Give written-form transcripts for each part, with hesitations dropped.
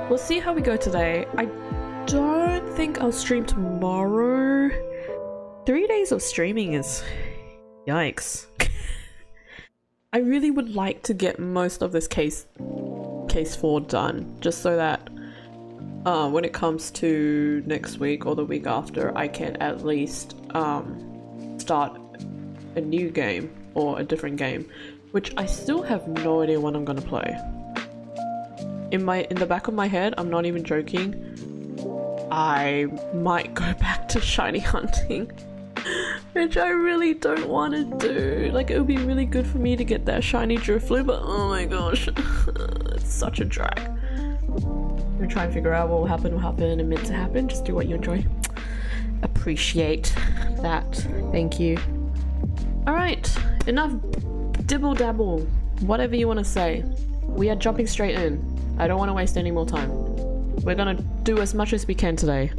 we'll see how we go today. I don't think I'll stream tomorrow. 3 days of streaming is... yikes. I really would like to get most of this case 4 done, just so that when it comes to next week or the week after, I can at least start a new game or a different game, which I still have no idea when I'm gonna play. In the back of my head, I'm not even joking, I might go back to shiny hunting. Which I really don't want to do. Like, it would be really good for me to get that shiny Drifloon, but oh my gosh, it's such a drag. I'm gonna try and figure out what will happen and meant to happen. Just do what you enjoy. Appreciate that. Thank you. Alright, enough dibble dabble. Whatever you want to say. We are jumping straight in. I don't want to waste any more time. We're gonna do as much as we can today.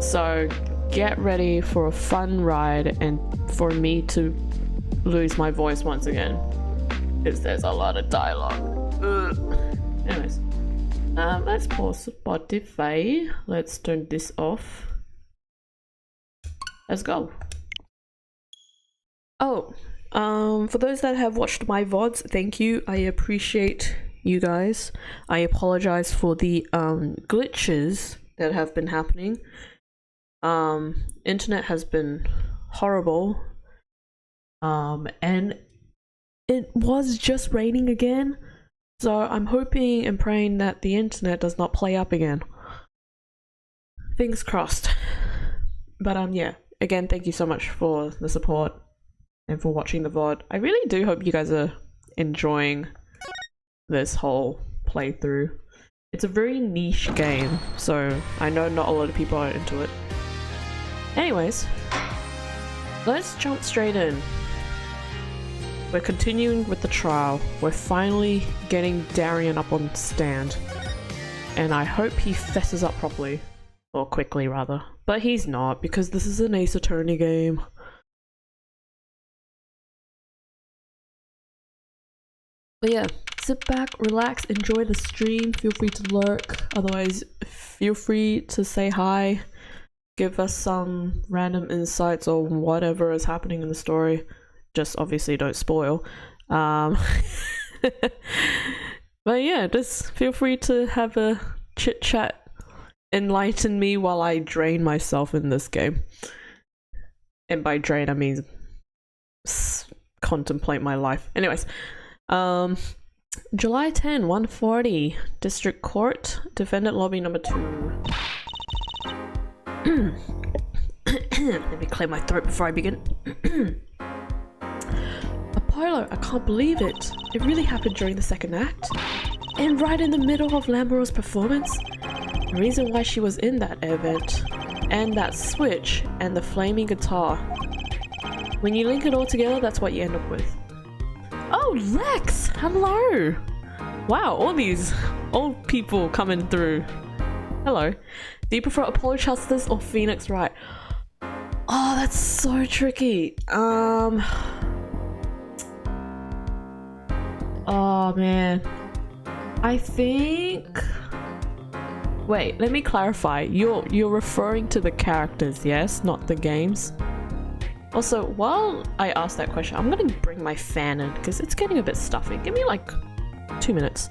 So get ready for a fun ride and for me to lose my voice once again, because there's a lot of dialogue. Anyways, let's pause Spotify. Let's turn this off. Let's go. Oh, for those that have watched my VODs, thank you. I appreciate you guys. I apologize for the glitches that have been happening. Internet has been horrible, and it was just raining again, so I'm hoping and praying that the internet does not play up again. Fingers crossed. But yeah, again, thank you so much for the support and for watching the VOD. I really do hope you guys are enjoying this whole playthrough. It's a very niche game, so I know not a lot of people are into it. Anyways, let's jump straight in. We're continuing with the trial. We're finally getting Darian up on stand. And I hope he fesses up properly. Or quickly, rather. But he's not, because this is an Ace Attorney game. But yeah, sit back, relax, enjoy the stream. Feel free to lurk. Otherwise, feel free to say hi. Give us some random insights on whatever is happening in the story. Just obviously don't spoil. But yeah, just feel free to have a chit chat. Enlighten me while I drain myself in this game. And by drain I mean contemplate my life. Anyways, July 10, 1:40, District Court, Defendant Lobby number 2. Let me clear my throat before I begin. Apollo, I can't believe it. It really happened during the second act. And right in the middle of Lambeau's performance. The reason why she was in that event. And that switch and the flaming guitar. When you link it all together, that's what you end up with. Oh, Lex! Hello! Wow, all these old people coming through. Hello. Do you prefer Apollo Justice or Phoenix Wright? Oh, that's so tricky. Oh man. I think... Wait, let me clarify. You're referring to the characters, yes? Not the games? Also, while I ask that question, I'm gonna bring my fan in because it's getting a bit stuffy. Give me like 2 minutes.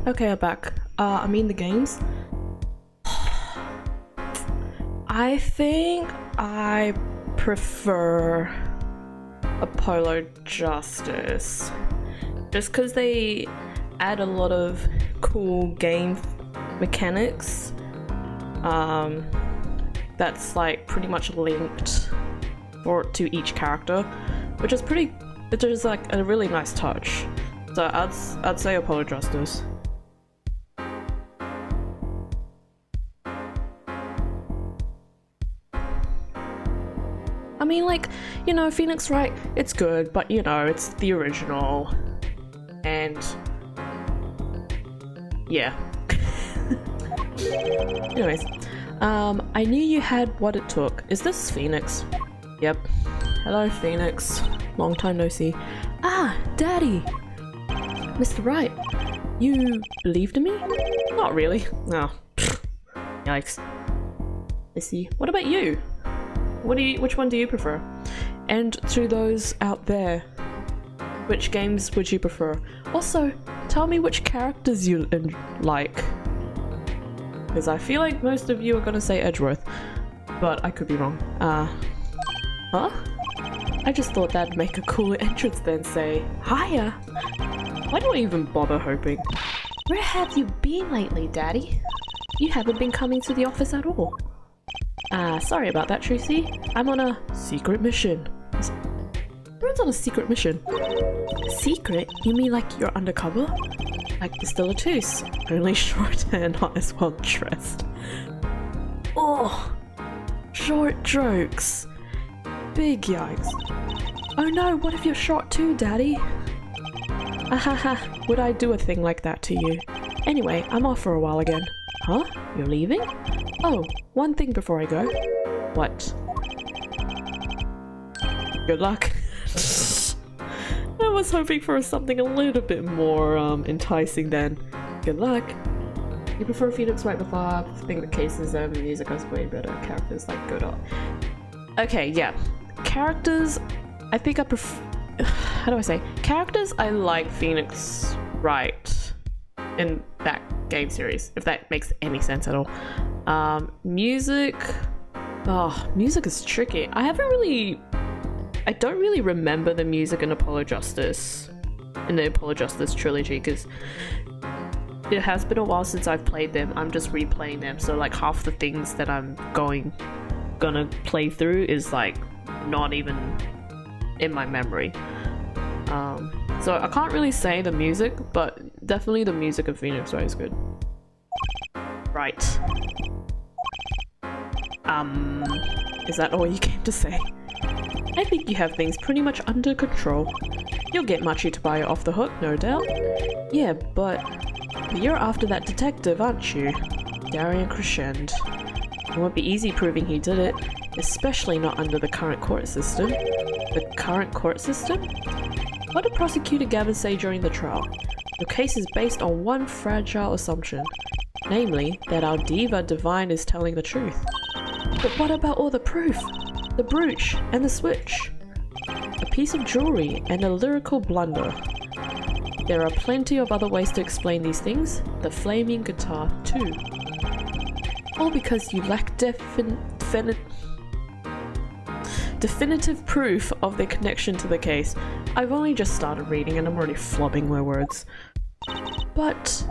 Okay, I'm back. I mean the games. I think I prefer Apologise. Just because they add a lot of cool game mechanics. That's like pretty much linked to each character, which is like a really nice touch. So I'd say Apologise. I mean, like, you know, Phoenix Wright, it's good, but you know, it's the original. And yeah. Anyways, I knew you had what it took. Is this Phoenix? Yep. Hello, Phoenix. Long time no see. Ah, Daddy! Mr. Wright, you believed in me? Not really. No. Yikes. Let's see. What about you? Which one do you prefer? And to those out there, which games would you prefer? Also, tell me which characters you like. Because I feel like most of you are gonna say Edgeworth, but I could be wrong. Huh? I just thought that'd make a cooler entrance than say, hiya! Why do I even bother hoping? Where have you been lately, Daddy? You haven't been coming to the office at all. Sorry about that, Tracy. I'm on a secret mission. Everyone's on a secret mission. Secret? You mean like you're undercover? Like the Stillatus, only short and not as well dressed. Oh, short jokes. Big yikes. Oh no, what if you're short too, Daddy? Ahaha, would I do a thing like that to you? Anyway, I'm off for a while again. Huh? You're leaving? Oh, one thing before I go. What? Good luck. I was hoping for something a little bit more enticing than good luck. You prefer Phoenix Wright before? I think the cases and music is way better. Characters like good art. Okay, yeah. Characters, I think I prefer... How do I say? Characters, I like Phoenix Wright in that game series, if that makes any sense at all. Music... Oh, music is tricky. I don't really remember the music in the Apologise trilogy, because it has been a while since I've played them. I'm just replaying them, so like half the things that I'm gonna play through is like not even in my memory. So I can't really say the music, but definitely the music of Phoenix Wright is good. Right. Is that all you came to say? I think you have things pretty much under control. You'll get Machi to buy it off the hook, no doubt. Yeah, but you're after that detective, aren't you? Darian Crescend. It won't be easy proving he did it, especially not under the current court system. The current court system? What did Prosecutor Gavin say during the trial? Your case is based on one fragile assumption, namely that our diva divine is telling the truth. But what about all the proof? The brooch and the switch? A piece of jewelry and a lyrical blunder. There are plenty of other ways to explain these things, the flaming guitar too. All because you lack definitive proof of their connection to the case. I've only just started reading and I'm already flobbing my words. But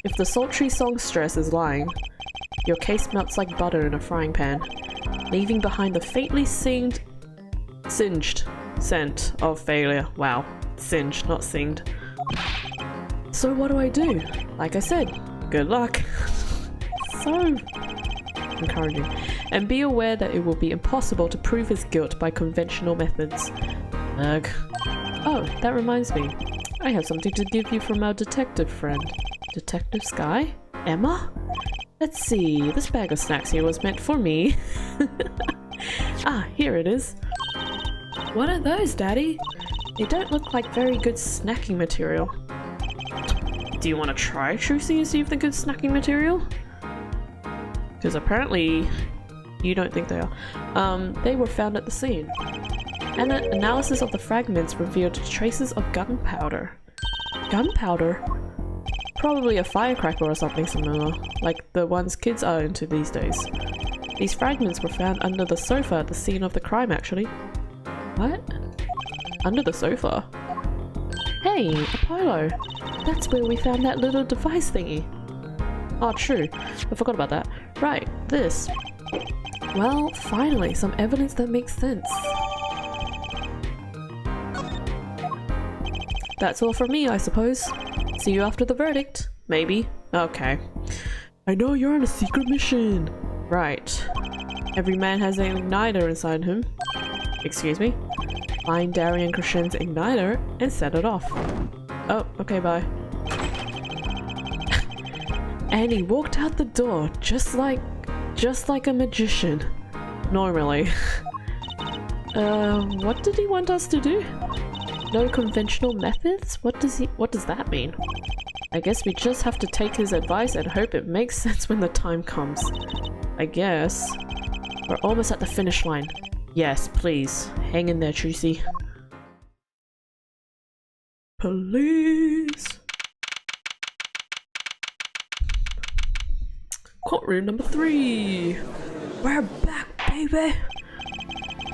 if the sultry songstress is lying, your case melts like butter in a frying pan, leaving behind the faintly singed scent of failure. Wow, singed, not singed. So what do I do? Like I said, good luck. So encouraging. And be aware that it will be impossible to prove his guilt by conventional methods. Ugh. Oh, that reminds me. I have something to give you from our detective friend. Detective Sky? Emma? Let's see, this bag of snacks here was meant for me. Ah, here it is. What are those, Daddy? They don't look like very good snacking material. Do you want to try, Trucy, and see if they're good snacking material? Because apparently you don't think they are. They were found at the scene. An analysis of the fragments revealed traces of gunpowder. Gunpowder? Probably a firecracker or something similar, like the ones kids are into these days. These fragments were found under the sofa at the scene of the crime, actually. What? Under the sofa? Hey, Apollo! That's where we found that little device thingy. Oh, true. I forgot about that. Right, this. Well, finally, some evidence that makes sense. That's all from me, I suppose. See you after the verdict. Maybe. Okay. I know you're on a secret mission. Right. Every man has an igniter inside him. Excuse me? Find Darian Krishen's igniter and set it off. Oh, okay, bye. And he walked out the door just like a magician. Normally. What did he want us to do? No conventional methods? What does that mean? I guess we just have to take his advice and hope it makes sense when the time comes. I guess. We're almost at the finish line. Yes, please. Hang in there, Trucy. Police! Courtroom number 3! We're back, baby!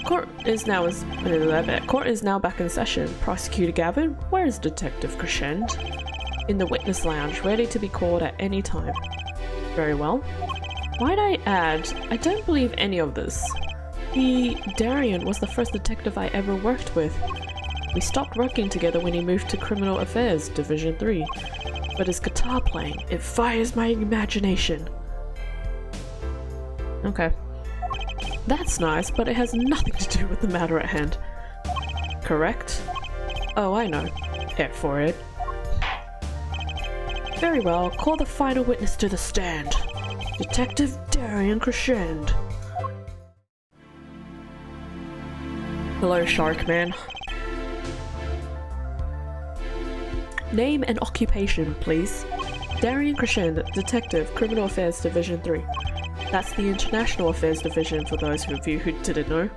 Court is now back in session. Prosecutor Gavin, where is Detective Crescend? In the witness lounge, ready to be called at any time. Very well. Might I add, I don't believe any of this. Darian was the first detective I ever worked with. We stopped working together when he moved to Criminal Affairs, Division 3. But his guitar playing, it fires my imagination. Okay. That's nice, but it has nothing to do with the matter at hand. Correct? Oh, I know. F for it. Very well, call the final witness to the stand. Detective Darian Crescend. Hello, Sharkman. Name and occupation, please. Darian Crescend, Detective, Criminal Affairs Division 3. That's the International Affairs Division for those of you who didn't know.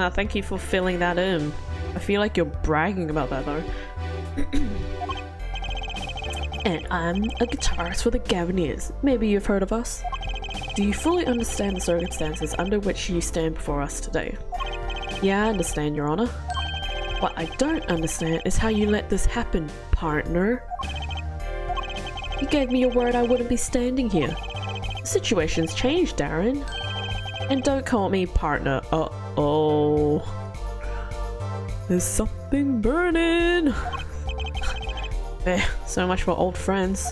Thank you for filling that in. I feel like you're bragging about that though. And I'm a guitarist for the Gavineers. Maybe you've heard of us? Do you fully understand the circumstances under which you stand before us today? Yeah, I understand, Your Honor. What I don't understand is how you let this happen, partner. You gave me your word I wouldn't be standing here. The situation's changed, Darren. And don't call me partner. Uh-oh. There's something burning. So much for old friends.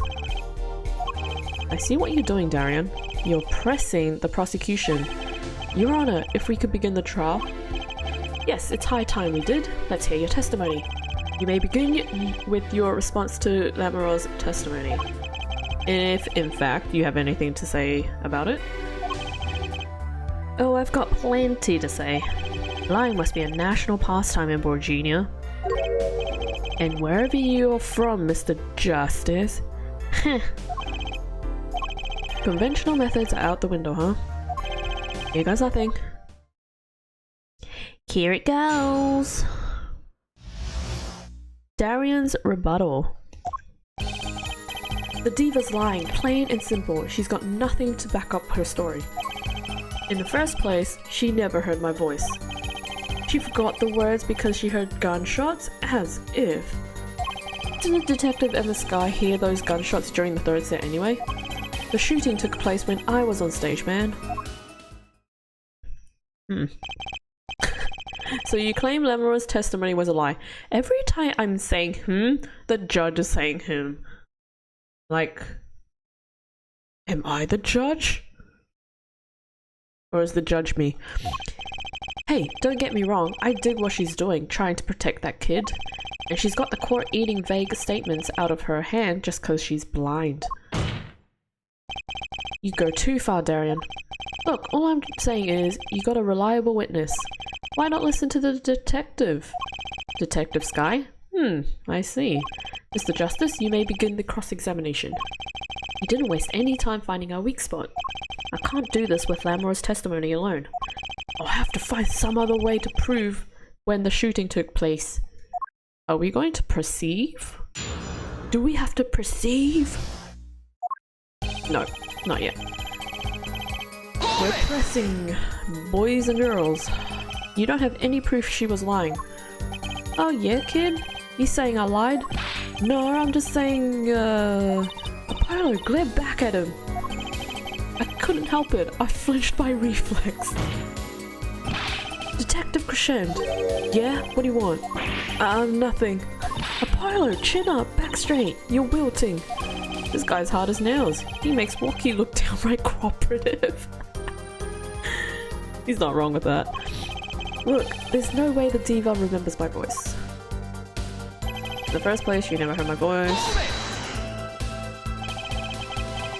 I see what you're doing, Darian. You're pressing the prosecution. Your Honor, if we could begin the trial. Yes, it's high time we did. Let's hear your testimony. You may begin with your response to Lamoureux's testimony. If, in fact, you have anything to say about it. Oh, I've got plenty to say. Lying must be a national pastime in Borginia. And wherever you're from, Mr. Justice. Conventional methods are out the window, huh? Here goes nothing. Here it goes. Darian's rebuttal. The diva's lying, plain and simple. She's got nothing to back up her story. In the first place, she never heard my voice. She forgot the words because she heard gunshots, as if. Didn't the detective and this guy hear those gunshots during the third set anyway? The shooting took place when I was on stage, man. So you claim Lamoureux's testimony was a lie. Every time I'm saying the judge is saying Like, am I the judge? Or is the judge me? Hey, don't get me wrong, I dig what she's doing, trying to protect that kid. And she's got the court eating vague statements out of her hand just because she's blind. You go too far, Darian. Look, all I'm saying is, you got a reliable witness. Why not listen to the detective? Detective Sky? I see. Mr. Justice, you may begin the cross-examination. You didn't waste any time finding our weak spot. I can't do this with Lamoureux's testimony alone. I'll have to find some other way to prove when the shooting took place. Are we going to perceive? Do we have to perceive? No, not yet. We're pressing, boys and girls. You don't have any proof she was lying. Oh yeah, kid? You saying I lied? No, I'm just saying, Apollo glared back at him. I couldn't help it. I flinched by reflex. Detective Crescent. Yeah? What do you want? Nothing. Apollo, chin up, back straight. You're wilting. This guy's hard as nails. He makes Walkie look downright cooperative. He's not wrong with that. Look, there's no way the diva remembers my voice. In the first place, you never heard my voice.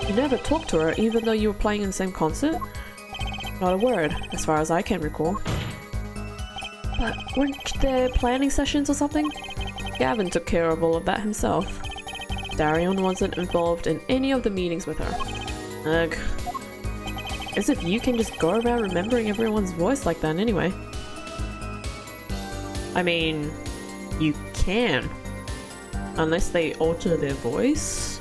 You never talked to her even though you were playing in the same concert? Not a word, as far as I can recall. But weren't there planning sessions or something? Gavin took care of all of that himself. Darian wasn't involved in any of the meetings with her. Ugh. As if you can just go around remembering everyone's voice like that anyway. I mean, you can. Unless they alter their voice.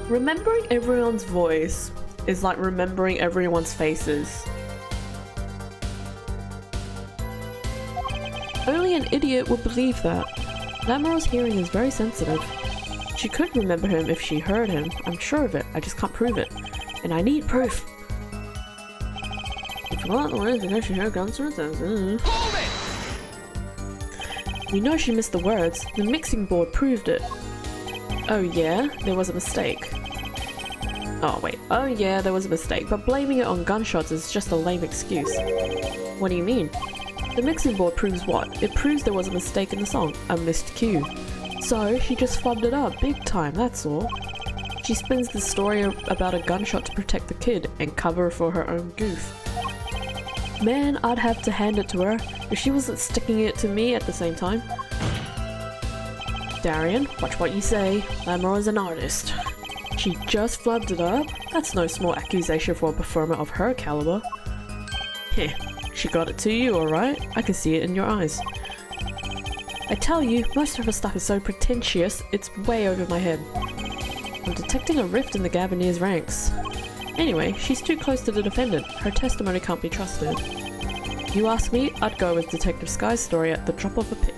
Remembering everyone's voice is like remembering everyone's faces. Only an idiot would believe that. Lamora's hearing is very sensitive. She could remember him if she heard him. I'm sure of it. I just can't prove it. And I need proof. If you want the words because she heard gunshots, we know she missed the words. The mixing board proved it. Oh yeah? There was a mistake. Oh wait. Oh yeah, there was a mistake. But blaming it on gunshots is just a lame excuse. What do you mean? The mixing board proves what? It proves there was a mistake in the song. A missed cue. So, she just flubbed it up big time, that's all. She spins the story about a gunshot to protect the kid and cover for her own goof. Man, I'd have to hand it to her if she wasn't sticking it to me at the same time. Darian, watch what you say. Lamora's an artist. She just flubbed it up? That's no small accusation for a performer of her caliber. Heh, she got it to you, alright? I can see it in your eyes. I tell you, most of her stuff is so pretentious, it's way over my head. I'm detecting a rift in the Gavineer's ranks. Anyway, she's too close to the defendant. Her testimony can't be trusted. You ask me, I'd go with Detective Sky's story at the drop of a pick.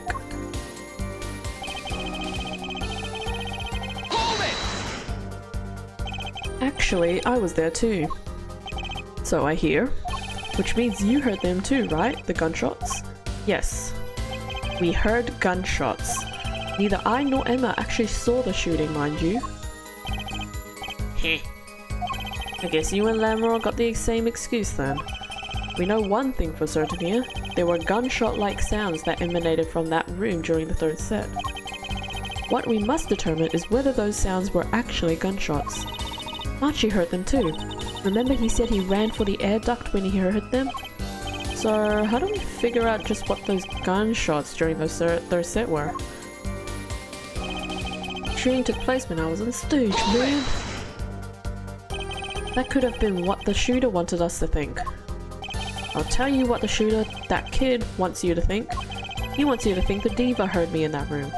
Actually, I was there too. So I hear. Which means you heard them too, right? The gunshots? Yes. We heard gunshots. Neither I nor Emma actually saw the shooting, mind you. Heh. I guess you and Lamora got the same excuse then. We know one thing for certain here. There were gunshot-like sounds that emanated from that room during the third set. What we must determine is whether those sounds were actually gunshots. Archie heard them too. Remember he said he ran for the air duct when he heard them? So, how do we figure out just what those gunshots during the third set were? Shooting took place when I was on stage, man. That could have been what the shooter wanted us to think. I'll tell you what the shooter, that kid, wants you to think. He wants you to think the diva heard me in that room.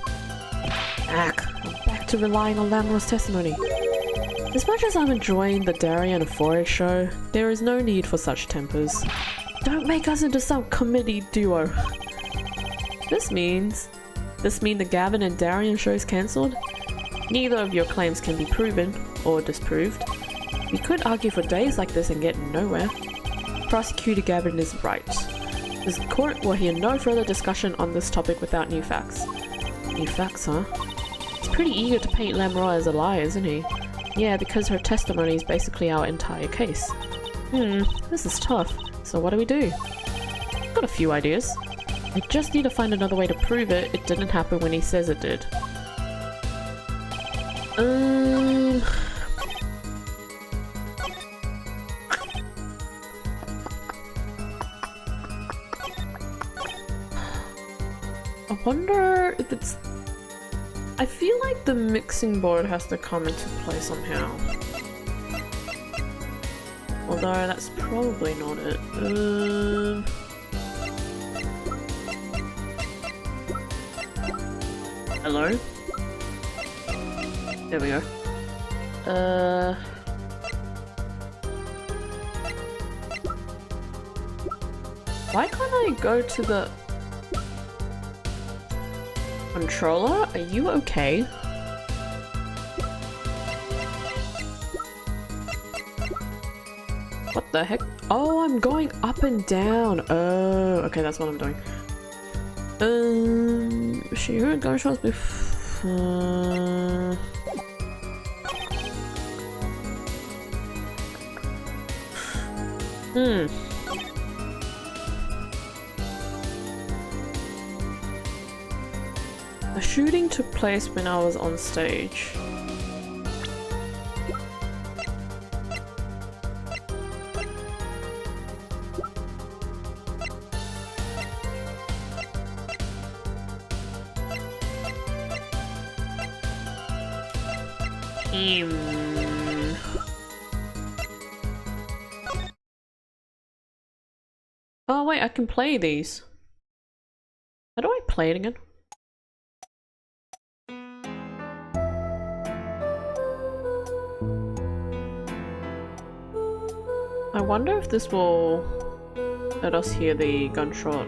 Ack, I'm back to relying on Lamora's testimony. As much as I'm enjoying the Darian and Foray show, there is no need for such tempers. Don't make us into some comedy duo. This mean the Gavin and Darian show's cancelled? Neither of your claims can be proven or disproved. We could argue for days like this and get nowhere. Prosecutor Gavin is right. This court will hear no further discussion on this topic without new facts. New facts, huh? He's pretty eager to paint Lamora as a liar, isn't he? Yeah, because her testimony is basically our entire case. This is tough. So what do we do? I've got a few ideas. I just need to find another way to prove it didn't happen when he says it did. I wonder if it's... I feel like the mixing board has to come into play somehow. Although that's probably not it. Hello? There we go. Why can't I go to the controller? Are you okay? What the heck? Oh, I'm going up and down. Oh, okay, that's what I'm doing. She heard gunshots before. The shooting took place when I was on stage. Oh wait, I can play these. How do I play it again? I wonder if this will let us hear the gunshot.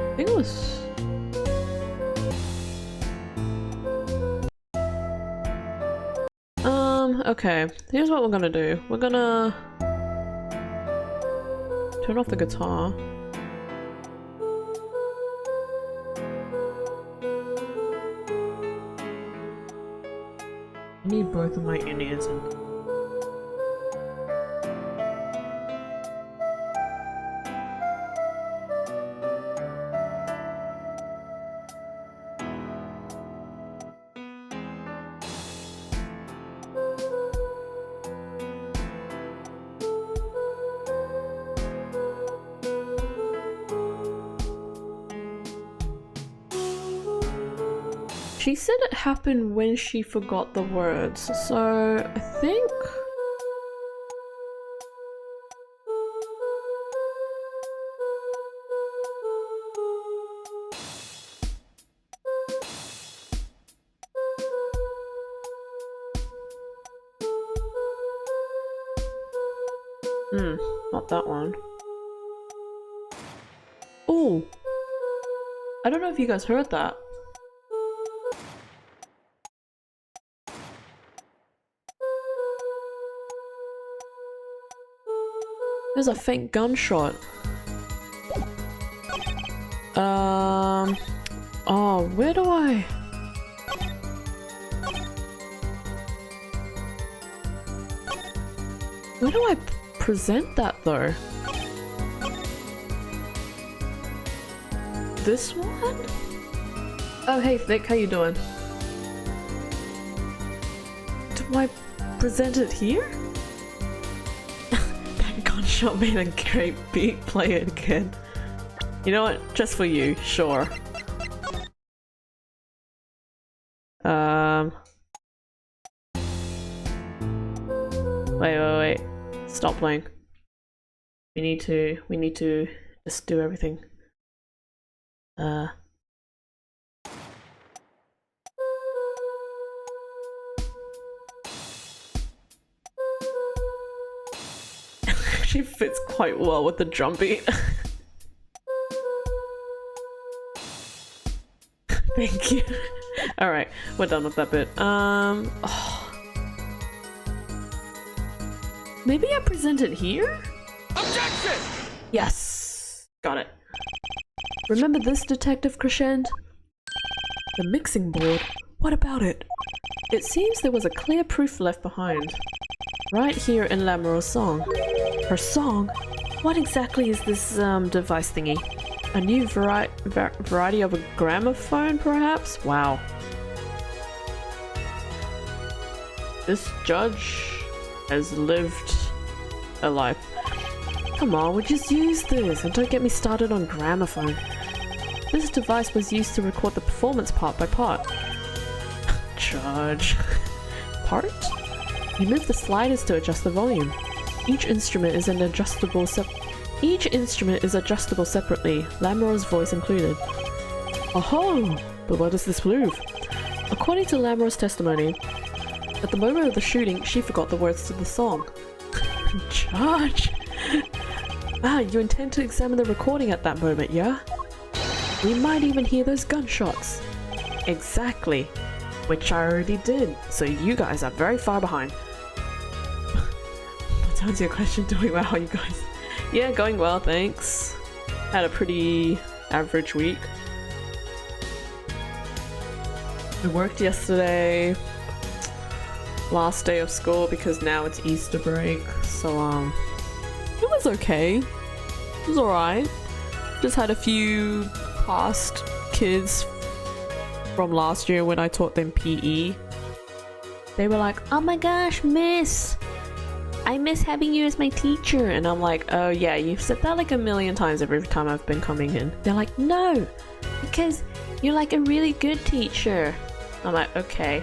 I think it was... okay, here's what we're gonna do. We're gonna turn off the guitar. I need both of my in-ears in. She said it happened when she forgot the words, so I think... not that one. Oh! I don't know if you guys heard that. There's a faint gunshot. Oh, where do I... Where do I present that though? This one? Oh, hey Vic, how you doing? Do I present it here? Gunshot made a great beat, play it again. You know what? Just for you, sure. Wait. Stop playing. We need to just do everything. She fits quite well with the drum beat. Thank you. Alright, we're done with that bit. Oh. Maybe I present it here? Objection! Yes! Got it. Remember this, Detective Crescent? The mixing board. What about it? It seems there was a clear proof left behind. Right here in Lamoureux's song. Her song? What exactly is this device thingy? A new variety of a gramophone, perhaps? Wow. This judge has lived a life. Come on, we'll just use this, and don't get me started on gramophone. This device was used to record the performance part by part. Judge. Part? You move the sliders to adjust the volume. Each instrument is adjustable separately, Lamoureux's voice included. Oh, but what does this prove? According to Lamoureux's testimony, at the moment of the shooting, she forgot the words to the song. Judge! Ah, you intend to examine the recording at that moment, yeah? We might even hear those gunshots. Exactly. Which I already did, so you guys are very far behind. To answer your question, doing well, you guys? Yeah, going well, thanks. Had a pretty average week. I worked yesterday. Last day of school because now it's Easter break, so it was okay. It was alright. Just had a few past kids from last year when I taught them PE. They were like, "Oh my gosh, miss, I miss having you as my teacher." And I'm like, "Oh yeah, you've said that like a million times every time I've been coming in." They're like, "No, because you're like a really good teacher." I'm like, "Okay."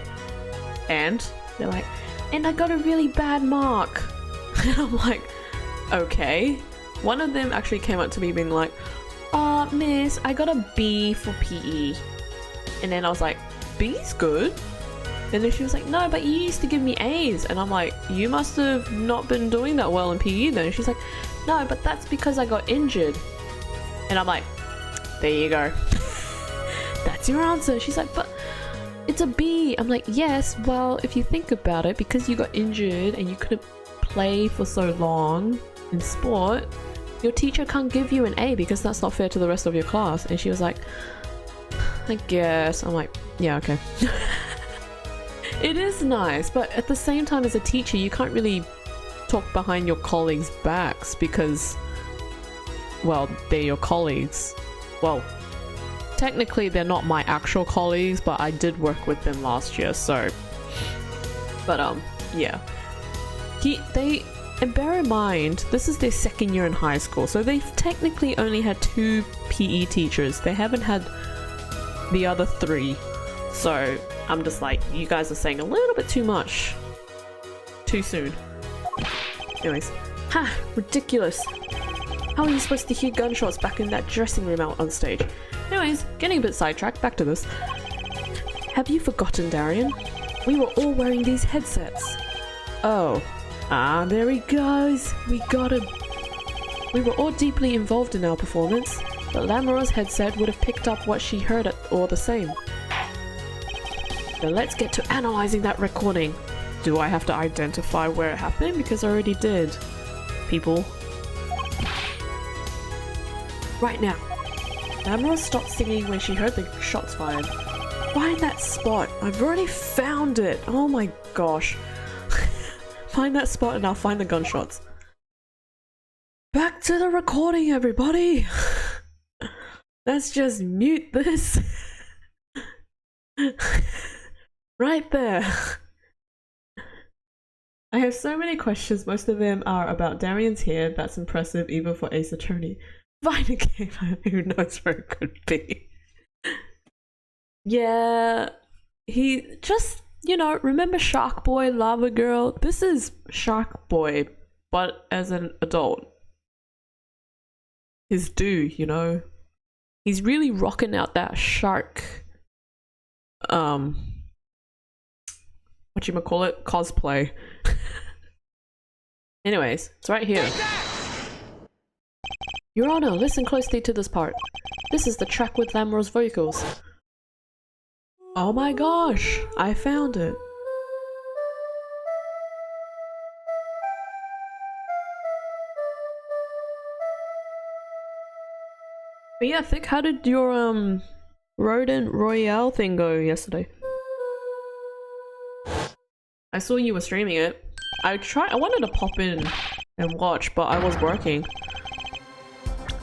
And they're like, "And I got a really bad mark." And I'm like, "Okay." One of them actually came up to me being like, miss, I got a B for PE." And then I was like, "B's good?" And then she was like, "No, but you used to give me A's." And I'm like, "You must have not been doing that well in PE then." And she's like, "No, but that's because I got injured." And I'm like, "There you go." That's your answer. She's like, "But it's a B." I'm like, "Yes, well, if you think about it, because you got injured and you couldn't play for so long in sport, your teacher can't give you an A because that's not fair to the rest of your class." And she was like, "I guess." I'm like, "Yeah, okay." It is nice, but at the same time as a teacher, you can't really talk behind your colleagues' backs because, well, they're your colleagues. Well, technically they're not my actual colleagues, but I did work with them last year, so. But yeah. And bear in mind, this is their second year in high school, so they've technically only had 2 PE teachers. They haven't had the other 3. So I'm just like, you guys are saying a little bit too much. Too soon. Anyways. Ha! Ridiculous. How are you supposed to hear gunshots back in that dressing room out on stage? Anyways, getting a bit sidetracked, back to this. Have you forgotten, Darian? We were all wearing these headsets. Oh. Ah, there he goes. We got him. We were all deeply involved in our performance, but Lamoureux's headset would have picked up what she heard all the same. So let's get to analyzing that recording. Do I have to identify where it happened? Because I already did. People. Right now. Lamoureux stopped singing when she heard the shots fired. Find that spot. I've already found it. Oh my gosh. Find that spot and I'll find the gunshots. Back to the recording, everybody. Let's just mute this. Right there. I have so many questions. Most of them are about Darian's hair. That's impressive even for Ace Attorney. Find a game. Who knows where it could be. Yeah. He just, you know, remember Shark Boy, Lava Girl? This is Shark Boy, but as an adult. His dude, you know? He's really rocking out that shark, whatchamacallit, cosplay. Anyways, it's right here. Your Honor, listen closely to this part. This is the track with Lamoureux's vocals. Oh my gosh, I found it. But yeah, Thick, how did your, 'Rodent' Royale thing go yesterday? I saw you were streaming it. I wanted to pop in and watch, but I was working.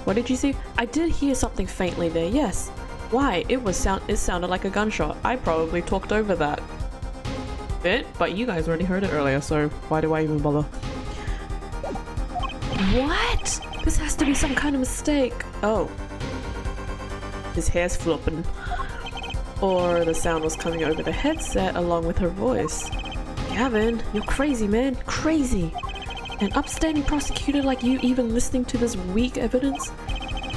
What did you see? I did hear something faintly there, yes. Why? It sounded like a gunshot. I probably talked over that bit, but you guys already heard it earlier, so why do I even bother? What? This has to be some kind of mistake. Oh. His hair's flopping. Or the sound was coming over the headset along with her voice. Gavin, you're crazy, man. Crazy. An upstanding prosecutor like you even listening to this weak evidence?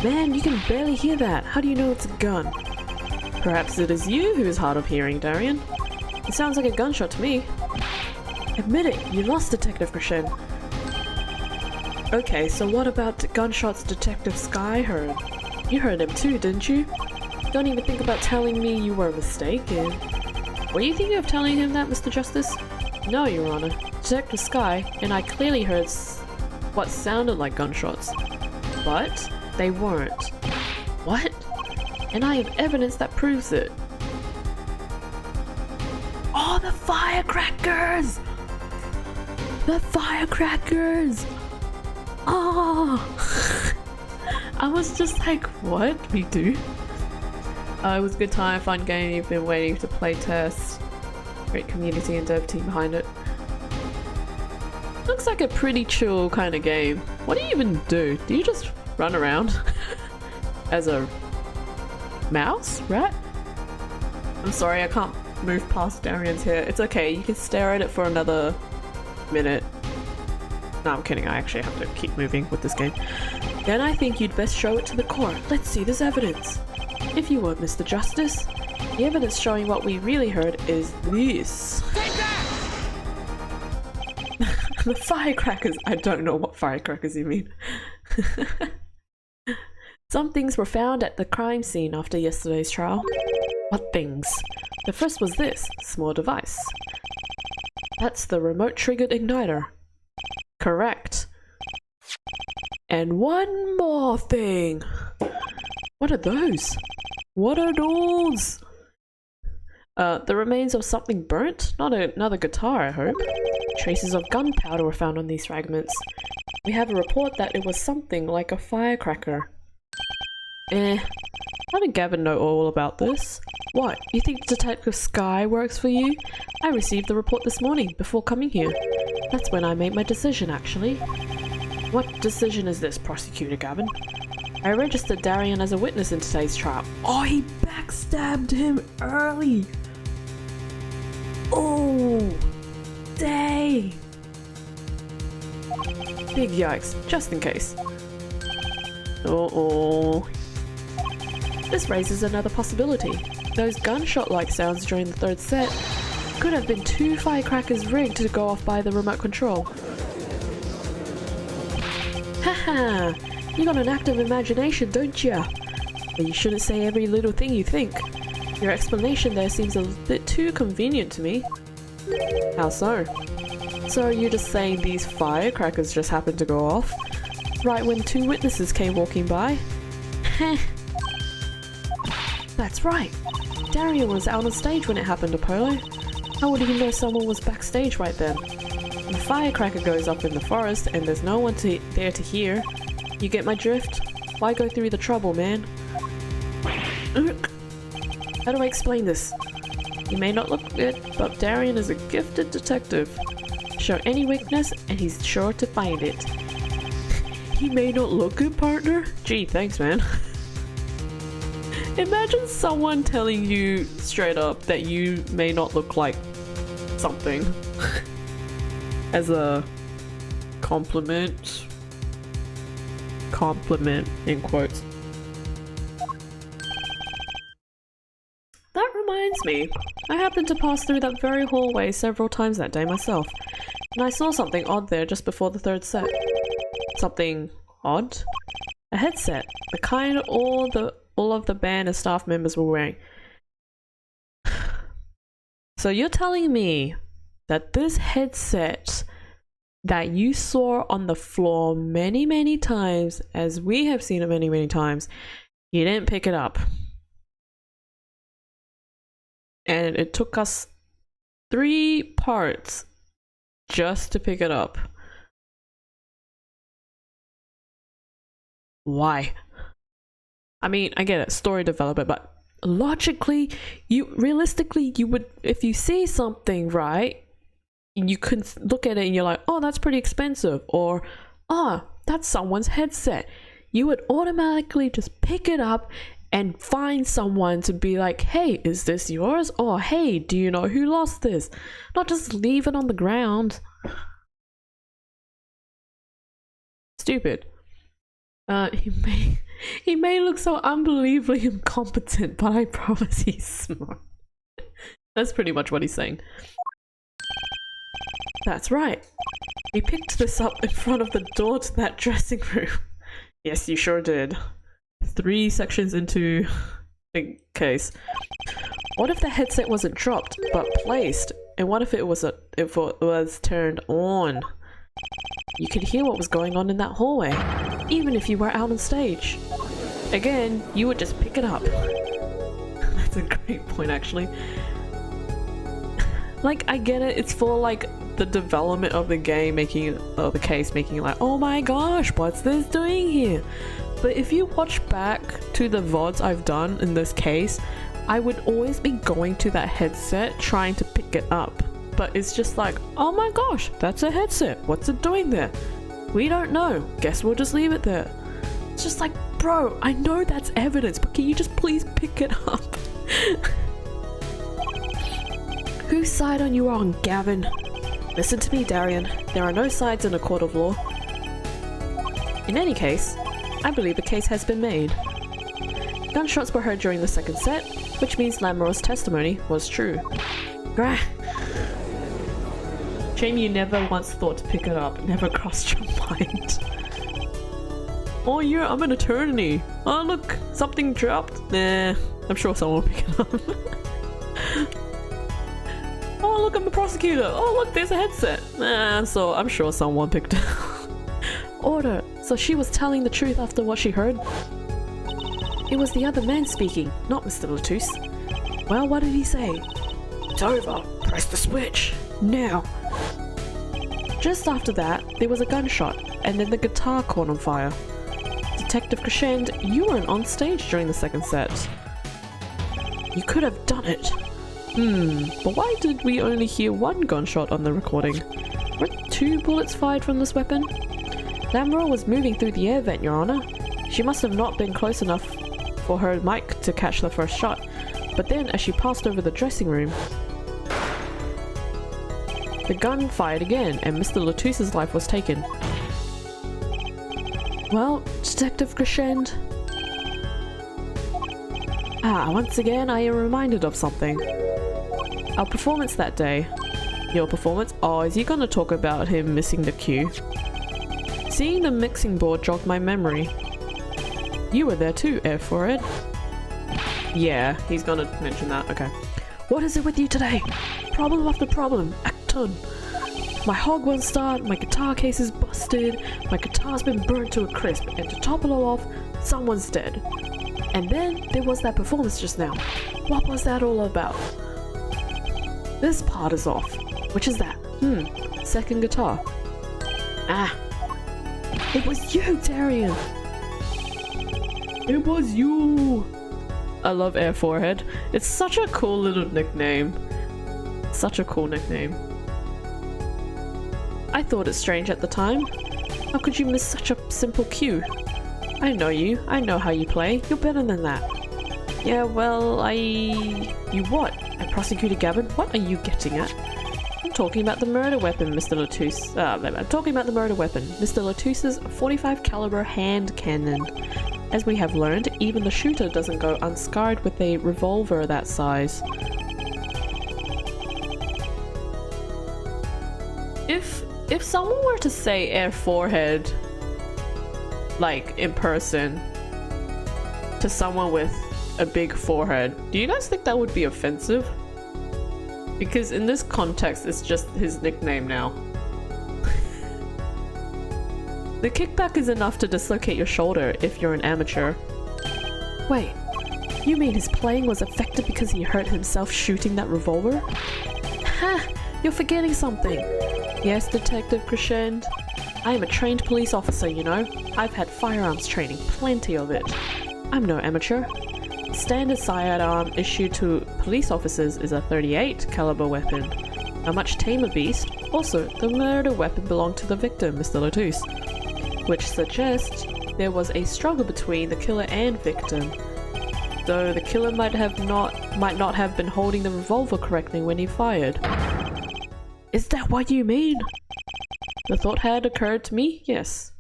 Man, you can barely hear that. How do you know it's a gun? Perhaps it is you who is hard of hearing, Darian. It sounds like a gunshot to me. Admit it, you lost Detective Crescent. Okay, so what about the gunshots Detective Sky heard? You heard him too, didn't you? Don't even think about telling me you were mistaken. Were you thinking of telling him that, Mr. Justice? No, Your Honor. Detective Sky and I clearly heard what sounded like gunshots. But they weren't. What? And I have evidence that proves it. Oh, the firecrackers! The firecrackers! Oh! I was just like, what? We do? It was a good time, fun game, you've been waiting to play test. Great community and dev team behind it. Looks like a pretty chill kind of game. What do you even do? Do you just run around as a mouse? Rat? I'm sorry, I can't move past Darian's hair. It's okay, you can stare at it for another minute. No, I'm kidding, I actually have to keep moving with this game. Then I think you'd best show it to the court. Let's see this evidence. If you would, Mr. Justice. The evidence showing what we really heard is this. The firecrackers. I don't know what firecrackers you mean. Some things were found at the crime scene after yesterday's trial. What things? The first was this small device. That's the remote triggered igniter. Correct. And one more thing. What are those? What are those? The remains of something burnt? Not another guitar, I hope. Traces of gunpowder were found on these fragments. We have a report that it was something like a firecracker. How did Gavin know all about this? What, you think Detective Sky works for you? I received the report this morning, before coming here. That's when I made my decision, actually. What decision is this, Prosecutor Gavin? I registered Darian as a witness in today's trial. Oh, he backstabbed him early! Oh! Dang! Big yikes, just in case. Uh-oh. This raises another possibility. Those gunshot-like sounds during the third set could have been two firecrackers rigged to go off by the remote control. Haha! You got an active imagination, don't ya? But you shouldn't say every little thing you think. Your explanation there seems a bit too convenient to me. How so? So you're just saying these firecrackers just happened to go off? Right when two witnesses came walking by? Heh. That's right. Darian was out on stage when it happened, Apollo. How would he know someone was backstage right then? The firecracker goes up in the forest and there's no one there to hear. You get my drift? Why go through the trouble, man? How do I explain this? You may not look good, but Darian is a gifted detective. Show any weakness and he's sure to find it. He may not look good, partner? Gee, thanks, man. Imagine someone telling you straight up that you may not look like something as a compliment. Compliment in quotes. That reminds me, I happened to pass through that very hallway several times that day myself, and I saw something odd there just before the third set. Something odd? A headset, the kind all of the band and staff members were wearing. So you're telling me that this headset that you saw on the floor many times, as we have seen it many times, you didn't pick it up. And it took us 3 parts just to pick it up. Why? I mean, I get it, story development, but logically, realistically, you would, if you see something, right, you can look at it and you're like, oh, that's pretty expensive, or, oh, that's someone's headset. You would automatically just pick it up and find someone to be like, hey, is this yours? Or, hey, do you know who lost this? Not just leave it on the ground. Stupid. He may look so unbelievably incompetent, but I promise he's smart. That's pretty much what he's saying. That's right. He picked this up in front of the door to that dressing room. Yes, you sure did. 3 sections into the case. What if the headset wasn't dropped, but placed? And what if it was turned on? You could hear what was going on in that hallway, even if you were out on stage. Again, you would just pick it up. That's a great point, actually. Like, I get it, it's for like the development of the game, making the case, making it like, oh my gosh, what's this doing here? But if you watch back to the VODs I've done in this case, I would always be going to that headset trying to pick it up. But it's just like, oh my gosh, that's a headset. What's it doing there? We don't know. Guess we'll just leave it there. It's just like, bro, I know that's evidence, but can you just please pick it up? Whose side are you on, Gavin? Listen to me, Darian. There are no sides in a court of law. In any case, I believe the case has been made. Gunshots were heard during the second set, which means Lamoureux's testimony was true. Grah. Shame you never once thought to pick it up. It never crossed your mind. Oh yeah, I'm an attorney. Oh look, something dropped. Nah, I'm sure someone will pick it up. Oh look, I'm a prosecutor. Oh look, there's a headset. Nah, so I'm sure someone picked it up. Order. So she was telling the truth after what she heard? It was the other man speaking, not Mr. Latouche. Well, what did he say? It's over. Press the switch. Now. Just after that, there was a gunshot, and then the guitar caught on fire. Detective Crescend, you weren't on stage during the second set. You could have done it. But why did we only hear one gunshot on the recording? Were 2 bullets fired from this weapon? Lamoureux was moving through the air vent, Your Honor. She must have not been close enough for her mic to catch the first shot, but then as she passed over the dressing room, the gun fired again and Mr. Latouche's life was taken. Well, Detective Crescend. Once again I am reminded of something. Our performance that day. Your performance? Oh, is he gonna talk about him missing the cue? Seeing the mixing board jogged my memory. You were there too, Air Forehead. Yeah, he's gonna mention that, okay. What is it with you today? Problem after problem, act ton. My hog won't start, my guitar case is busted, my guitar's been burnt to a crisp, and to top it all off, someone's dead. And then there was that performance just now. What was that all about? This part is off. Which is that? Second guitar. It was you, Darian! It was you! I love Air Forehead. It's such a cool little nickname. Such a cool nickname. I thought it strange at the time. How could you miss such a simple cue? I know you. I know how you play. You're better than that. Yeah, well, You what? I prosecuted Gavin? What are you getting at? I'm talking about the murder weapon, Mr. Latouche. I'm talking about the murder weapon. Mr. Latouche's .45 caliber hand cannon. As we have learned, even the shooter doesn't go unscarred with a revolver that size. If someone were to say Air Forehead, like in person, to someone with a big forehead, do you guys think that would be offensive? Because in this context, it's just his nickname now. The kickback is enough to dislocate your shoulder if you're an amateur. Wait, you mean his playing was affected because he hurt himself shooting that revolver? Ha! You're forgetting something. Yes, Detective Crescent. I am a trained police officer, you know. I've had firearms training, plenty of it. I'm no amateur. The standard sidearm issued to police officers is a .38 caliber weapon. A much tamer beast. Also, the murder weapon belonged to the victim, Mr. Latouche, which suggests there was a struggle between the killer and victim. Though the killer might not have been holding the revolver correctly when he fired. Is that what you mean? The thought had occurred to me, yes.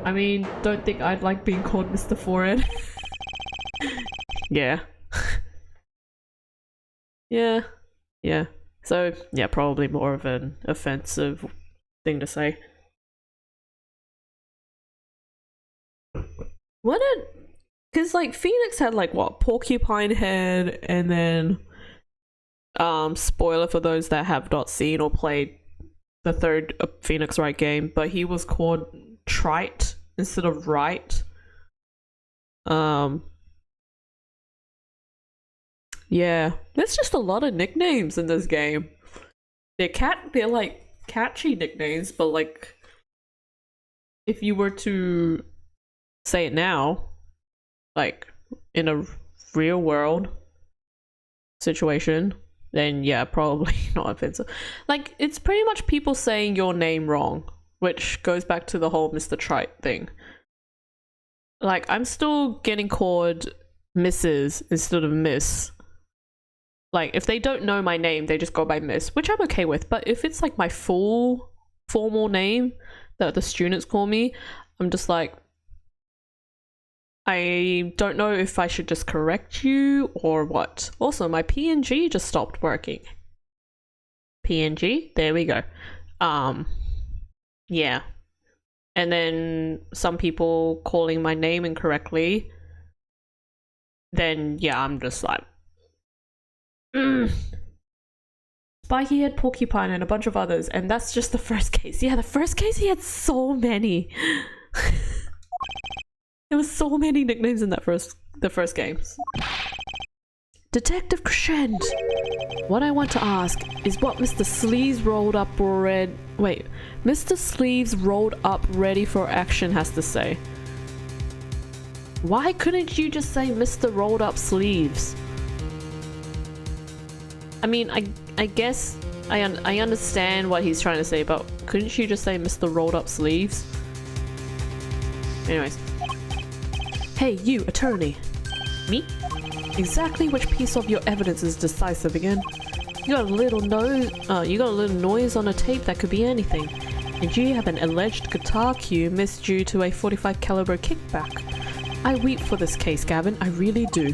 I mean, don't think I'd like being called Mr. Forehead. Yeah. Yeah. So, yeah, probably more of an offensive thing to say. What did... Because, like, Phoenix had, like, what? Porcupine Head, and then... spoiler for those that have not seen or played the third Phoenix Wright game, but he was called Trite instead of Wright. Yeah, there's just a lot of nicknames in this game. They're like catchy nicknames, but like if you were to say it now, like in a real world situation, then yeah, probably not offensive. Like it's pretty much people saying your name wrong, which goes back to the whole Mr. Trite thing. Like I'm still getting called Mrs. instead of Miss. Like, if they don't know my name, they just go by Miss, which I'm okay with. But if it's like my full formal name that the students call me, I'm just like, I don't know if I should just correct you or what. Also, my PNG just stopped working. PNG, there we go. Yeah. And then some people calling my name incorrectly. Then, yeah, I'm just like, Spiky had Porcupine and a bunch of others, and that's just the first case. Yeah, the first case he had so many. There was so many nicknames in the first games. Detective Crescent. What I want to ask is what Mr. Sleeves rolled up Mr. Sleeves rolled up ready for action has to say. Why couldn't you just say Mr. Rolled Up Sleeves? I mean, I guess I understand what he's trying to say, but couldn't you just say Mr. Rolled Up Sleeves? Anyways. Hey, you, attorney. Me? Exactly which piece of your evidence is decisive again? You got a little noise on a tape that could be anything. And you have an alleged guitar cue missed due to a .45 caliber kickback. I weep for this case, Gavin, I really do.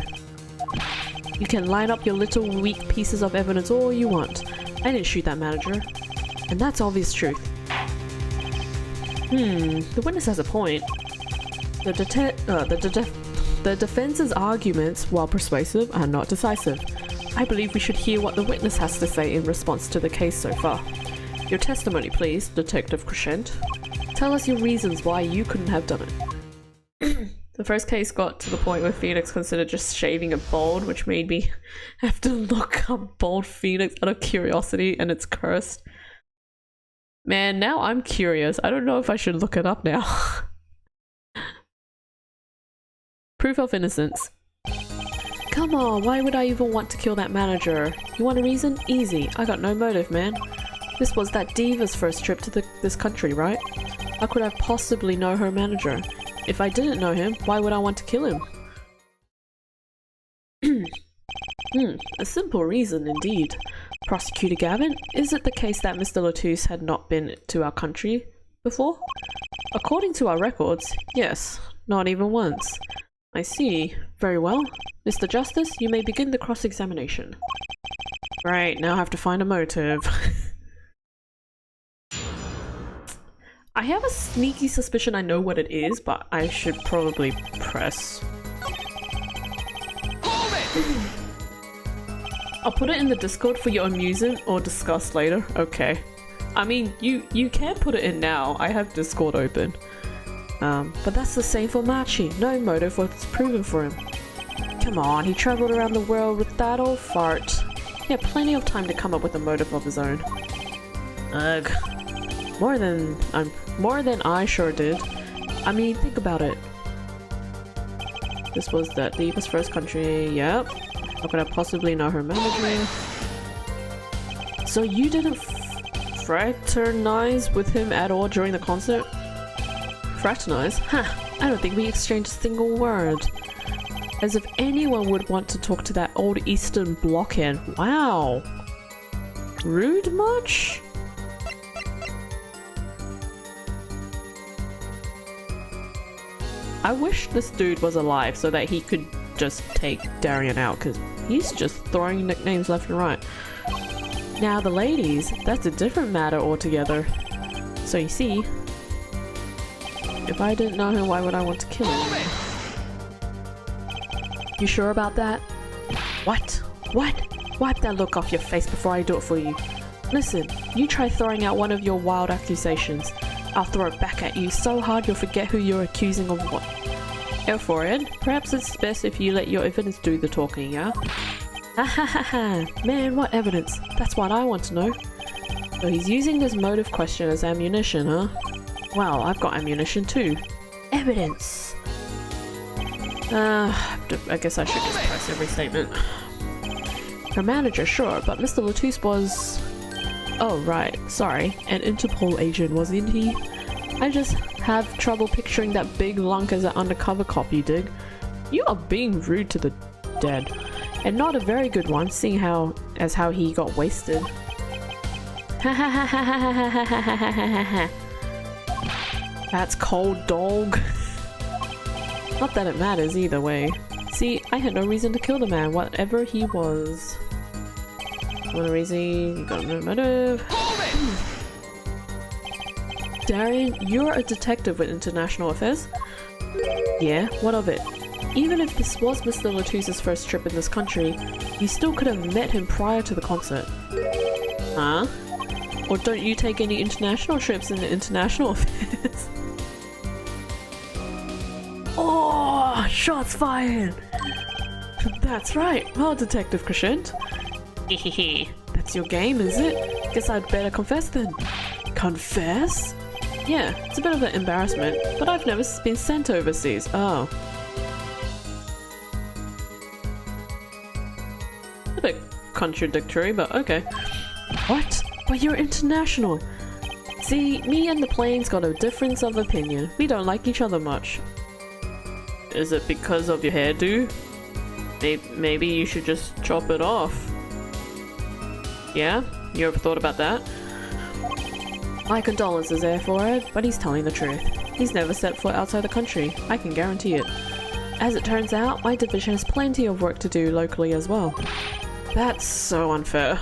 You can line up your little weak pieces of evidence all you want. I didn't shoot that manager. And that's obvious truth. The witness has a point. The defense's arguments, while persuasive, are not decisive. I believe we should hear what the witness has to say in response to the case so far. Your testimony, please, Detective Crescent. Tell us your reasons why you couldn't have done it. The first case got to the point where Phoenix considered just shaving it bald, which made me have to look up Bald Phoenix out of curiosity, and it's cursed. Man, now I'm curious. I don't know if I should look it up now. Proof of innocence. Come on, why would I even want to kill that manager? You want a reason? Easy. I got no motive, man. This was that diva's first trip to this country, right? How could I possibly know her manager? If I didn't know him, why would I want to kill him? A simple reason indeed. Prosecutor Gavin, is it the case that Mr. Latouche had not been to our country before? According to our records, yes, not even once. I see. Very well. Mr. Justice, you may begin the cross-examination. Right, now I have to find a motive. I have a sneaky suspicion I know what it is, but I should probably press. I'll put it in the Discord for your amusement or discuss later. Okay. I mean, you can put it in now. I have Discord open. But that's the same for Machi. No motive was proven for him. Come on, he traveled around the world with that old fart. He had plenty of time to come up with a motive of his own. Ugh. More than I sure did. I mean, think about it. This was the Diva's first country. Yep. How could I possibly know her manager? So you didn't fraternize with him at all during the concert? Fraternize? Huh. I don't think we exchanged a single word. As if anyone would want to talk to that old Eastern blockhead. Wow. Rude much? I wish this dude was alive so that he could just take Darian out, because he's just throwing nicknames left and right. Now the ladies, that's a different matter altogether. So you see, if I didn't know him, why would I want to kill him? You sure about that? What? What? Wipe that look off your face before I do it for you. Listen, you try throwing out one of your wild accusations. I'll throw it back at you so hard you'll forget who you're accusing of what. Go for it. Perhaps it's best if you let your evidence do the talking, yeah? Ha ha ha ha. Man, what evidence? That's what I want to know. So he's using this motive question as ammunition, huh? Well, I've got ammunition too. Evidence. I guess I should just press every statement. Her manager, sure, but Mr. Latouche was... Oh, right. Sorry. An Interpol agent, wasn't he? I just have trouble picturing that big lunk as an undercover cop, you dig? You are being rude to the dead. And not a very good one, seeing how he got wasted. Ha ha ha ha ha ha ha ha ha ha ha. That's cold, dog. Not that it matters either way. See, I had no reason to kill the man, whatever he was. What a reason, you got no motive. Darian, you're a detective with international affairs? Yeah, what of it? Even if this was Mr. Latouche's first trip in this country, you still could have met him prior to the concert. Huh? Or don't you take any international trips in the international affairs? Oh, shots fired! That's right. Well, Detective Crescent. Hehehe. That's your game, is it? Guess I'd better confess then. Confess? Yeah, it's a bit of an embarrassment, but I've never been sent overseas. Oh. A bit contradictory, but okay. What? But you're international. See, me and the plane's got a difference of opinion. We don't like each other much. Is it because of your hairdo? Maybe you should just chop it off. Yeah? You ever thought about that? My condolences there for it, but he's telling the truth. He's never set foot outside the country, I can guarantee it. As it turns out, my division has plenty of work to do locally as well. That's so unfair.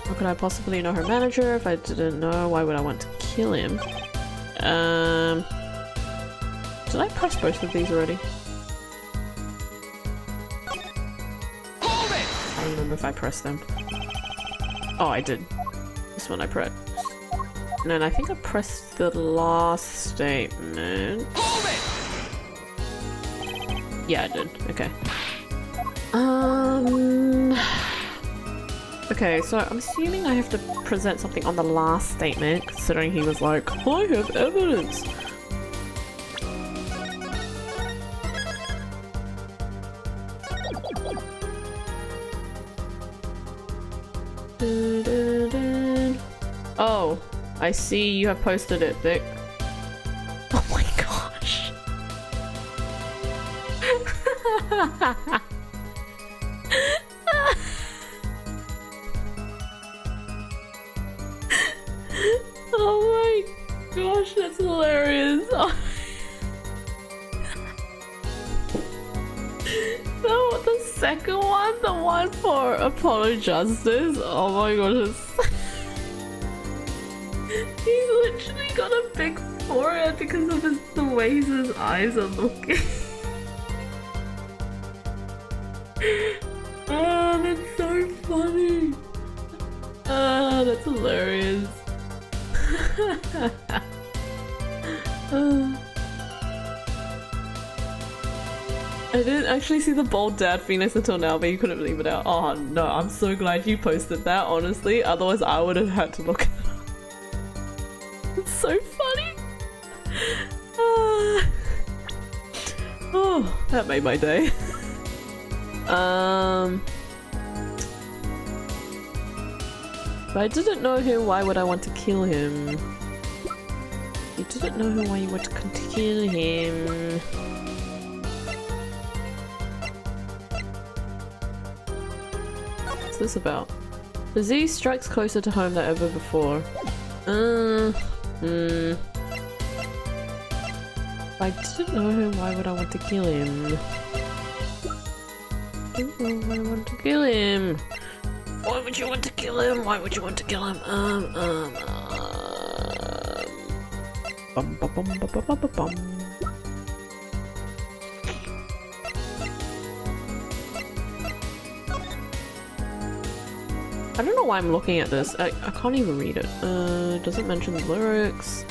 How could I possibly know her manager? If I didn't know, why would I want to kill him? Did I press both of these already? I don't remember if I pressed them. Oh, I did. This one I pressed. And then I think I pressed the last statement. Yeah, I did. Okay. Okay, so I'm assuming I have to present something on the last statement, considering he was like, I have evidence! Oh, I see you have posted it, Vic. Oh my gosh! Oh my gosh, that's hilarious. No, the second one, the one for apologise. Oh my gosh. He's literally got a big forehead because of the way his eyes are looking. Oh, that's so funny. Oh, that's hilarious. I didn't actually see the bold dad Phoenix until now, but you couldn't leave it out. Oh no, I'm so glad you posted that, honestly. Otherwise I would have had to look it up. It's so funny. Oh, that made my day. If I didn't know him, why would I want to kill him? You didn't know him, why you want to kill him? What's this about? Disease strikes closer to home than ever before. If I didn't know him, why would I want to kill him? Why would I want to kill him? Why would you want to kill him? Why would you want to kill him? Bum, bum, bum, bum, bum, bum, bum. I don't know why I'm looking at this. I can't even read it. Doesn't mention the lyrics.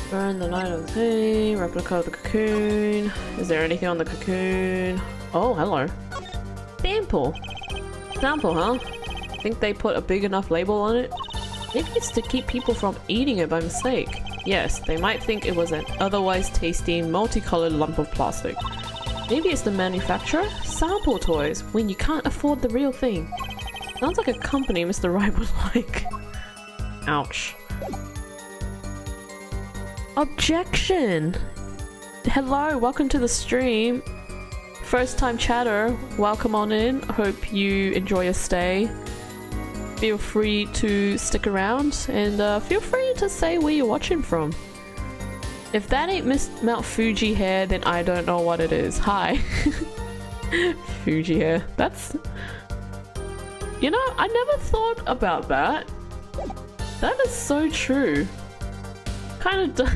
Burn the light of the day. Replica of the cocoon. Is there anything on the cocoon? Oh, hello. Sample. Sample, huh? Think they put a big enough label on it? Maybe it's to keep people from eating it by mistake. Yes, they might think it was an otherwise tasty, multicolored lump of plastic. Maybe it's the manufacturer? Sample toys, when you can't afford the real thing. Sounds like a company Mr. Wright would like. Ouch. Objection! Hello, welcome to the stream. First time chatter, welcome on in. Hope you enjoy your stay. Feel free to stick around and feel free to say where you're watching from. If that ain't Miss Mount Fuji hair, then I don't know what it is. Hi. Fuji hair. That's... You know, I never thought about that. That is so true. Kind of...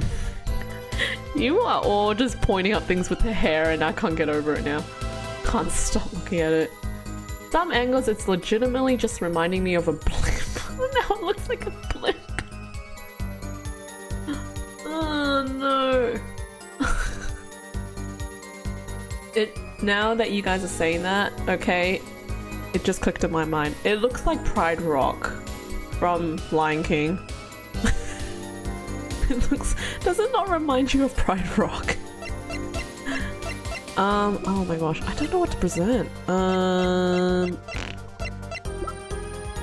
You are all just pointing up things with the hair and I can't get over it now. Can't stop looking at it. Some angles it's legitimately just reminding me of a blimp. Now it looks like a blimp. Oh no. Now that you guys are saying that, okay, it just clicked in my mind. It looks like Pride Rock from Lion King. Does it not remind you of Pride Rock? Oh my gosh, I don't know what to present.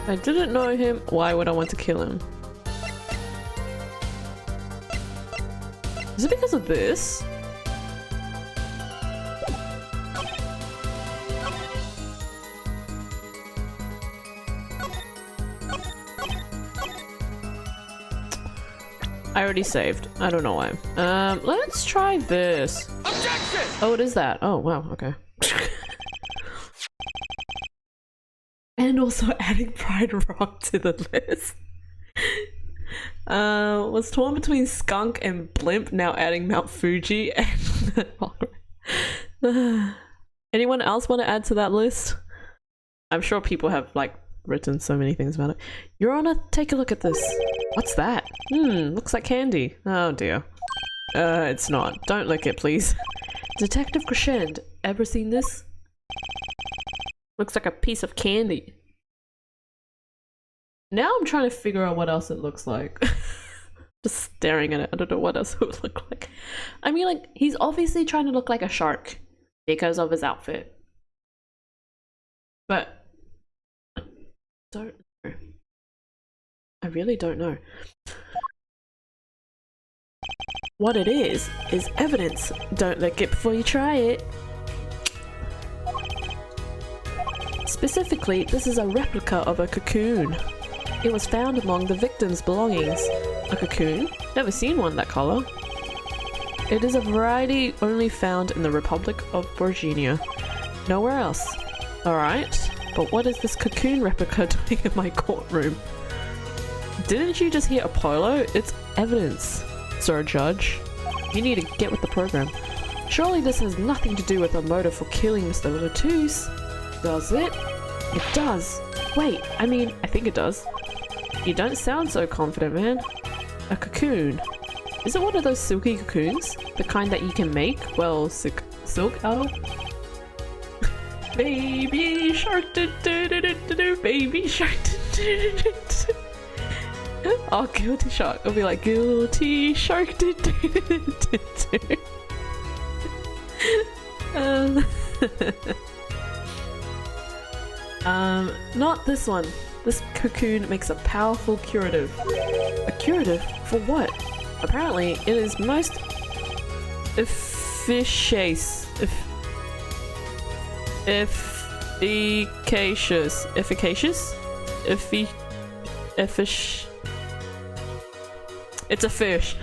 I didn't know him, why would I want to kill him? Is it because of this? I already saved. I don't know why. Let's try this. Objection! Oh, it is that. Oh, wow. Okay. And also adding Pride Rock to the list. Was torn between Skunk and Blimp, now adding Mount Fuji and... Anyone else want to add to that list? I'm sure people have, like, written so many things about it. Your Honor, take a look at this. What's that? Looks like candy. Oh dear. It's not. Don't lick it, please. Detective Crescend, ever seen this? Looks like a piece of candy. Now I'm trying to figure out what else it looks like. Just staring at it. I don't know what else it would look like. I mean, like, he's obviously trying to look like a shark because of his outfit. But don't know. I really don't know. What it is evidence. Don't lick it before you try it. Specifically, this is a replica of a cocoon. It was found among the victim's belongings. A cocoon? Never seen one that color. It is a variety only found in the Republic of Virginia. Nowhere else. Alright, but what is this cocoon replica doing in my courtroom? Didn't you just hear Apollo? It's evidence, Sir Judge. You need to get with the program. Surely this has nothing to do with a motive for killing Mr. Lettuce. Does it? It does. Wait, I mean, I think it does. You don't sound so confident, man. A cocoon. Is it one of those silky cocoons? The kind that you can make? Well, silk out. Baby shark, do do do do do do, baby shark, do do do do. Oh, guilty shark. It'll be like guilty shark, do do do do do. Not this one. This cocoon makes a powerful curative. A curative? For what? Apparently, it is most efficacious. Efficacious. It's a fish.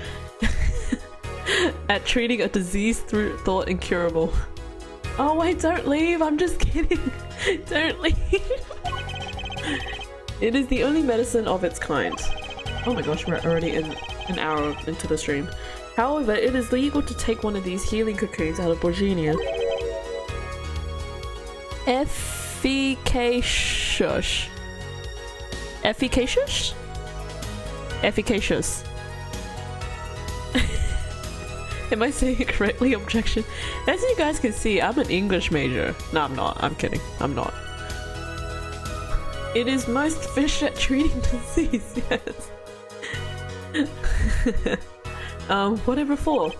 At treating a disease through thought incurable. Oh wait, don't leave, I'm just kidding. Don't leave. It is the only medicine of its kind. Oh my gosh, we're already in an hour into the stream. However, it is legal to take one of these healing cocoons out of Borginia. Efficacious. Efficacious? Efficacious. Am I saying it correctly? Objection. As you guys can see, I'm an English major. No, I'm not. I'm kidding. I'm not. It is most fish at treating disease, yes. Whatever for?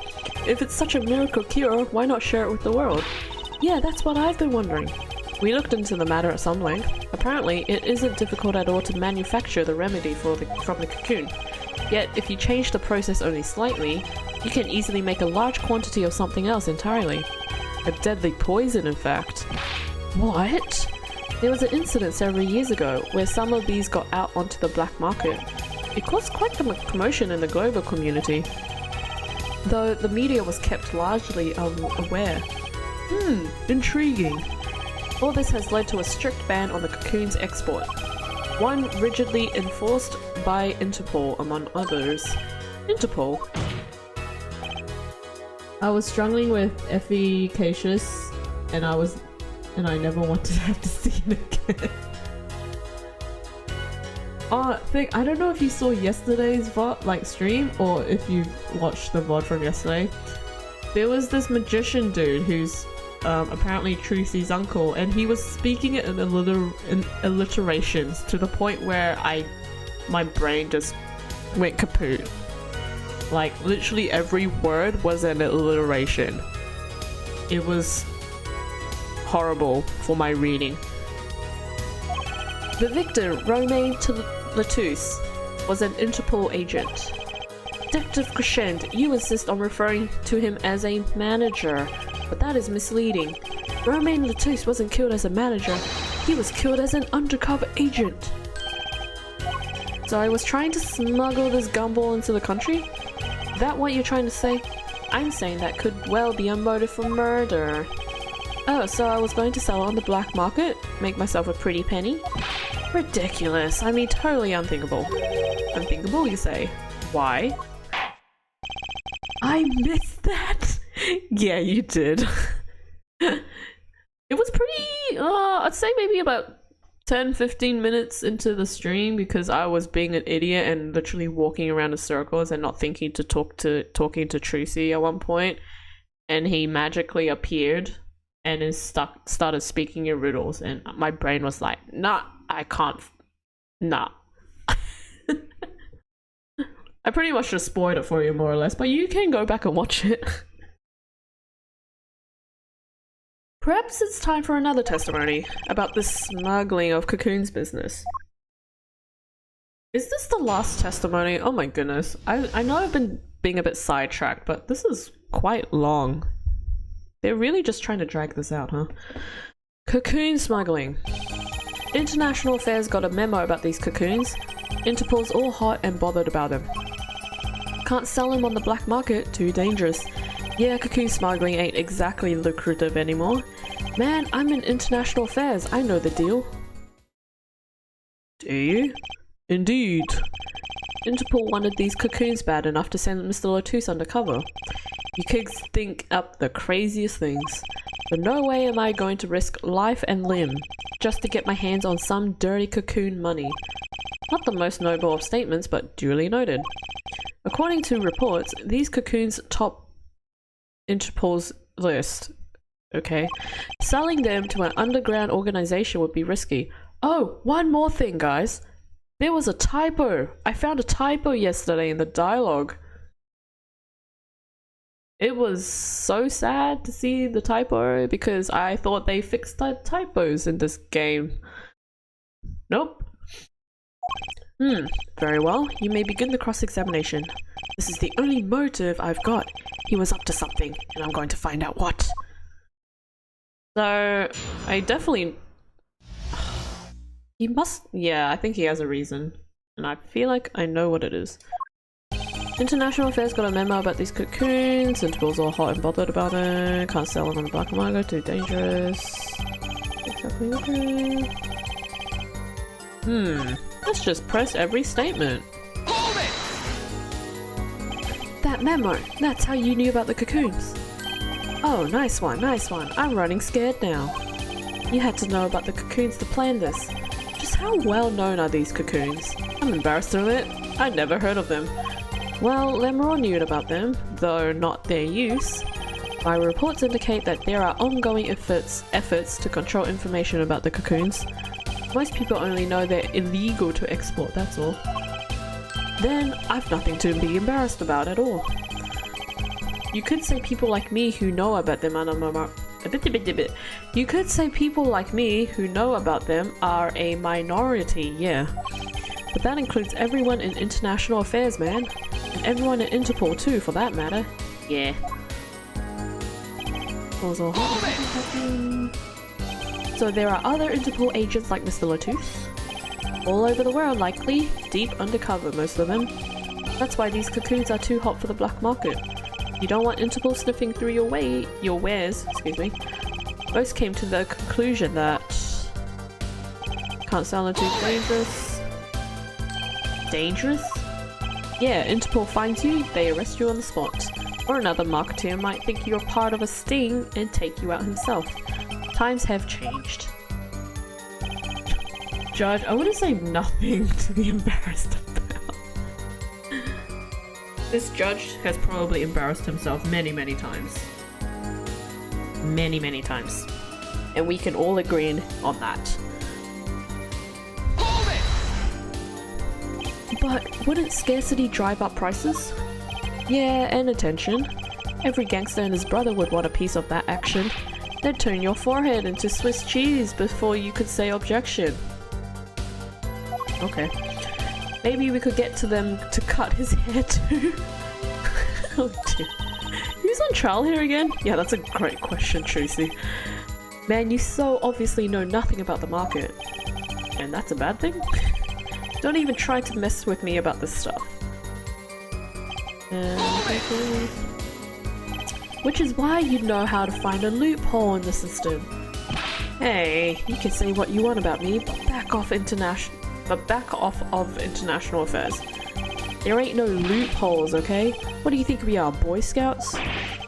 If it's such a miracle cure, why not share it with the world? Yeah, that's what I've been wondering. We looked into the matter at some length. Apparently, it isn't difficult at all to manufacture the remedy from the cocoon. Yet, if you change the process only slightly, you can easily make a large quantity of something else entirely. A deadly poison, in fact. What? There was an incident several years ago where some of these got out onto the black market. It caused quite the commotion in the global community, though the media was kept largely unaware. Intriguing. All this has led to a strict ban on the cocoon's export. One rigidly enforced by Interpol, among others. Interpol? I was struggling with efficacious, and I never wanted to have to see it again. Oh, I don't know if you saw yesterday's VOD, stream, or if you watched the VOD from yesterday. There was this magician dude who's apparently Trucy's uncle, and he was speaking it in alliterations to the point where my brain just went kaput. Like, literally every word was an alliteration. It was horrible for my reading. The victor, Romain Latus, was an Interpol agent. Detective Crescent, you insist on referring to him as a manager, but that is misleading. Romain Latus wasn't killed as a manager, he was killed as an undercover agent. So I was trying to smuggle this gumball into the country? That what you're trying to say? I'm saying that could well be a motive for murder. Oh, so I was going to sell it on the black market? Make myself a pretty penny? Ridiculous. I mean, totally unthinkable. Unthinkable, you say? Why? I missed that! Yeah, you did. It was pretty, I'd say maybe about 10-15 minutes into the stream, because I was being an idiot and literally walking around in circles and not thinking to talking to Trucy at one point, and he magically appeared and then started speaking in riddles, and my brain was like, nah, I can't, nah. I pretty much just spoiled it for you more or less, but you can go back and watch it. Perhaps it's time for another testimony about the smuggling of Cocoon's business. Is this the last testimony? Oh my goodness. I know I've been being a bit sidetracked, but this is quite long. They're really just trying to drag this out, huh? Cocoon smuggling. International Affairs got a memo about these cocoons. Interpol's all hot and bothered about them. Can't sell them on the black market, too dangerous. Yeah, cocoon smuggling ain't exactly lucrative anymore. Man, I'm in international affairs, I know the deal. Do you? Indeed. Interpol wanted these cocoons bad enough to send Mr. Latus undercover. You kids think up the craziest things. But no way am I going to risk life and limb just to get my hands on some dirty cocoon money. Not the most noble of statements, but duly noted. According to reports, these cocoons top Interpol's list. Okay. Selling them to an underground organization would be risky. Oh, one more thing, guys. There was a typo. I found a typo yesterday in the dialogue. It was so sad to see the typo because I thought they fixed the typos in this game. Nope. Very well. You may begin the cross-examination. This is the only motive I've got. He was up to something, and I'm going to find out what. So, I definitely... He must... Yeah, I think he has a reason. And I feel like I know what it is. International Affairs got a memo about these cocoons. Interpol's all hot and bothered about it. Can't sell them on the black market, too dangerous. Exactly okay. Let's just press every statement. Hold it! That memo, that's how you knew about the cocoons. Oh, nice one, nice one. I'm running scared now. You had to know about the cocoons to plan this. Just how well known are these cocoons? I'm embarrassed to admit, I'd never heard of them. Well, Lemur knew about them, though not their use. My reports indicate that there are ongoing efforts to control information about the cocoons. Most people only know they're illegal to export, that's all. Then, I've nothing to be embarrassed about at all. You could say people like me who know about them You could say people like me who know about them are a minority, yeah. But that includes everyone in international affairs, man. And everyone in Interpol too, for that matter. Yeah. So there are other Interpol agents like Mr. Latouche? All over the world, likely. Deep undercover, most of them. That's why these cocoons are too hot for the black market. You don't want Interpol sniffing through your wares, excuse me. Most came to the conclusion that... Can't sound too dangerous. Dangerous? Yeah, Interpol finds you, they arrest you on the spot. Or another marketeer might think you're part of a sting and take you out himself. Times have changed. Judge, I wouldn't say nothing to be embarrassed about. This judge has probably embarrassed himself many, many times. Many, many times. And we can all agree on that. Hold it! But wouldn't scarcity drive up prices? Yeah, and attention. Every gangster and his brother would want a piece of that action. They'd turn your forehead into Swiss cheese before you could say objection. Okay. Maybe we could get to them to cut his hair too. Oh dear. Who's on trial here again? Yeah, that's a great question, Tracy. Man, you so obviously know nothing about the market. And that's a bad thing? Don't even try to mess with me about this stuff. Which is why you know how to find a loophole in the system. Hey, you can say what you want about me, but back off of international affairs. There ain't no loopholes, okay? What do you think we are, Boy Scouts?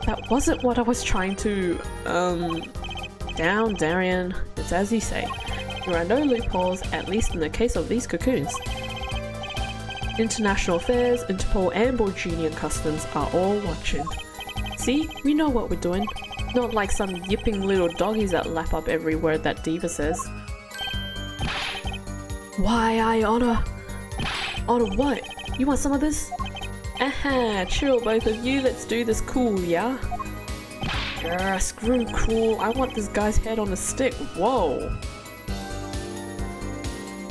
That wasn't what I was trying to, down, Darian. It's as you say. There are no loopholes, at least in the case of these cocoons. International affairs, Interpol and Borginian customs are all watching. See? We know what we're doing. Not like some yipping little doggies that lap up every word that Diva says. Why, I honor... Honor what? You want some of this? Aha, chill both of you, let's do this cool, yeah? Yeah, screw cool, I want this guy's head on a stick, whoa!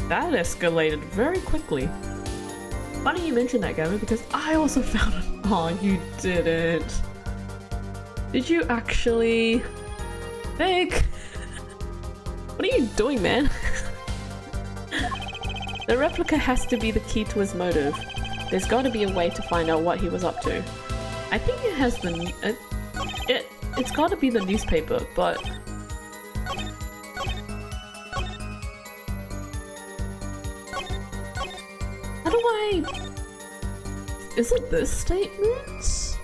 That escalated very quickly. Funny you mentioned that, Gavin, because I also found it. Oh, you didn't. Did you actually? Vic! What are you doing, man? The replica has to be the key to his motive. There's gotta be a way to find out what he was up to. I think it has the... It's gotta be the newspaper, but... How do I... Is it this statement?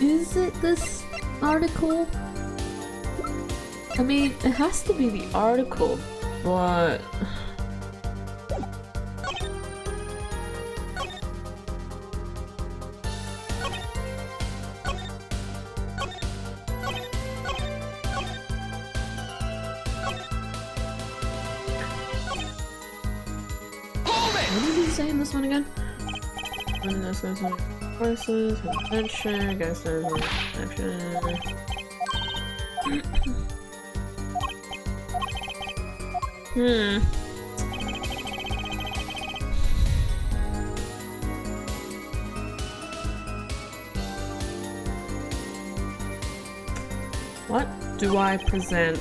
Is it this article? I mean, it has to be the article, but... What did he say in this one again? When this goes on process, attention, goes on action. What do I present?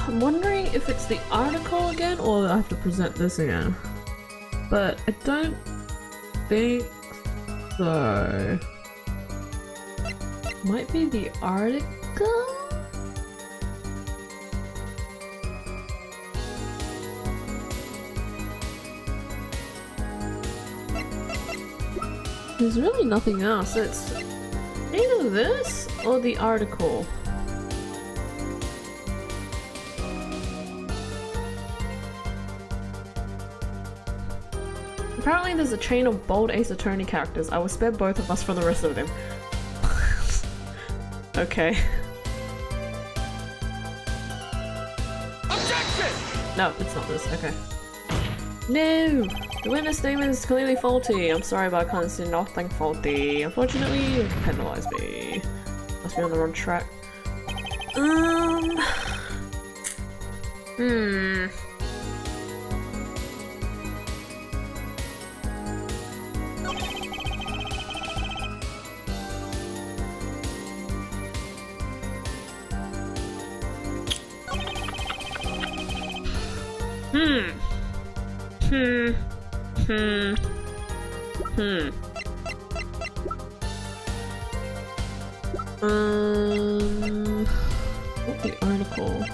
I'm wondering if it's the article again or I have to present this again. But I don't think so. Might be the article? There's really nothing else. It's either this or the article. Apparently there's a chain of bold Ace Attorney characters. I will spare both of us from the rest of them. Okay. Objection! No, it's not this. Okay. No! The witness statement is clearly faulty. I'm sorry, but I can't see nothing faulty. Unfortunately, you penalized me. Must be on the wrong track. What the article?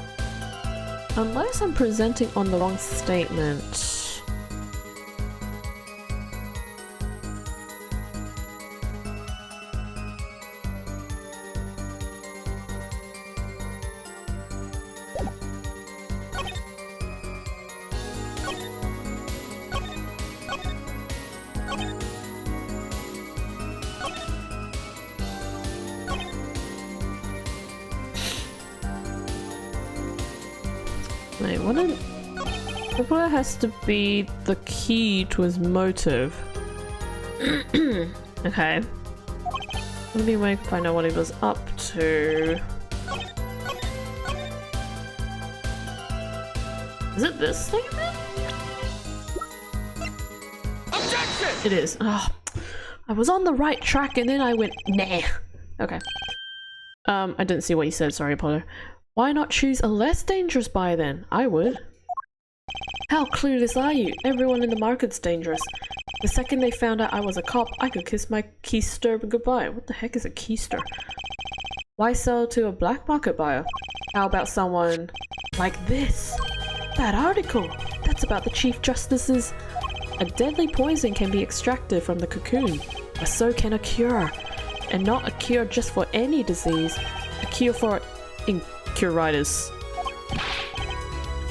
Unless I'm presenting on the wrong statement. Wait, what did... What has to be the key to his motive? Okay. Let me wait to find out what he was up to. Is it this statement? Objection! It is. Oh, I was on the right track and then I went, nah. Okay. I didn't see what you said, sorry, Apollo. Why not choose a less dangerous buy then? I would. How clueless are you? Everyone in the market's dangerous. The second they found out I was a cop, I could kiss my keister goodbye. What the heck is a keister? Why sell to a black market buyer? How about someone like this? That article! That's about the Chief Justice's... A deadly poison can be extracted from the cocoon, but so can a cure. And not a cure just for any disease. A cure for incuritis.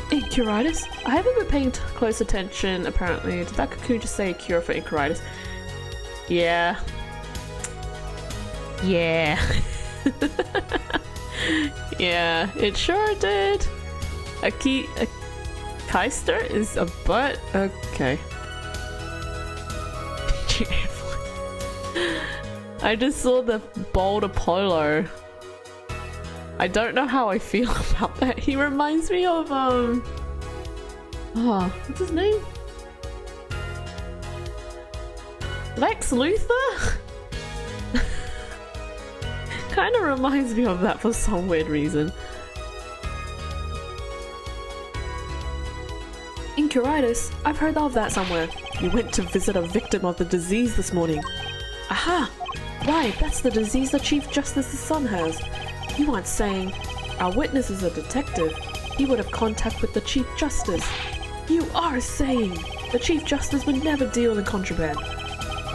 Incuritis? I haven't been paying close attention, apparently. Did that cocoon just say a cure for incuritis? Yeah. Yeah. Yeah, it sure did. A keister is a butt? Okay. I just saw the bold Apollo. I don't know how I feel about that. He reminds me of what's his name? Lex Luthor? Kind of reminds me of that for some weird reason. Incuritis? I've heard of that somewhere. You went to visit a victim of the disease this morning. Aha! Right, that's the disease the Chief Justice's son has. You aren't saying our witness is a detective. He would have contact with the Chief Justice. You are saying the Chief Justice would never deal in contraband.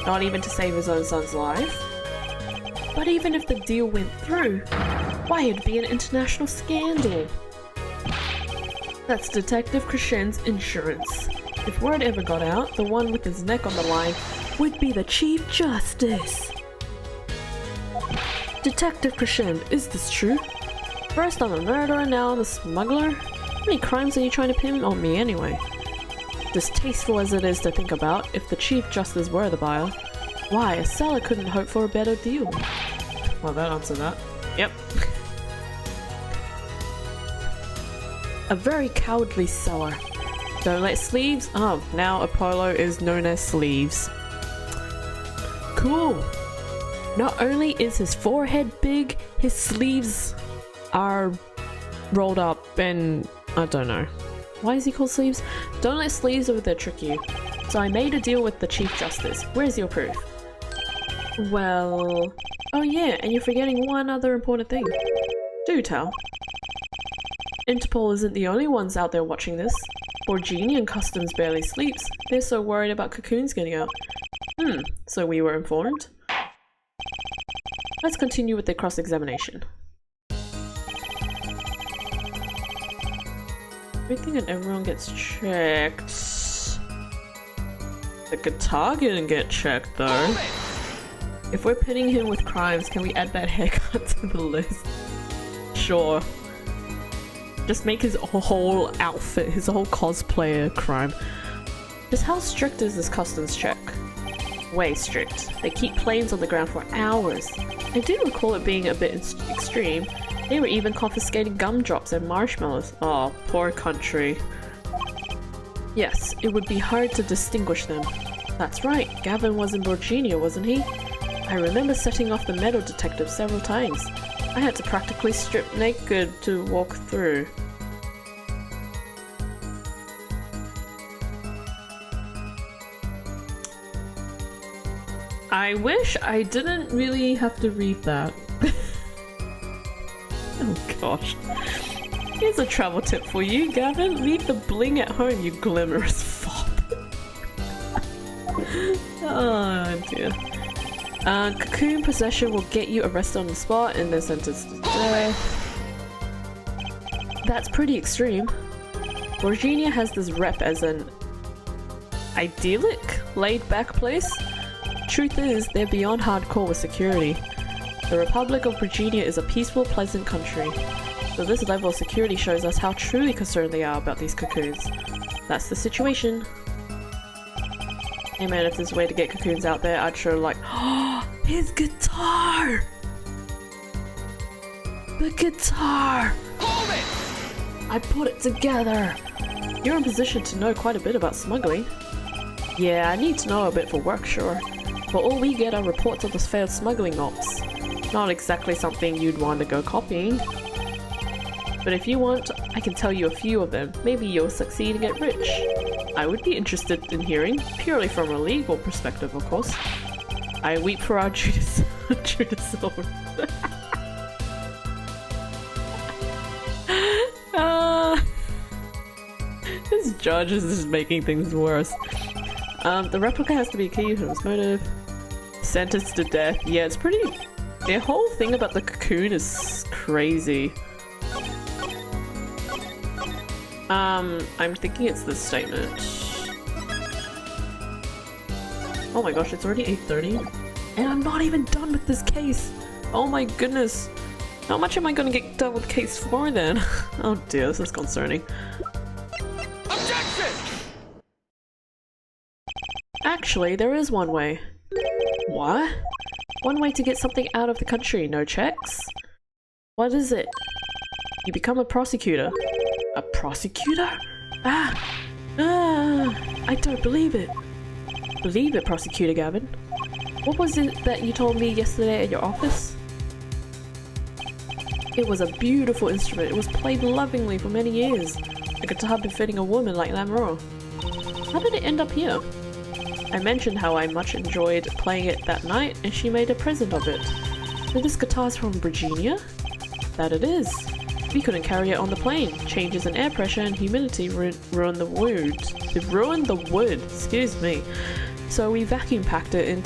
Not even to save his own son's life. But even if the deal went through, why it'd be an international scandal. That's Detective Krishen's insurance. If word ever got out, the one with his neck on the line would be the Chief Justice. Detective Crescend, is this true? First I'm a murderer, now I'm a smuggler? How many crimes are you trying to pin on me anyway? Distasteful as it is to think about, if the Chief Justice were the buyer, why, a seller couldn't hope for a better deal. Well, that answered that. Yep. A very cowardly seller. Don't let Sleeves. Oh, now Apollo is known as Sleeves. Cool. Not only is his forehead big, his sleeves are rolled up and I don't know. Why is he called Sleeves? Don't let Sleeves over there trick you. So I made a deal with the Chief Justice. Where's your proof? Well... Oh yeah, and you're forgetting one other important thing. Do tell. Interpol isn't the only ones out there watching this. Borginian Customs barely sleeps. They're so worried about cocoons getting out. So we were informed. Let's continue with the cross-examination. Everything and everyone gets checked. The guitar didn't get checked though. If we're pitting him with crimes, can we add that haircut to the list? Sure. Just make his whole outfit, his whole cosplay a crime. Just how strict is this customs check? Way strict. They keep planes on the ground for hours. I do recall it being a bit extreme. They were even confiscating gumdrops and marshmallows. Oh, poor country. Yes, it would be hard to distinguish them. That's right, Gavin was in Virginia, wasn't he? I remember setting off the metal detector several times. I had to practically strip naked to walk through. I wish I didn't really have to read that. Oh gosh. Here's a travel tip for you, Gavin. Leave the bling at home, you glamorous fop. Oh dear. Cocoon possession will get you arrested on the spot and then sentenced to death. That's pretty extreme. Virginia has this rep as an idyllic, laid-back place. Truth is, they're beyond hardcore with security. The Republic of Virginia is a peaceful, pleasant country. So this level of security shows us how truly concerned they are about these cocoons. That's the situation. Hey man, if there's a way to get cocoons out there, I'd sure like— oh, his guitar! The guitar! Hold it! I put it together! You're in position to know quite a bit about smuggling. Yeah, I need to know a bit for work, sure. But all we get are reports of this failed smuggling ops. Not exactly something you'd want to go copying. But if you want, I can tell you a few of them. Maybe you'll succeed and get rich. I would be interested in hearing, purely from a legal perspective, of course. I weep for our Judas Lord. This judge is just making things worse. The replica has to be key to its motive. Sentenced to death. Yeah, it's pretty... The whole thing about the cocoon is crazy. I'm thinking it's this statement. Oh my gosh, it's already 8:30. And I'm not even done with this case! Oh my goodness! How much am I gonna get done with case 4 then? Oh dear, this is concerning. Objection! Actually, there is one way. What? One way to get something out of the country, no checks? What is it? You become a prosecutor. A prosecutor? I don't believe it. Believe it, Prosecutor Gavin. What was it that you told me yesterday at your office? It was a beautiful instrument. It was played lovingly for many years. A guitar befitting a woman like Lamoureux. How did it end up here? I mentioned how I much enjoyed playing it that night, and she made a present of it. So this guitar's from Virginia? That it is. We couldn't carry it on the plane. Changes in air pressure and humidity ruined the wood. It ruined the wood, excuse me. So we vacuum packed it in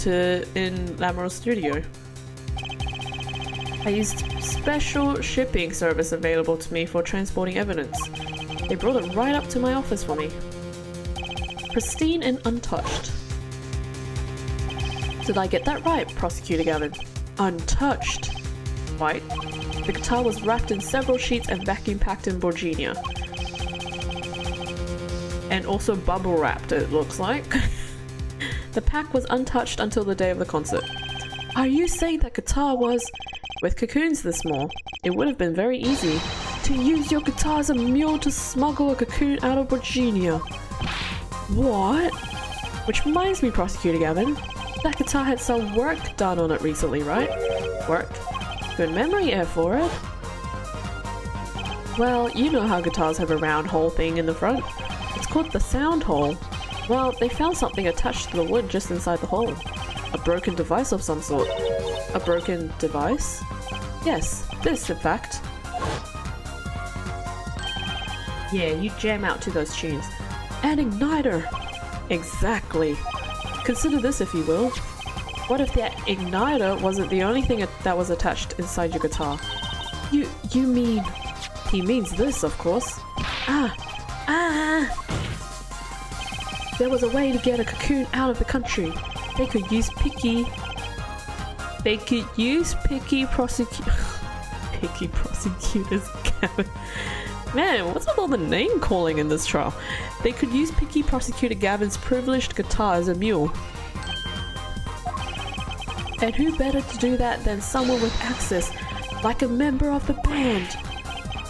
Lamoureux's studio. I used special shipping service available to me for transporting evidence. They brought it right up to my office for me. pristine and untouched. Did I get that right, Prosecutor Gavin? Untouched. Right. The guitar was wrapped in several sheets and vacuum packed in Borginia. And also bubble wrapped, it looks like. The pack was untouched until the day of the concert. Are you saying that guitar was... With cocoons this small, it would have been very easy to use your guitar as a mule to smuggle a cocoon out of Virginia. What? Which reminds me, Prosecutor Gavin, that guitar had some work done on it recently, right? Work? Good memory, Air Forward. Well, you know how guitars have a round hole thing in the front. It's called the sound hole. Well, they found something attached to the wood just inside the hole. A broken device of some sort. A broken device? Yes, this in fact. Yeah, you jam out to those tunes. An igniter! Exactly. Consider this if you will. What if that igniter wasn't the only thing that was attached inside your guitar? You mean... He means this, of course. There was a way to get a cocoon out of the country. They could use picky prosecutors. Man, what's with all the name calling in this trial? They could use picky prosecutor Gavin's privileged guitar as a mule. And who better to do that than someone with access, like a member of the band?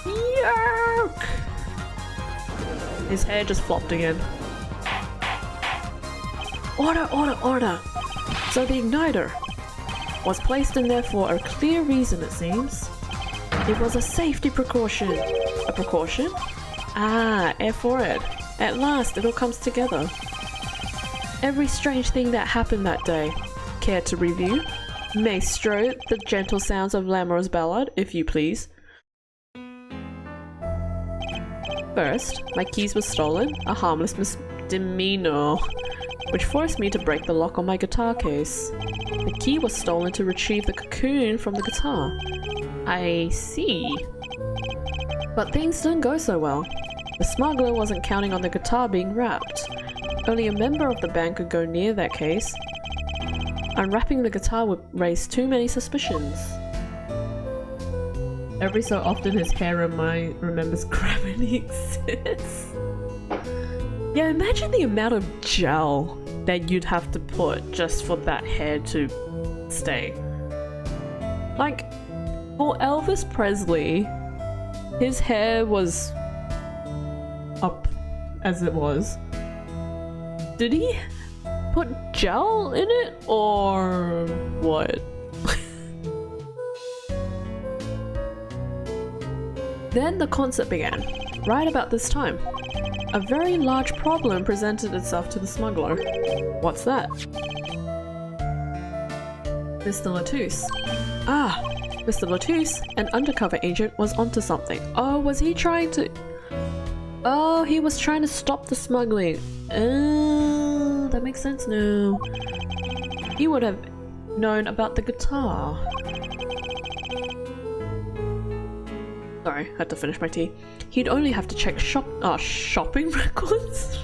Yuck! His hair just flopped again. Order, order, order! So the igniter was placed in there for a clear reason, it seems. It was a safety precaution. A precaution? Ah, Air Forward. At last, it all comes together. Every strange thing that happened that day. Care to review? Maestro, the gentle sounds of Lamour's ballad, if you please. First, my keys were stolen, a harmless misdemeanor, which forced me to break the lock on my guitar case. The key was stolen to retrieve the cocoon from the guitar. I see. But things didn't go so well. The smuggler wasn't counting on the guitar being wrapped. Only a member of the band could go near that case. Unwrapping the guitar would raise too many suspicions. Every so often his hair remembers gravity exists. Yeah, imagine the amount of gel that you'd have to put just for that hair to stay. Like, for Elvis Presley, his hair was up as it was. Did he put gel in it or what? Then the concert began, right about this time. A very large problem presented itself to the smuggler. What's that? Mr. Latouche. Ah, Mr. Latouche, an undercover agent, was onto something. Oh, was he trying to... Oh, he was trying to stop the smuggling. Oh, that makes sense now. He would have known about the guitar. Sorry, had to finish my tea. He'd only have to check shopping records?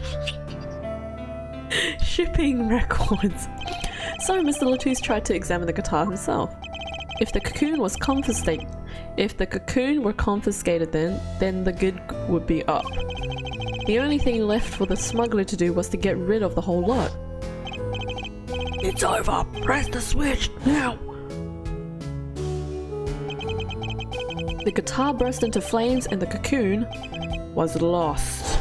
Shipping records. So Mr. Latouche tried to examine the guitar himself. If the cocoon were confiscated then the good would be up. The only thing left for the smuggler to do was to get rid of the whole lot. It's over! Press the switch now! The guitar burst into flames and the cocoon was lost.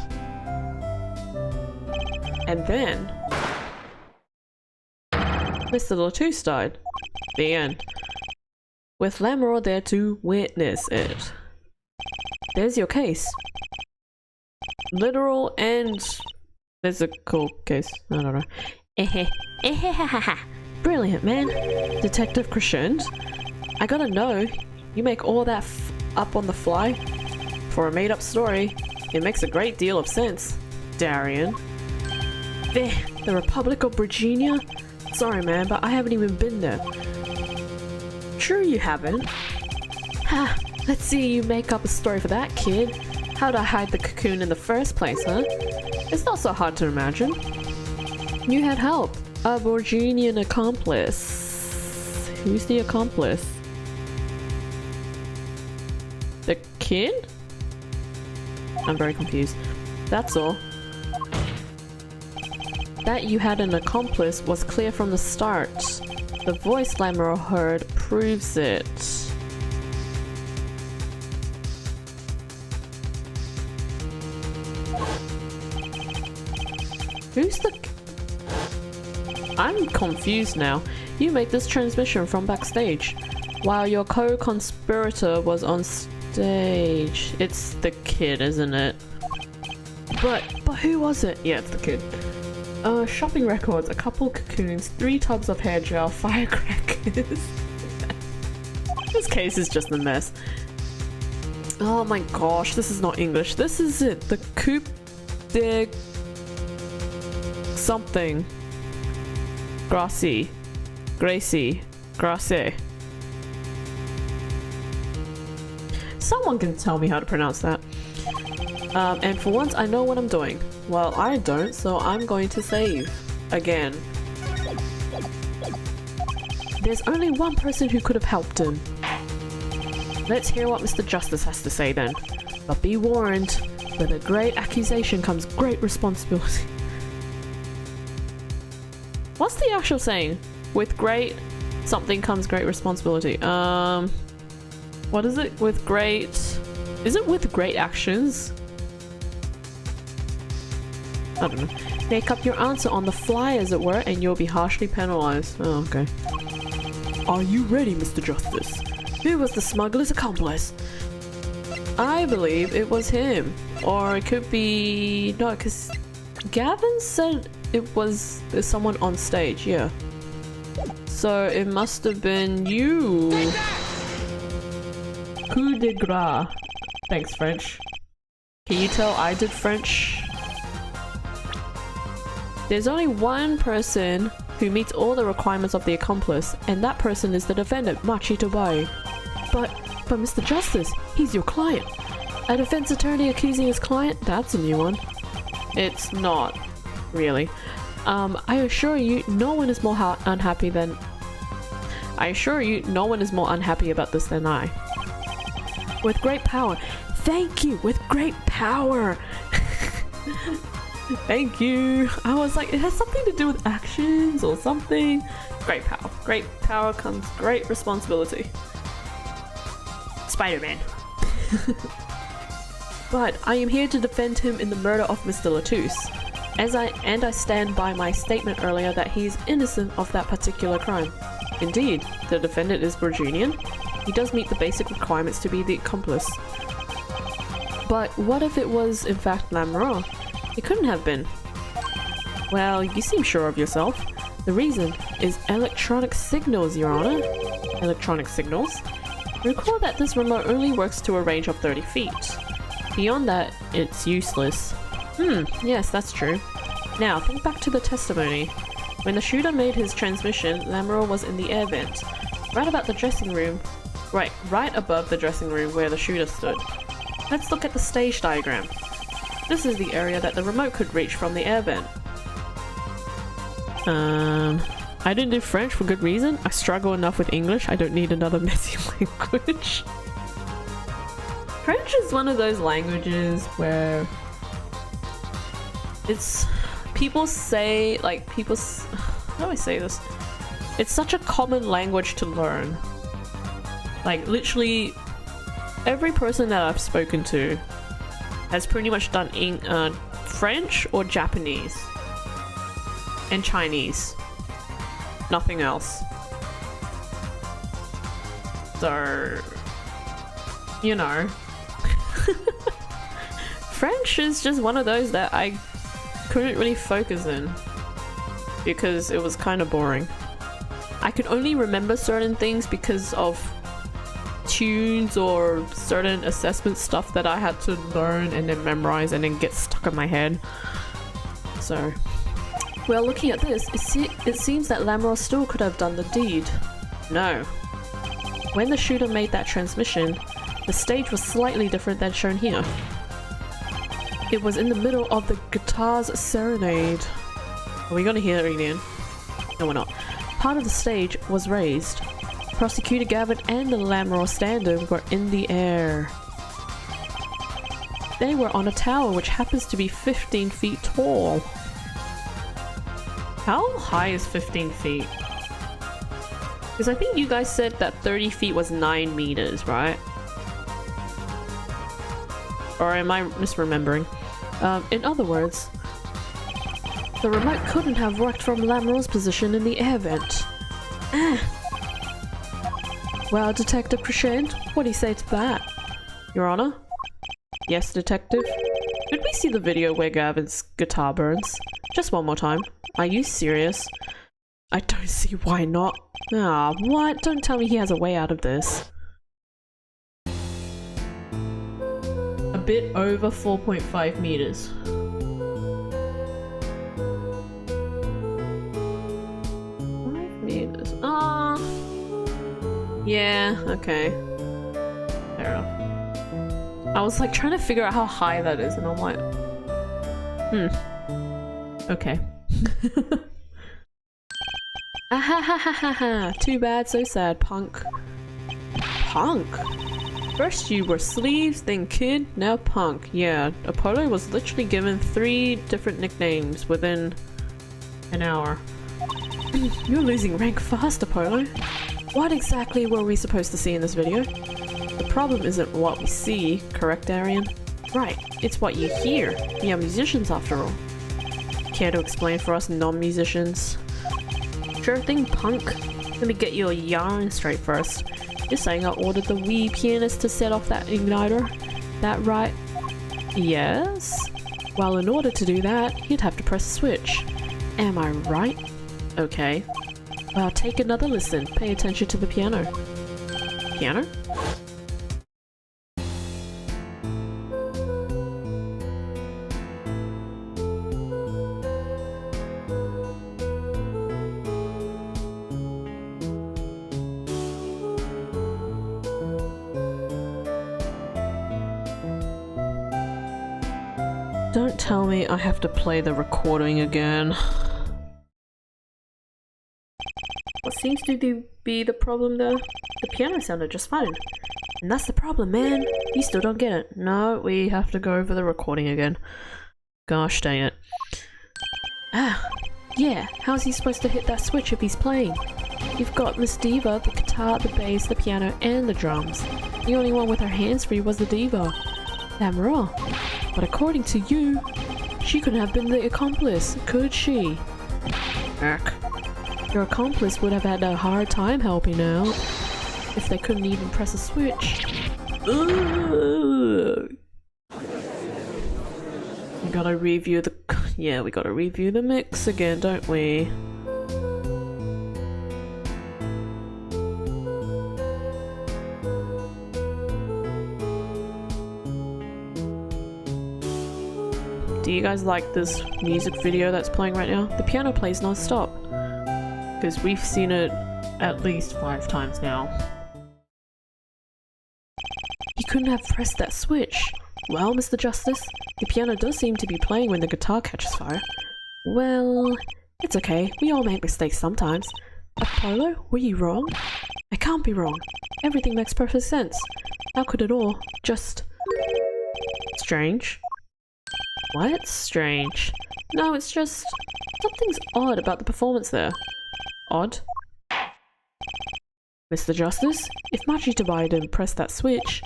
And then... Mr. Latouche died. The end. With Lamour there to witness it. There's your case. Literal and physical case. I don't know. Brilliant, man. Detective Crescent. I gotta know, you make all that up on the fly? For a made-up story, it makes a great deal of sense. Darian. The Republic of Virginia? Sorry man, but I haven't even been there. True you haven't. Ha! Let's see you make up a story for that, kid. How'd I hide the cocoon in the first place, huh? It's not so hard to imagine. You had help. A Borginian accomplice. Who's the accomplice? The kid? I'm very confused. That's all. That you had an accomplice was clear from the start. The voice Lamoureux heard proves it. Who's the... I'm confused now. You made this transmission from backstage, while your co-conspirator was on stage. It's the kid, isn't it? But who was it? Yeah, it's the kid. Shopping records, a couple cocoons, 3 tubs of hair gel, firecrackers. This case is just a mess. Oh my gosh, this is not English. This is it. The Coupe de... something. Gracie. Someone can tell me how to pronounce that. And for once I know what I'm doing. Well, I don't, so I'm going to save. Again. There's only one person who could have helped him. Let's hear what Mr. Justice has to say then. But be warned, with a great accusation comes great responsibility. What's the actual saying? With great something comes great responsibility. What is it? With great... Is it with great actions? I don't know. Make up your answer on the fly, as it were, and you'll be harshly penalized. Oh, okay. Are you ready, Mr. Justice? Who was the smuggler's accomplice? I believe it was him. Or it could be... No, because Gavin said it was someone on stage, yeah. So it must have been you. Coup de grace. Thanks, French. Can you tell I did French? There's only one person who meets all the requirements of the accomplice, and that person is the defendant, Machito Bai. But Mr. Justice, he's your client. A defense attorney accusing his client? That's a new one. It's not, really. I assure you, no one is more unhappy than... I assure you, no one is more unhappy about this than I. With great power. Thank you! With great power! Thank you! I was like, it has something to do with actions or something. Great power. Great power comes great responsibility. Spider-Man. But I am here to defend him in the murder of Mr. Latouche. I stand by my statement earlier that he is innocent of that particular crime. Indeed, the defendant is Virginian. He does meet the basic requirements to be the accomplice. But what if it was in fact Lamoureux? It couldn't have been. Well, you seem sure of yourself. The reason is electronic signals, Your Honor. Electronic signals? Recall that this remote only works to a range of 30 feet. Beyond that, it's useless. Yes, that's true. Now, think back to the testimony. When the shooter made his transmission, Lamoureux was in the air vent, right about the dressing room. Right above the dressing room where the shooter stood. Let's look at the stage diagram. This is the area that the remote could reach from the air vent. I didn't do French for good reason. I struggle enough with English, I don't need another messy language. French is one of those languages where it's... People say, like, how do I say this? It's such a common language to learn. Like, literally, every person that I've spoken to has pretty much done French or Japanese. And Chinese. Nothing else. So, you know. French is just one of those that I couldn't really focus in because it was kind of boring. I could only remember certain things because of tunes or certain assessment stuff that I had to learn and then memorize and then get stuck in my head. So, well, looking at this, it seems that Lamoureux still could have done the deed. No. When the shooter made that transmission, the stage was slightly different than shown here. It was in the middle of the guitar's serenade. Are we gonna hear it again? No, we're not. Part of the stage was raised. Prosecutor Gavin and the Lamroar stand-in were in the air. They were on a tower which happens to be 15 feet tall. How high is 15 feet? Because I think you guys said that 30 feet was 9 meters, right? Or am I misremembering? In other words, the remote couldn't have worked from Lamroar's position in the air vent. Well, Detective Prashant, what do you say to that? Your Honor? Yes, Detective? Could we see the video where Gavin's guitar burns? Just one more time. Are you serious? I don't see why not. Ah, what? Don't tell me he has a way out of this. A bit over 4.5 meters. Yeah, okay. Fair enough. I was like trying to figure out how high that is and I'm like, okay. Ahahahaha, too bad, so sad, punk. Punk? First you were sleeves, then kid, now punk. Yeah, Apollo was literally given 3 different nicknames within an hour. You're losing rank fast, Apollo. What exactly were we supposed to see in this video? The problem isn't what we see, correct, Arian? Right, it's what you hear. We are musicians after all. Care to explain for us non-musicians? Sure thing, punk. Let me get you a yarn straight first. You're saying I ordered the wee pianist to set off that igniter? That right? Yes? Well, in order to do that, he'd have to press a switch. Am I right? Okay. Well, take another listen. Pay attention to the piano. Piano? Don't tell me I have to play the recording again. What seems to be the problem though? The piano sounded just fine. And that's the problem, man. You still don't get it. No, we have to go over the recording again. Gosh dang it. Ah, yeah. How's he supposed to hit that switch if he's playing? You've got Miss Diva, the guitar, the bass, the piano, and the drums. The only one with her hands free was the Diva. Lamroar. But according to you, she couldn't have been the accomplice, could she? Heck. Your accomplice would have had a hard time helping out if they couldn't even press a switch. Ugh. We gotta review the... Yeah, we gotta review the mix again, don't we? Do you guys like this music video that's playing right now? The piano plays non-stop. Because we've seen it at least 5 times now. He couldn't have pressed that switch. Well, Mr. Justice, the piano does seem to be playing when the guitar catches fire. Well, it's okay. We all make mistakes sometimes. Apollo, were you wrong? I can't be wrong. Everything makes perfect sense. How could it all just... Strange? What? Strange? No, it's just... Something's odd about the performance there. Odd? Mr. Justice, if Machi Tobai didn't press that switch,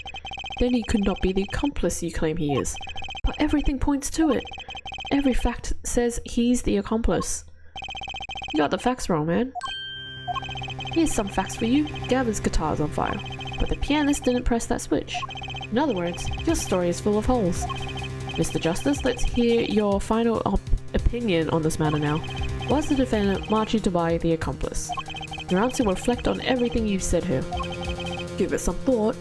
then he could not be the accomplice you claim he is. But everything points to it. Every fact says he's the accomplice. You got the facts wrong, man. Here's some facts for you. Gavin's guitar's on fire, but the pianist didn't press that switch. In other words, your story is full of holes. Mr. Justice, let's hear your final opinion on this matter now. Was the defendant Machi Tobai the accomplice? Your answer will reflect on everything you've said here. Give it some thought.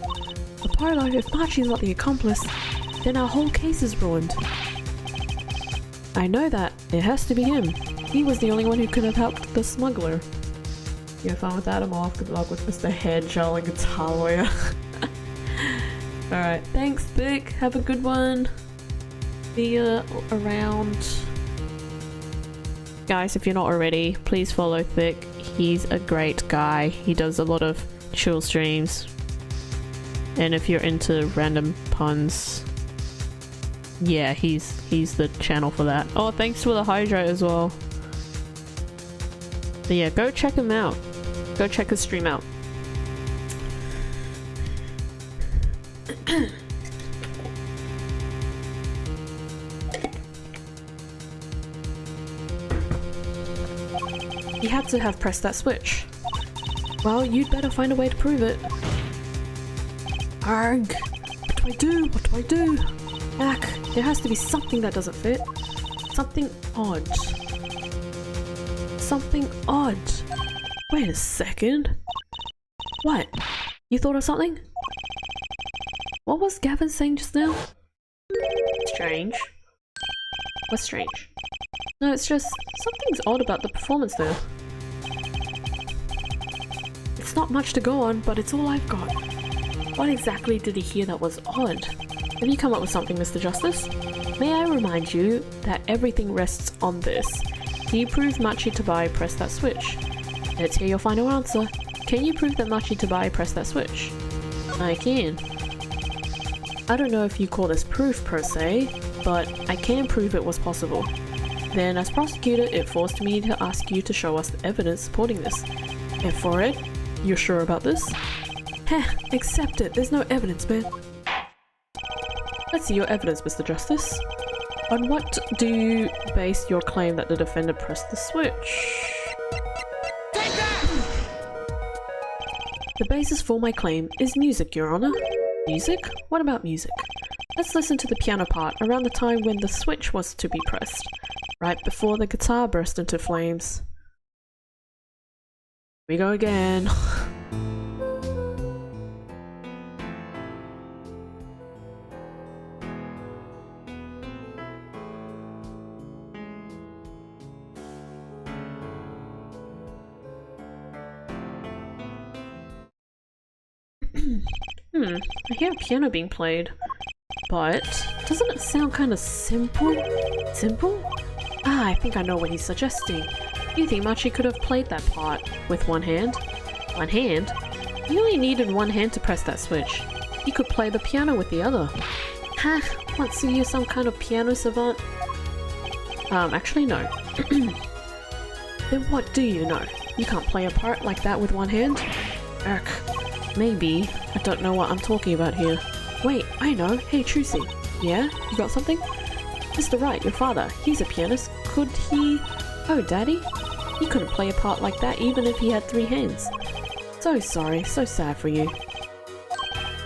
Apollo, if Machi's not the accomplice, then our whole case is ruined. I know that. It has to be him. He was the only one who could have helped the smuggler. You have fun with that? I'm off. Good luck with Mr. Headshell and Guitar Lawyer. Alright, thanks, Vic. Have a good one. Thea around. Guys, if you're not already, please follow Thick. He's a great guy. He does a lot of chill streams. And if you're into random puns, yeah, he's the channel for that. Oh, thanks for the hydrate as well. But yeah, go check him out. Go check his stream out. You had to have pressed that switch. Well, you'd better find a way to prove it. Arg! What do I do? What do I do? Mac, there has to be something that doesn't fit. Something odd. Something odd. Wait a second. What? You thought of something? What was Gavin saying just now? Strange. What's strange? No, it's just something's odd about the performance there. It's not much to go on, but it's all I've got. What exactly did he hear that was odd? Have you come up with something, Mr. Justice? May I remind you that everything rests on this. Can you prove Machi Tabai pressed that switch? Let's hear your final answer. Can you prove that Machi Tabai pressed that switch? I can. I don't know if you call this proof per se, but I can prove it was possible. Then as prosecutor, it forced me to ask you to show us the evidence supporting this. And for it, you're sure about this? Heh, accept it. There's no evidence, man. Let's see your evidence, Mr. Justice. On what do you base your claim that the defendant pressed the switch? Take that! The basis for my claim is music, Your Honor. Music? What about music? Let's listen to the piano part around the time when the switch was to be pressed, right before the guitar burst into flames. Here we go again. I hear a piano being played, but doesn't it sound kind of simple? Simple? Ah, I think I know what he's suggesting. You think Machi could have played that part with one hand? One hand? You only needed one hand to press that switch. You could play the piano with the other. Ha! Wants to use some kind of piano savant? Actually no. Then what do you know? You can't play a part like that with one hand? Urk. Maybe. I don't know what I'm talking about here. Wait, I know. Hey, Trucy. Yeah? You got something? Mr. Wright, your father. He's a pianist. Could he... Oh, Daddy? He couldn't play a part like that even if he had 3 hands. So sorry. So sad for you.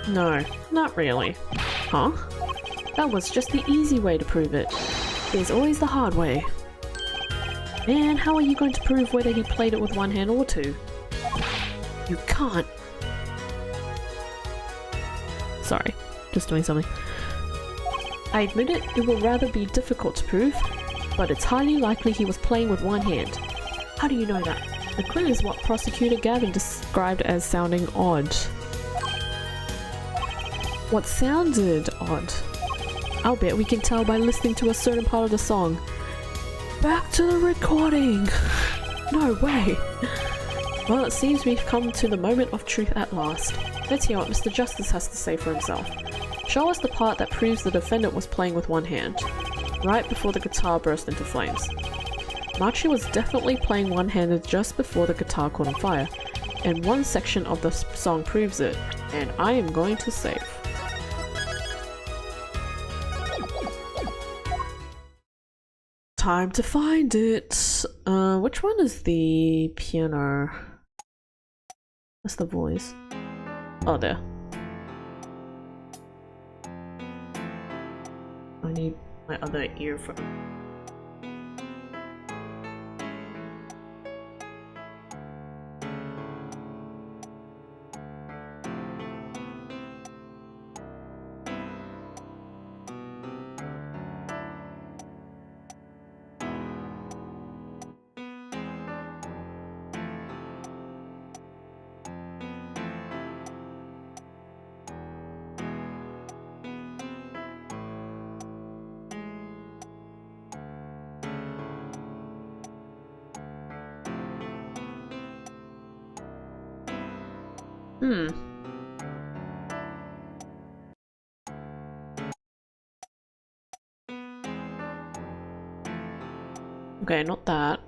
No, not really. Huh? That was just the easy way to prove it. There's always the hard way. Man, how are you going to prove whether he played it with one hand or 2? You can't. Sorry, just doing something. I admit it will rather be difficult to prove, but it's highly likely he was playing with one hand. How do you know that? The clue is what Prosecutor Gavin described as sounding odd. What sounded odd? I'll bet we can tell by listening to a certain part of the song. Back to the recording! No way! Well, it seems we've come to the moment of truth at last. Let's hear what Mr. Justice has to say for himself. Show us the part that proves the defendant was playing with one hand, right before the guitar burst into flames. Machi was definitely playing one-handed just before the guitar caught on fire, and one section of the song proves it, and I am going to save. Time to find it! Which one is the piano? That's the voice. Oh, there. I need my other earphone. Hmm. Okay, not that.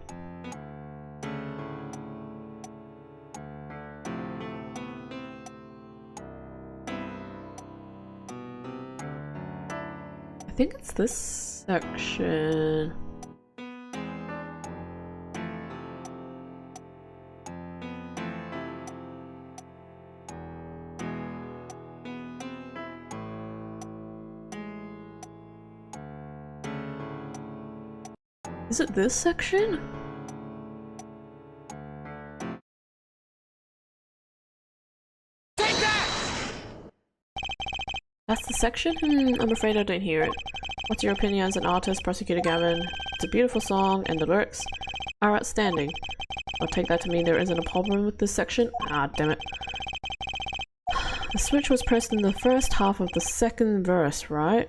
I think it's this section. Is it this section? Take that! That's the section? I'm afraid I don't hear it. What's your opinion as an artist, Prosecutor Gavin? It's a beautiful song, and the lyrics are outstanding. I'll take that to mean there isn't a problem with this section. Ah, damn it. The switch was pressed in the first half of the second verse, right?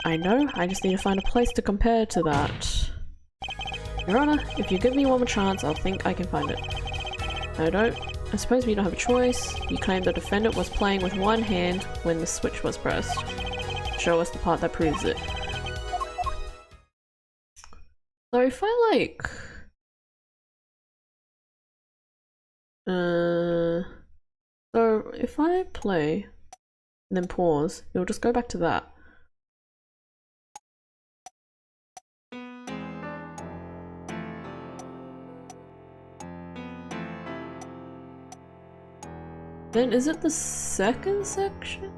I know, I just need to find a place to compare to that. Your Honor, if you give me one more chance, I'll think I can find it. I don't. I suppose we don't have a choice. You claim the defendant was playing with one hand when the switch was pressed. Show us the part that proves it. So if I like... So if I play and then pause, it'll just go back to that. Then is it the second section?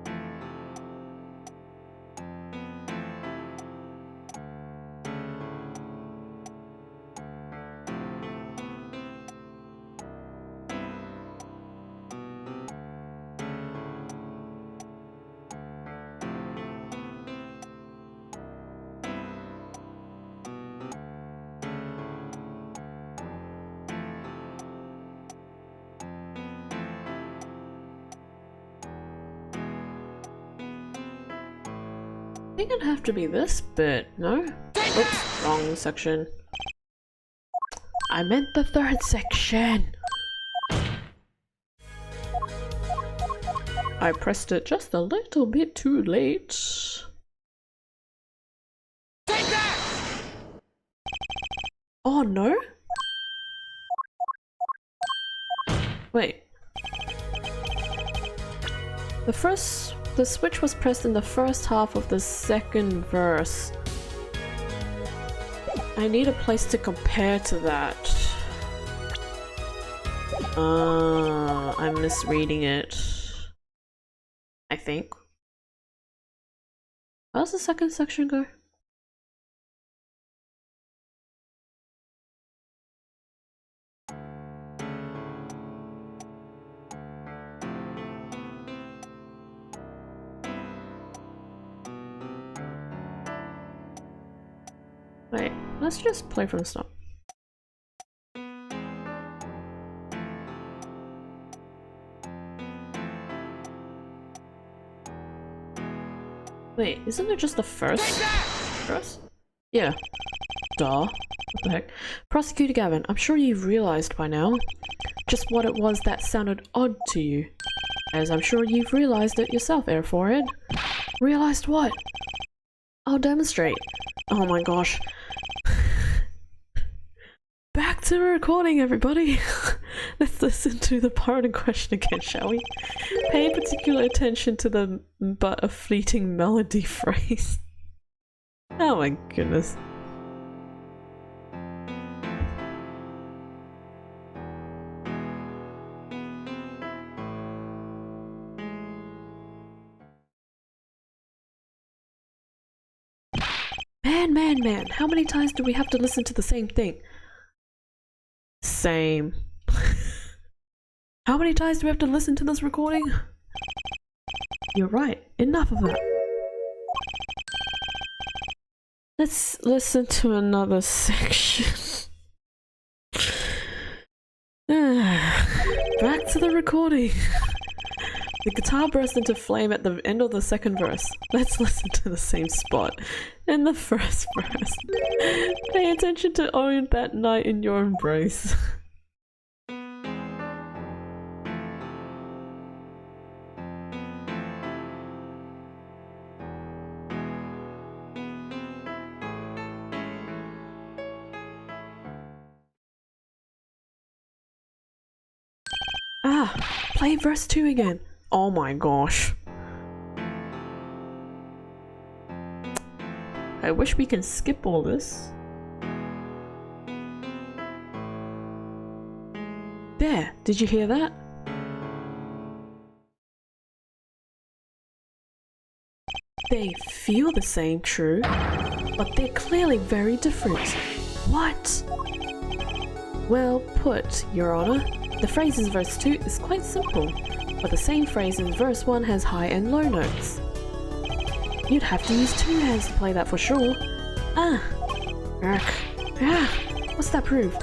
I think it'd have to be this bit, no? Oops, wrong section. I meant the third section! I pressed it just a little bit too late. Take that! Oh no? Wait. The switch was pressed in the first half of the second verse. I need a place to compare to that. I'm misreading it. I think. How does the second section go? Wait, let's just play from the start. Wait, isn't it just the first verse? Yeah. Duh. What the heck? Prosecutor Gavin, I'm sure you've realized by now just what it was that sounded odd to you. As I'm sure you've realized it yourself, Air Forehead. Realized what? I'll demonstrate. Oh my gosh. Back to the recording, everybody! Let's listen to the part in question again, shall we? Pay particular attention to the but a fleeting melody phrase. Oh my goodness. Man, how many times do we have to listen to the same thing? Same. How many times do we have to listen to this recording? You're right, enough of that. Let's listen to another section. Back to the recording. The guitar burst into flame at the end of the second verse. Let's listen to the same spot in the first verse. Pay attention to own that night in your embrace. Ah, play verse 2 again. Oh my gosh. I wish we can skip all this. There, did you hear that? They feel the same, true, but they're clearly very different. What? Well put, Your Honor. The phrase in verse 2 is quite simple, but the same phrase in verse 1 has high and low notes. You'd have to use 2 hands to play that for sure. What's that prove?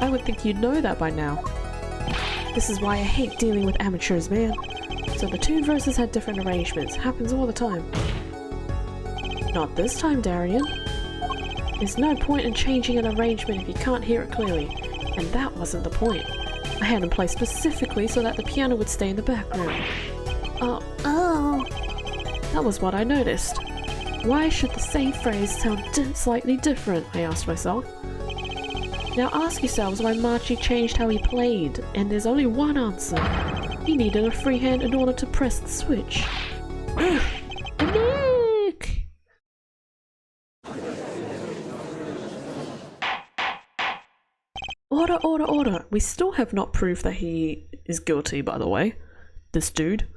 I would think you'd know that by now. This is why I hate dealing with amateurs, man. So the 2 verses had different arrangements. Happens all the time. Not this time, Darian. There's no point in changing an arrangement if you can't hear it clearly. And that wasn't the point. I had them play specifically so that the piano would stay in the background. Oh. That was what I noticed. Why should the same phrase sound slightly different, I asked myself. Now ask yourselves why Marchie changed how he played, and there's only one answer. He needed a free hand in order to press the switch. Nick! Order. We still have not proved that he is guilty, by the way. This dude.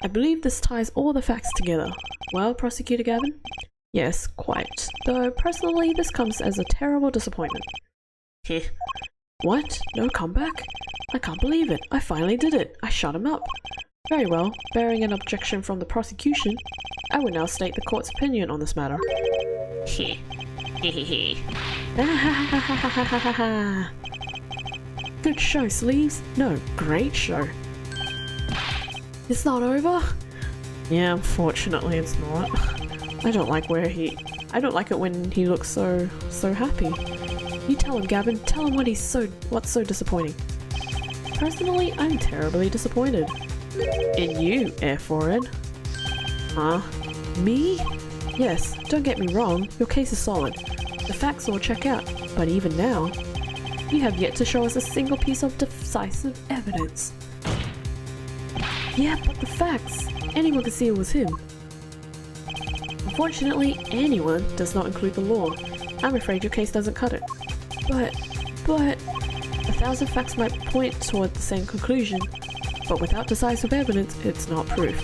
I believe this ties all the facts together. Well, Prosecutor Gavin? Yes, quite. Though, personally, this comes as a terrible disappointment. Heh. What? No comeback? I can't believe it. I finally did it. I shut him up. Very well. Bearing an objection from the prosecution, I will now state the court's opinion on this matter. Heh. Good show, Sleeves. No, great show. It's not over? Yeah, unfortunately it's not. I don't like it when he looks so happy. You tell him, Gavin. Tell him what's so disappointing. Personally, I'm terribly disappointed. In you, Air Forehead. Huh? Me? Yes, don't get me wrong, your case is solid. The facts all check out, but even now, you have yet to show us a single piece of decisive evidence. Yeah, but the facts. Anyone could see it was him. Unfortunately, anyone does not include the law. I'm afraid your case doesn't cut it. But... 1,000 facts might point toward the same conclusion, but without decisive evidence, it's not proof.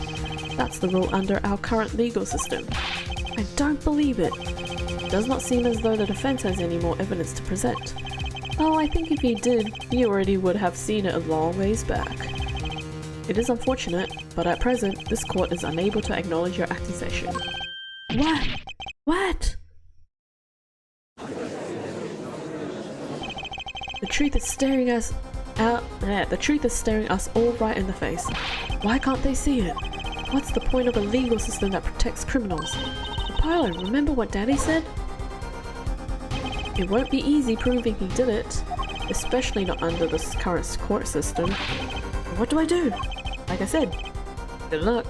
That's the rule under our current legal system. I don't believe it. It does not seem as though the defense has any more evidence to present. Oh, I think if he did, he already would have seen it a long ways back. It is unfortunate, but at present, this court is unable to acknowledge your accusation. What? The truth is staring us all right in the face. Why can't they see it? What's the point of a legal system that protects criminals? Apollo, remember what Daddy said? It won't be easy proving he did it, especially not under this current court system. What do I do? Like I said, good luck.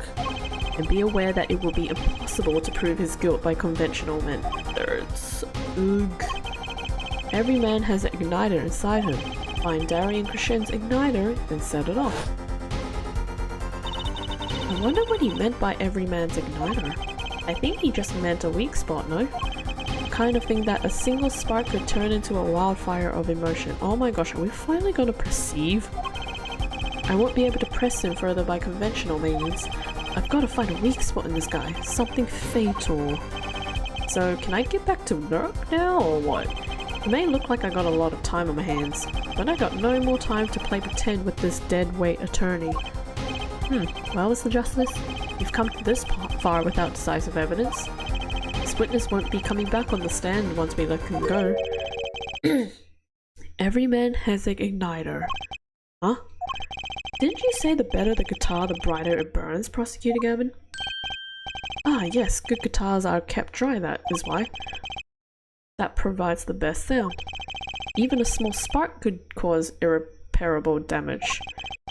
And be aware that it will be impossible to prove his guilt by conventional methods. Ugh. Every man has an igniter inside him. Find Darian Krishen's igniter and set it off. I wonder what he meant by every man's igniter. I think he just meant a weak spot, no? The kind of thing that a single spark could turn into a wildfire of emotion. Oh my gosh, are we finally gonna perceive? I won't be able to press him further by conventional means. I've got to find a weak spot in this guy. Something fatal. So, can I get back to work now, or what? It may look like I got a lot of time on my hands, but I got no more time to play pretend with this dead-weight attorney. Well, Mr. Justice, you've come this far without decisive evidence. This witness won't be coming back on the stand once we let him go. Every man has an igniter. Huh? Didn't you say the better the guitar, the brighter it burns, Prosecutor Gavin? Ah, yes, good guitars are kept dry, that is why. That provides the best sound. Even a small spark could cause irreparable damage.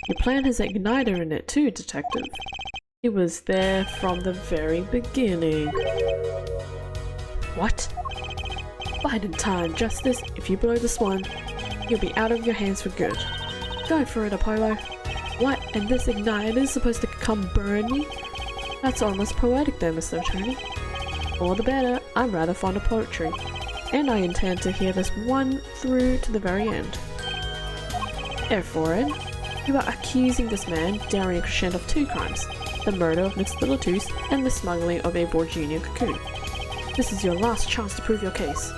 Your plan has an igniter in it too, Detective. It was there from the very beginning. What? Bide in time, Justice. If you blow this one, you'll be out of your hands for good. Go for it, Apollo. What? And this igniter is supposed to come burn me? That's almost poetic there, Mr. Attorney. All the better, I'm rather fond of poetry. And I intend to hear this one through to the very end. Therefore, you are accusing this man, Darian Crescent, of 2 crimes. The murder of Miss Littletooth and the smuggling of a Borginian cocoon. This is your last chance to prove your case.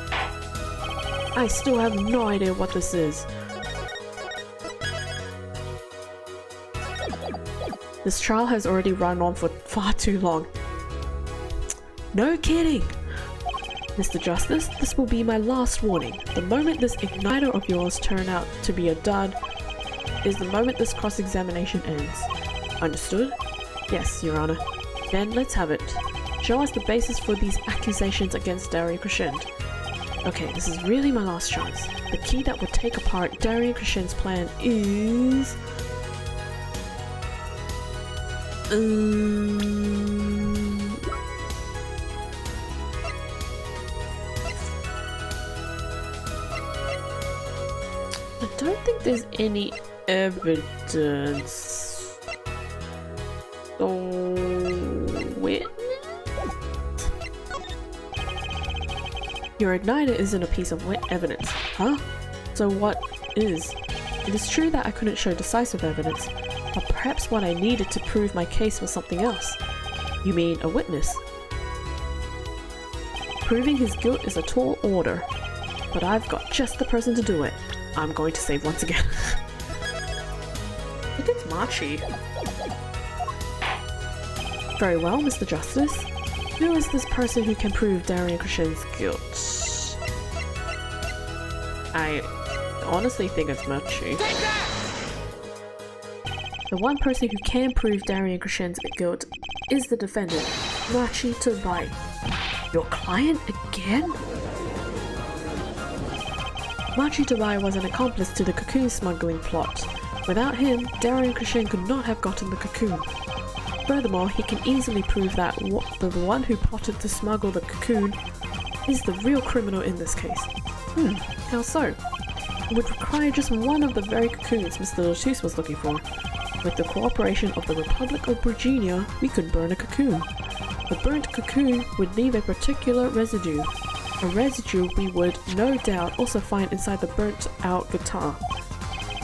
I still have no idea what this is. This trial has already run on for far too long. No kidding! Mr. Justice, this will be my last warning. The moment this igniter of yours turns out to be a dud is the moment this cross-examination ends. Understood? Yes, Your Honor. Then let's have it. Show us the basis for these accusations against Darian Crescent. Okay, this is really my last chance. The key that would take apart Darian Crescent's plan is... I don't think there's any evidence. So, witness? Your igniter isn't a piece of evidence, huh? So what is? It is true that I couldn't show decisive evidence, but perhaps what I needed to prove my case was something else. You mean a witness? Proving his guilt is a tall order, but I've got just the person to do it. I'm going to save once again. I think it's Machi. Very well, Mr. Justice. Who is this person who can prove Darian Crescent's guilt? I honestly think it's Machi. The one person who can prove Darian Crescent's guilt is the defendant, Machi Tobai. Your client again? Machi Tobai was an accomplice to the cocoon smuggling plot. Without him, Darian Crescent could not have gotten the cocoon. Furthermore, he can easily prove that the one who plotted to smuggle the cocoon is the real criminal in this case. How so? It would require just one of the very cocoons Mr. Littletooth was looking for. With the cooperation of the Republic of Virginia, we could burn a cocoon. The burnt cocoon would leave a particular residue. A residue we would, no doubt, also find inside the burnt out guitar.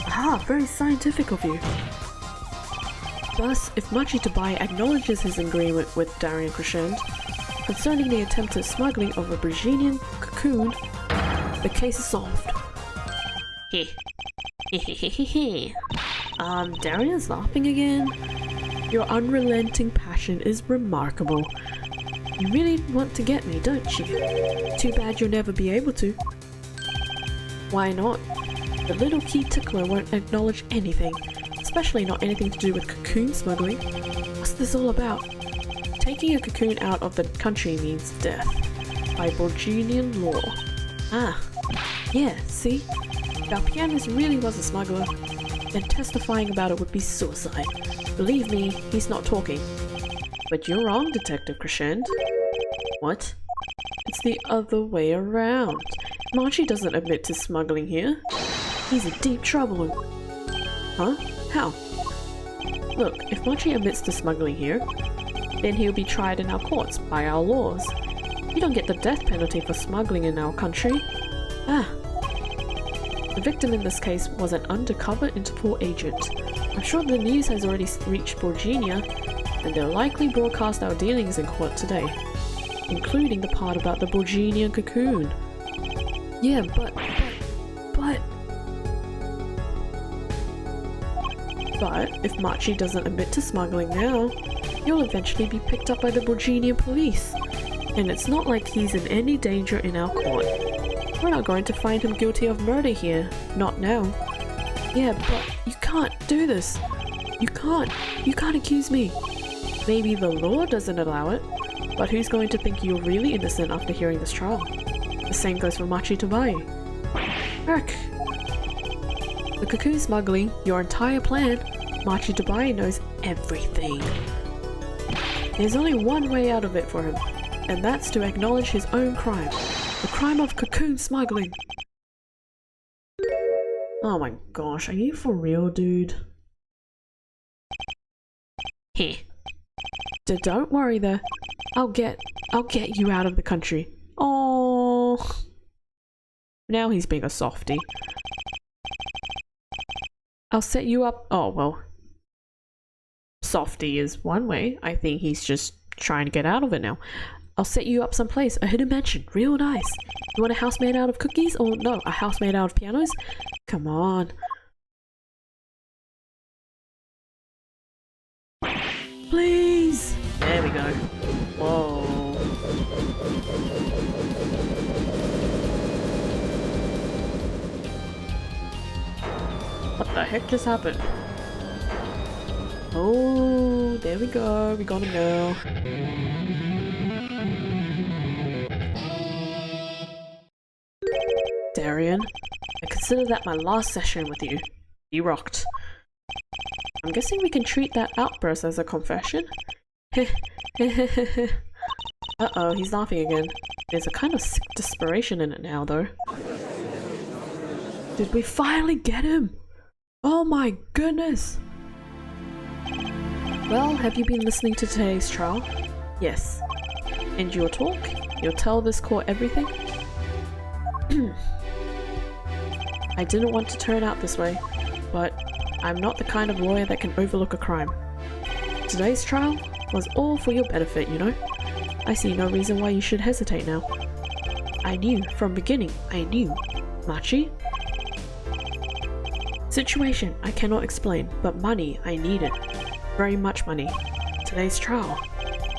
Ah, very scientific of you. Thus, if Machi Tobai acknowledges his agreement with Darian Crescent concerning the attempted smuggling of a Virginian cocoon, the case is solved. Darian's laughing again? Your unrelenting passion is remarkable. You really want to get me, don't you? Too bad you'll never be able to. Why not? The little key tickler won't acknowledge anything, especially not anything to do with cocoon smuggling. What's this all about? Taking a cocoon out of the country means death, by Borginian law. Ah, yeah, see? If our pianist really was a smuggler, then testifying about it would be suicide. Believe me, he's not talking. But you're wrong, Detective Crescent. What? It's the other way around. Machi doesn't admit to smuggling here. He's in deep trouble. Huh? How? Look, if Machi admits to smuggling here, then he'll be tried in our courts by our laws. You don't get the death penalty for smuggling in our country. Ah. The victim in this case was an undercover Interpol agent. I'm sure the news has already reached Borginia, and they'll likely broadcast our dealings in court today, including the part about the Borginian cocoon. Yeah, but if Machi doesn't admit to smuggling now, he'll eventually be picked up by the Borginian police. And it's not like he's in any danger in our court. We're not going to find him guilty of murder here. Not now. Yeah, but you can't do this. You can't accuse me. Maybe the law doesn't allow it, but who's going to think you're really innocent after hearing this trial? The same goes for Machi Tobai. Heck. The cocoon smuggling, your entire plan, Machi Tobai knows everything. There's only one way out of it for him, and that's to acknowledge his own crime. The crime of cocoon smuggling. Oh my gosh, are you for real, dude? Heh. Don't worry there. I'll get you out of the country. Oh. Now he's being a softie. I'll set you up. Oh, well. Softie is one way. I think he's just trying to get out of it now. I'll set you up someplace. A hidden mansion. Real nice. You want a house made out of cookies? Or no, a house made out of pianos? Come on. Please! There we go. Whoa. What the heck just happened? Oh, there we go. We got him now. Darian, I consider that my last session with you. You rocked. I'm guessing we can treat that outburst as a confession? Uh-oh, he's laughing again. There's a kind of sick desperation in it now, though. Did we finally get him? Oh my goodness! Well, have you been listening to today's trial? Yes. And you'll talk? You'll tell this court everything? I didn't want to turn out this way, but I'm not the kind of lawyer that can overlook a crime. Today's trial was all for your benefit, you know? I see no reason why you should hesitate now. I knew from beginning, I knew. Machi? Situation I cannot explain, but money I needed. Very much money. Today's trial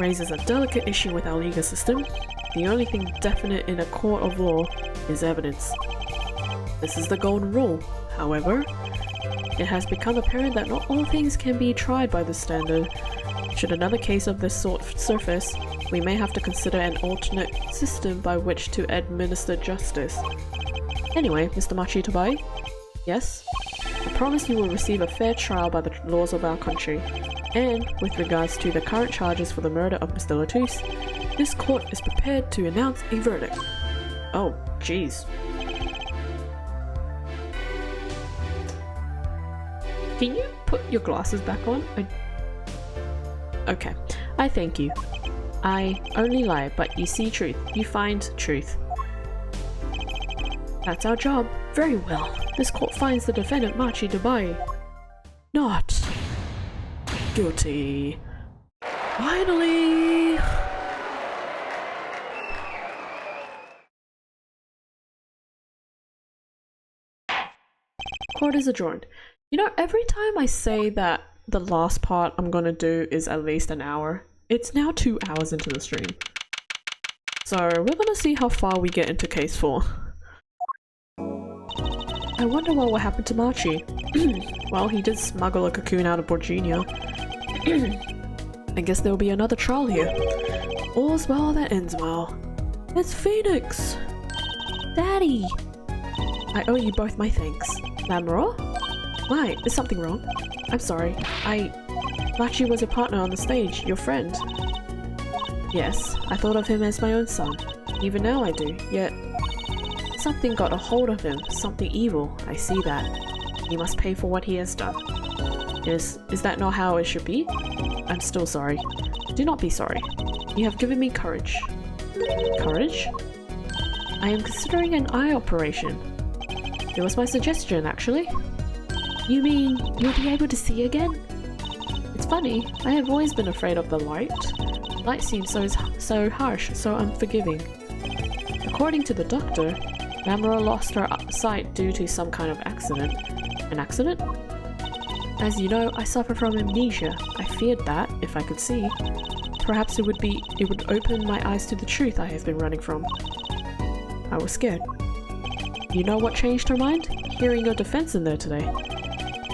raises a delicate issue with our legal system. The only thing definite in a court of law is evidence. This is the golden rule. However, it has become apparent that not all things can be tried by this standard. Should another case of this sort surface, we may have to consider an alternate system by which to administer justice. Anyway, Mr. Machi Tobai? Yes? I promise you will receive a fair trial by the laws of our country. And, with regards to the current charges for the murder of Mr. Latouche, this court is prepared to announce a verdict. Oh, jeez. Can you put your glasses back on? Okay, I thank you. I only lie, but you see truth. You find truth. That's our job. Very well. This court finds the defendant Machi Dubai not guilty. Finally! Court is adjourned. You know, every time I say that the last part I'm gonna do is at least an hour, it's now 2 hours into the stream. So we're gonna see how far we get into case 4. I wonder what will happen to Machi. Well, he did smuggle a cocoon out of Borginia. I guess there will be another trial here. All's well that ends well. It's Phoenix! Daddy! I owe you both my thanks. Lamora? Why? Is something wrong? I'm sorry. Machi was a partner on the stage, your friend. Yes, I thought of him as my own son. Even now I do, yet something got a hold of him, something evil, I see that. He must pay for what he has done. Is that not how it should be? I'm still sorry. Do not be sorry. You have given me courage. Courage? I am considering an eye operation. It was my suggestion, actually. You mean you'll be able to see again? It's funny, I have always been afraid of the light. Light seems so harsh, so unforgiving. According to the doctor, Lamora lost her sight due to some kind of accident. An accident? As you know, I suffer from amnesia. I feared that, if I could see, perhaps it would open my eyes to the truth I have been running from. I was scared. You know what changed her mind? Hearing your defense in there today.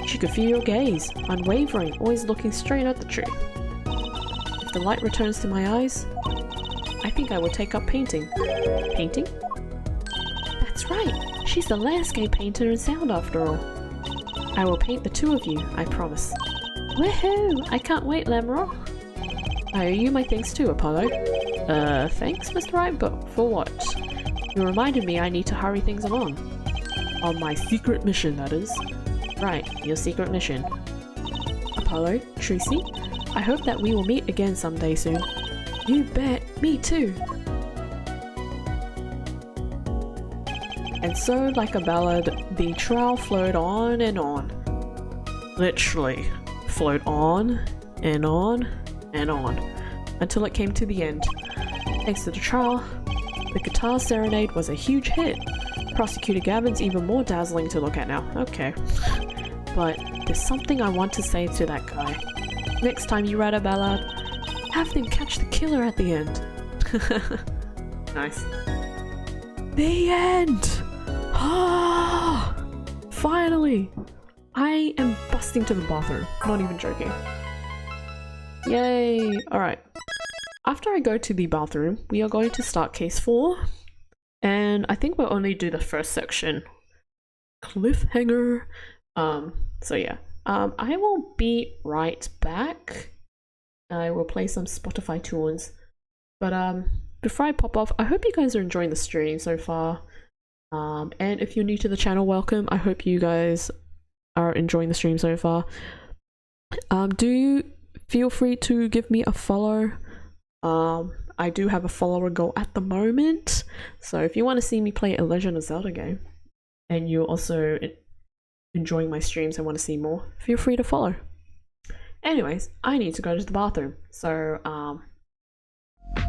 She could feel your gaze, unwavering, always looking straight at the truth. If the light returns to my eyes, I think I will take up painting. Painting? That's right! She's the landscape painter in sound after all. I will paint the two of you, I promise. Woohoo! I can't wait, Lamora! I owe you my thanks too, Apollo. Thanks, Mr. Wright, but for what? You reminded me I need to hurry things along. On my secret mission, that is. Right, your secret mission. Apollo, Tracy, I hope that we will meet again someday soon. You bet, me too. And so, like a ballad, the trail flowed on and on. Literally, flowed on and on and on, until it came to the end. Thanks to the trail, the guitar serenade was a huge hit. Prosecutor Gavin's even more dazzling to look at now. Okay. But there's something I want to say to that guy. Next time you write a ballad, have them catch the killer at the end. Nice. The end! Ah! Finally! I am busting to the bathroom. Not even joking. Yay! Alright. After I go to the bathroom, we are going to start case 4. And I think we'll only do the first section. Cliffhanger. So yeah. I will be right back. I will play some Spotify tunes. But before I pop off, I hope you guys are enjoying the stream so far. And if you're new to the channel, welcome. I hope you guys are enjoying the stream so far. Do feel free to give me a follow. I do have a follower goal at the moment, so if you want to see me play a Legend of Zelda game and you're also enjoying my streams and want to see more, feel free to follow. Anyways, I need to go to the bathroom, so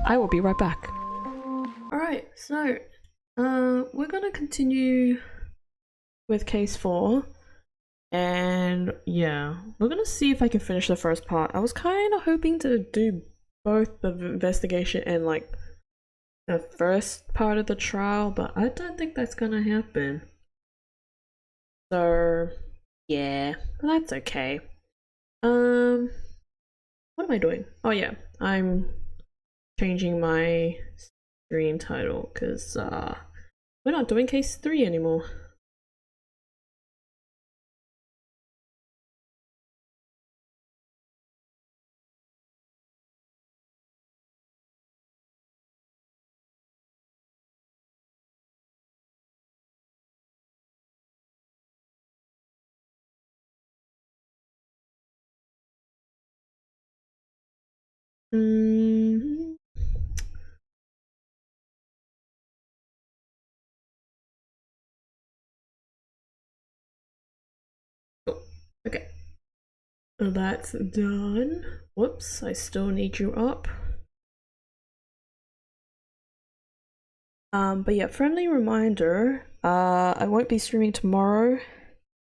I will be right back. Alright, so we're gonna continue with case 4, and yeah, we're gonna see if I can finish the first part. I was kind of hoping to do both the investigation and like the first part of the trial, but I don't think that's gonna happen. So yeah, that's okay. What am I doing? Oh yeah, I'm changing my stream title because we're not doing case 3 anymore. Oh, okay. That's done. Whoops, I still need you up. But yeah, friendly reminder, I won't be streaming tomorrow.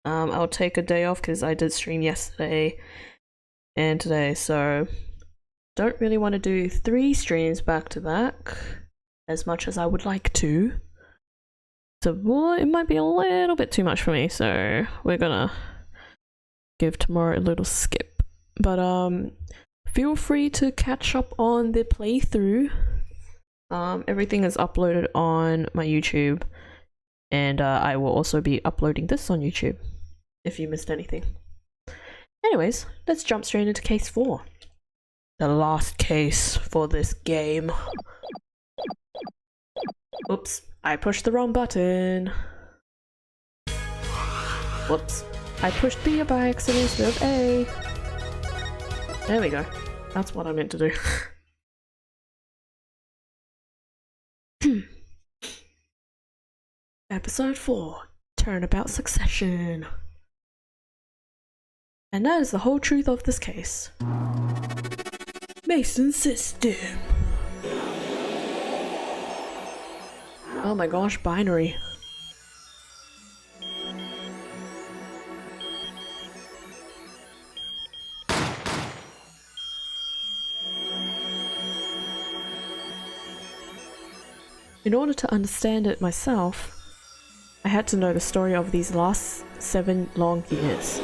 I'll take a day off because I did stream yesterday and today, so don't really want to do 3 streams back to back as much as I would like to. So well, it might be a little bit too much for me, so we're gonna give tomorrow a little skip. But feel free to catch up on the playthrough. Everything is uploaded on my YouTube, and I will also be uploading this on YouTube if you missed anything. Anyways, let's jump straight into case 4. The last case for this game. Oops, I pushed the wrong button. Whoops, I pushed B by accident instead of A. There we go. That's what I meant to do. Episode 4, Turnabout Succession. And that is the whole truth of this case. Mason system. Oh my gosh, binary. In order to understand it myself, I had to know the story of these last 7 long years.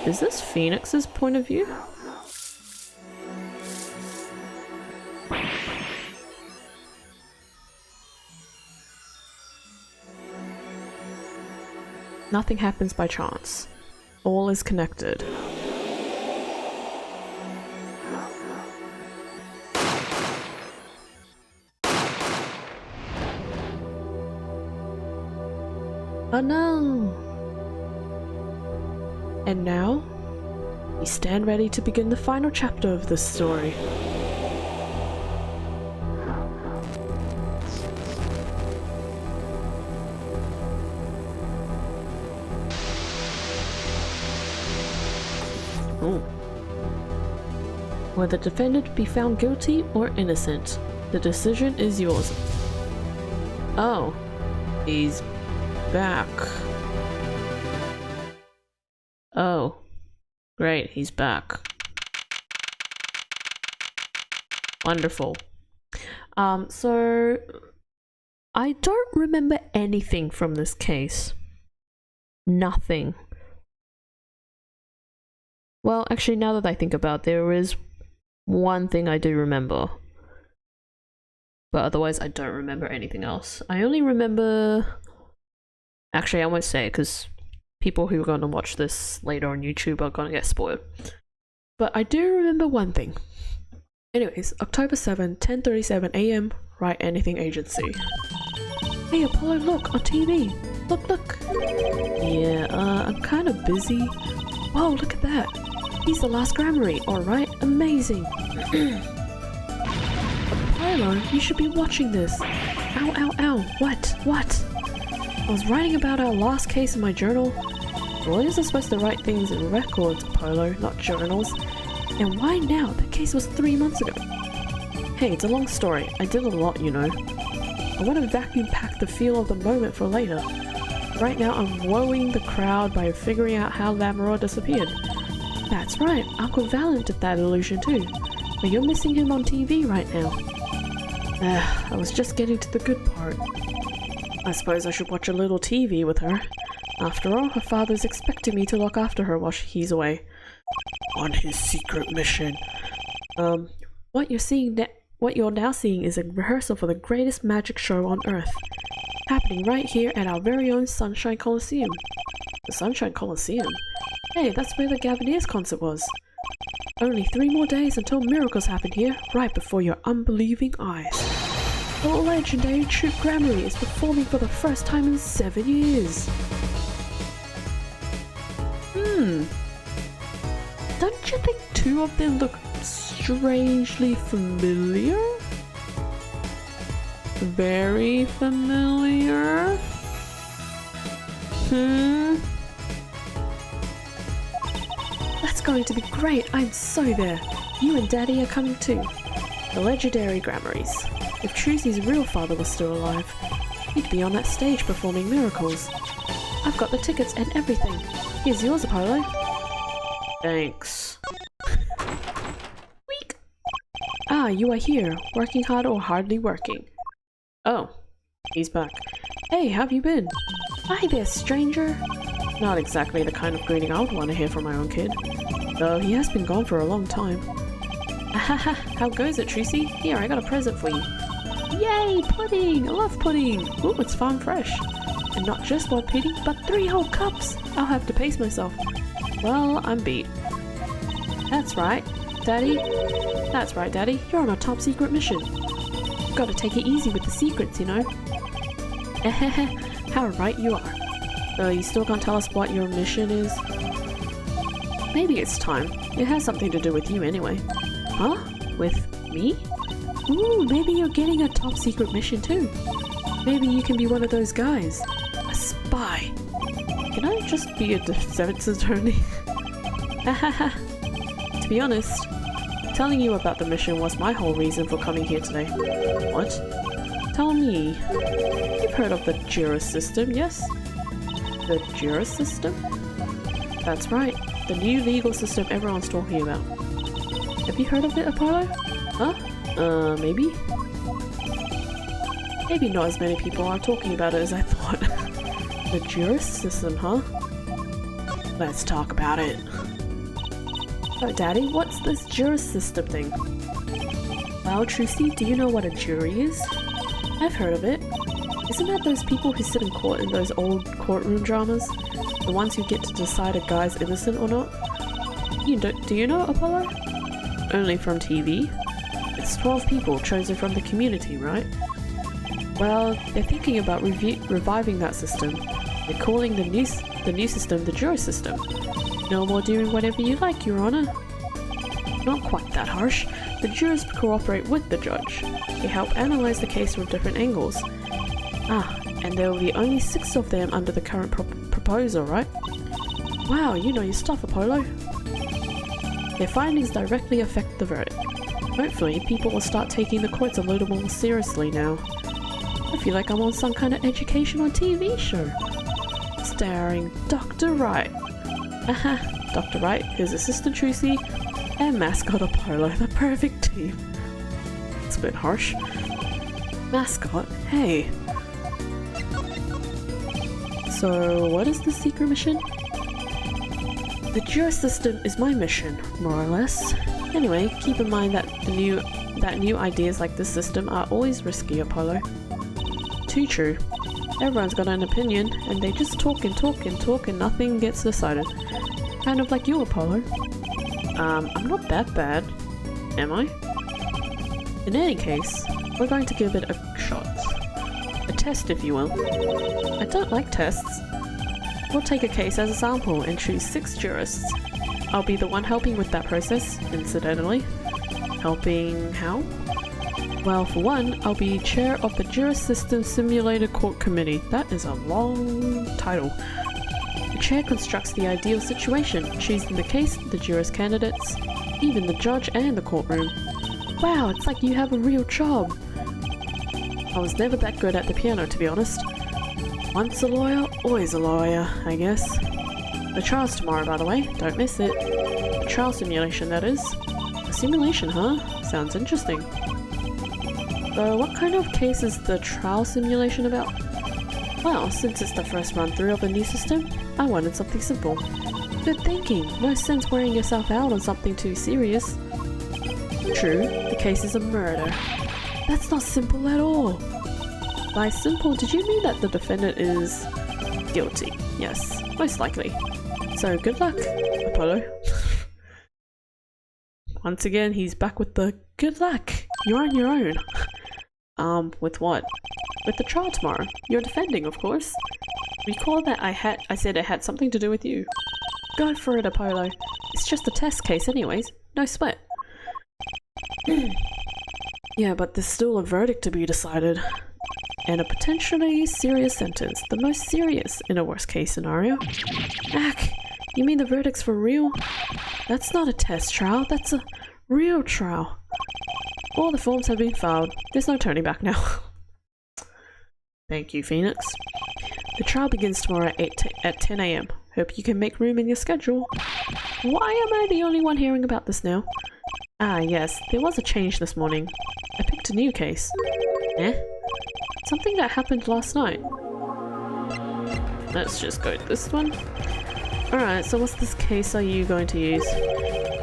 Is this Phoenix's point of view? Nothing happens by chance. All is connected. Oh no! And now, we stand ready to begin the final chapter of this story. Oh. Will the defendant be found guilty or innocent? The decision is yours. Oh. He's back. Oh. Great, he's back. Wonderful. So I don't remember anything from this case. Nothing. Well, actually, now that I think about it, there is one thing I do remember. But otherwise, I don't remember anything else. I only remember... Actually, I won't say it, because people who are going to watch this later on YouTube are going to get spoiled. But I do remember one thing. Anyways, October 7, 10:37 AM, Write Anything Agency. Hey Apollo, look, on TV! Look, look! Yeah, I'm kind of busy. Whoa, look at that! He's the last Grammary, alright, amazing! Apollo, you should be watching this! Ow, ow, ow, what? What? I was writing about our last case in my journal. Lawyers are supposed to write things in records, Apollo, not journals. And why now? That case was 3 months ago. Hey, it's a long story. I did a lot, you know. I want to vacuum pack the feel of the moment for later. Right now I'm woeing the crowd by figuring out how Lamoureux disappeared. That's right, Uncle Valen did that illusion too. But you're missing him on TV right now. I was just getting to the good part. I suppose I should watch a little TV with her. After all, her father's expecting me to look after her while he's away. On his secret mission. What you're now seeing is a rehearsal for the greatest magic show on Earth. Happening right here at our very own Sunshine Coliseum. The Sunshine Coliseum? Hey, that's where the Gaviniers concert was. Only 3 more days until miracles happen here, right before your unbelieving eyes. The legendary troupe Grammary is performing for the first time in 7 years. Don't you think 2 of them look strangely familiar? Very familiar? That's going to be great, I'm so there. You and Daddy are coming too. The legendary Grammaries. If Trucy's real father was still alive, he'd be on that stage performing miracles. I've got the tickets and everything. Here's yours, Apollo. Thanks. Weak. Ah, you are here. Working hard or hardly working. Oh, he's back. Hey, how have you been? Hi there, stranger. Not exactly the kind of greeting I would want to hear from my own kid. Though he has been gone for a long time. Ahaha, how goes it, Trucy? Here, I got a present for you. Yay, pudding! I love pudding! Ooh, it's farm fresh. And not just 1 pudding, but 3 whole cups! I'll have to pace myself. Well, I'm beat. That's right, Daddy. That's right, Daddy. You're on a top secret mission. Gotta take it easy with the secrets, you know. How right you are. You still can't tell us what your mission is? Maybe it's time. It has something to do with you anyway. Huh? With me? Ooh, maybe you're getting a top secret mission too. Maybe you can be one of those guys. A spy. Can I just be a defense attorney? To be honest, telling you about the mission was my whole reason for coming here today. What? Tell me. You've heard of the Juris system, yes? The Juris system? That's right. The new legal system everyone's talking about. Have you heard of it, Apollo? Huh? Maybe? Maybe not as many people are talking about it as I thought. The Juris system, huh? Let's talk about it. Oh, Daddy, what's this Juris system thing? Well, Trucy, do you know what a jury is? I've heard of it. Isn't that those people who sit in court in those old courtroom dramas? The ones who get to decide a guy's innocent or not? Do you know, Apollo? Only from TV. It's 12 people chosen from the community, right? Well, they're thinking about reviving that system. They're calling the new system the jury system. No more doing whatever you like, Your Honor. Not quite that harsh. The jurors cooperate with the judge. They help analyze the case from different angles. Ah, and there will be only 6 of them under the current proposal, right? Wow, you know your stuff, Apollo. Their findings directly affect the verdict. Hopefully, people will start taking the courts a little more seriously now. I feel like I'm on some kind of educational TV show. Starring Dr. Wright. Aha, Dr. Wright, his assistant Trucy, and mascot Apollo, the perfect team. It's a bit harsh. Mascot? Hey. So, what is the secret mission? The jury system is my mission, more or less. Anyway, keep in mind that new ideas like this system are always risky, Apollo. Too true. Everyone's got an opinion, and they just talk and talk and talk and nothing gets decided. Kind of like you, Apollo. I'm not that bad, am I? In any case, we're going to give it a shot. A test, if you will. I don't like tests. We'll take a case as a sample and choose 6 jurists. I'll be the one helping with that process, incidentally. Helping how? Well, for one, I'll be chair of the Jury System Simulated Court Committee. That is a long title. The chair constructs the ideal situation, choosing the case, the jurist candidates, even the judge and the courtroom. Wow, it's like you have a real job. I was never that good at the piano, to be honest. Once a lawyer, always a lawyer, I guess. The trial's tomorrow, by the way. Don't miss it. A trial simulation, that is. A simulation, huh? Sounds interesting. So, what kind of case is the trial simulation about? Well, since it's the first run-through of the new system, I wanted something simple. Good thinking. No sense wearing yourself out on something too serious. True, the case is a murder. That's not simple at all. By simple, did you mean that the defendant is guilty? Yes, most likely. So good luck, Apollo. Once again, he's back with the good luck. You're on your own. With what? With the trial tomorrow. You're defending, of course. Recall that I said it had something to do with you. Go for it, Apollo. It's just a test case anyways. No sweat. Yeah, but there's still a verdict to be decided. And a potentially serious sentence. The most serious in a worst case scenario. Ack! You mean the verdict's for real? That's not a test trial, that's a real trial. All the forms have been filed. There's no turning back now. Thank you, Phoenix. The trial begins tomorrow at 10 AM. Hope you can make room in your schedule. Why am I the only one hearing about this now? Ah, yes, there was a change this morning. I picked a new case. Eh? Something that happened last night. Let's just go to this one. Alright, so what's this case are you going to use?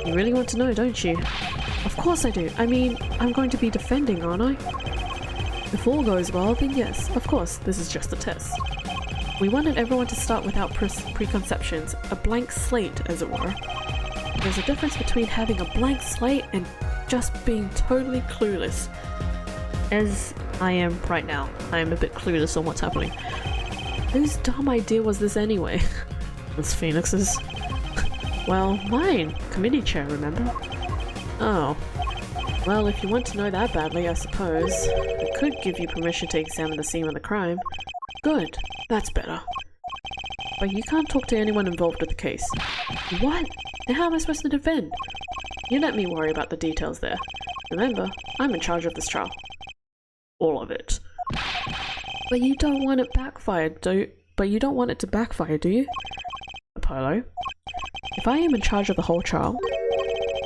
You really want to know, don't you? Of course I do. I mean, I'm going to be defending, aren't I? If all goes well, then yes, of course, this is just a test. We wanted everyone to start without preconceptions, a blank slate, as it were. There's a difference between having a blank slate and just being totally clueless. As I am right now. I am a bit clueless on what's happening. Whose dumb idea was this anyway? It's Phoenix's. Well, mine. Committee chair, remember? Oh. Well, if you want to know that badly, I suppose. I could give you permission to examine the scene of the crime. Good. That's better. But you can't talk to anyone involved with the case. What? Then how am I supposed to defend? You let me worry about the details there. Remember, I'm in charge of this trial. All of it. But you don't want it backfired, But you don't want it to backfire, do you? Apollo? If I am in charge of the whole trial,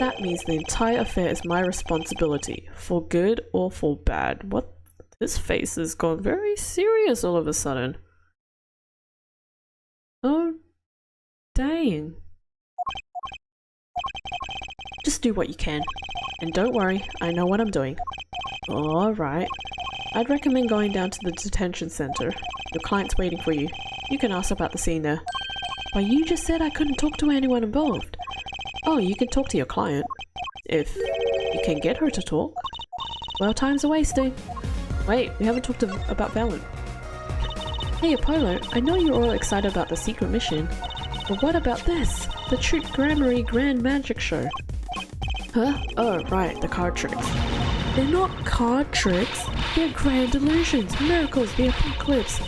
that means the entire affair is my responsibility, for good or for bad. What? His face has gone very serious all of a sudden. Oh, dang. Just do what you can. And don't worry, I know what I'm doing. Alright. I'd recommend going down to the detention center. Your client's waiting for you. You can ask about the scene there. But you just said I couldn't talk to anyone involved. Oh, you can talk to your client. If you can get her to talk. Well, time's a wasting. Wait, we haven't talked about Valen. Hey Apollo, I know you're all excited about the secret mission, but what about this? The Trick Grammary Grand Magic Show. Huh? Oh, right, the card tricks. They're not card tricks, they're grand illusions, miracles, the apocalypse.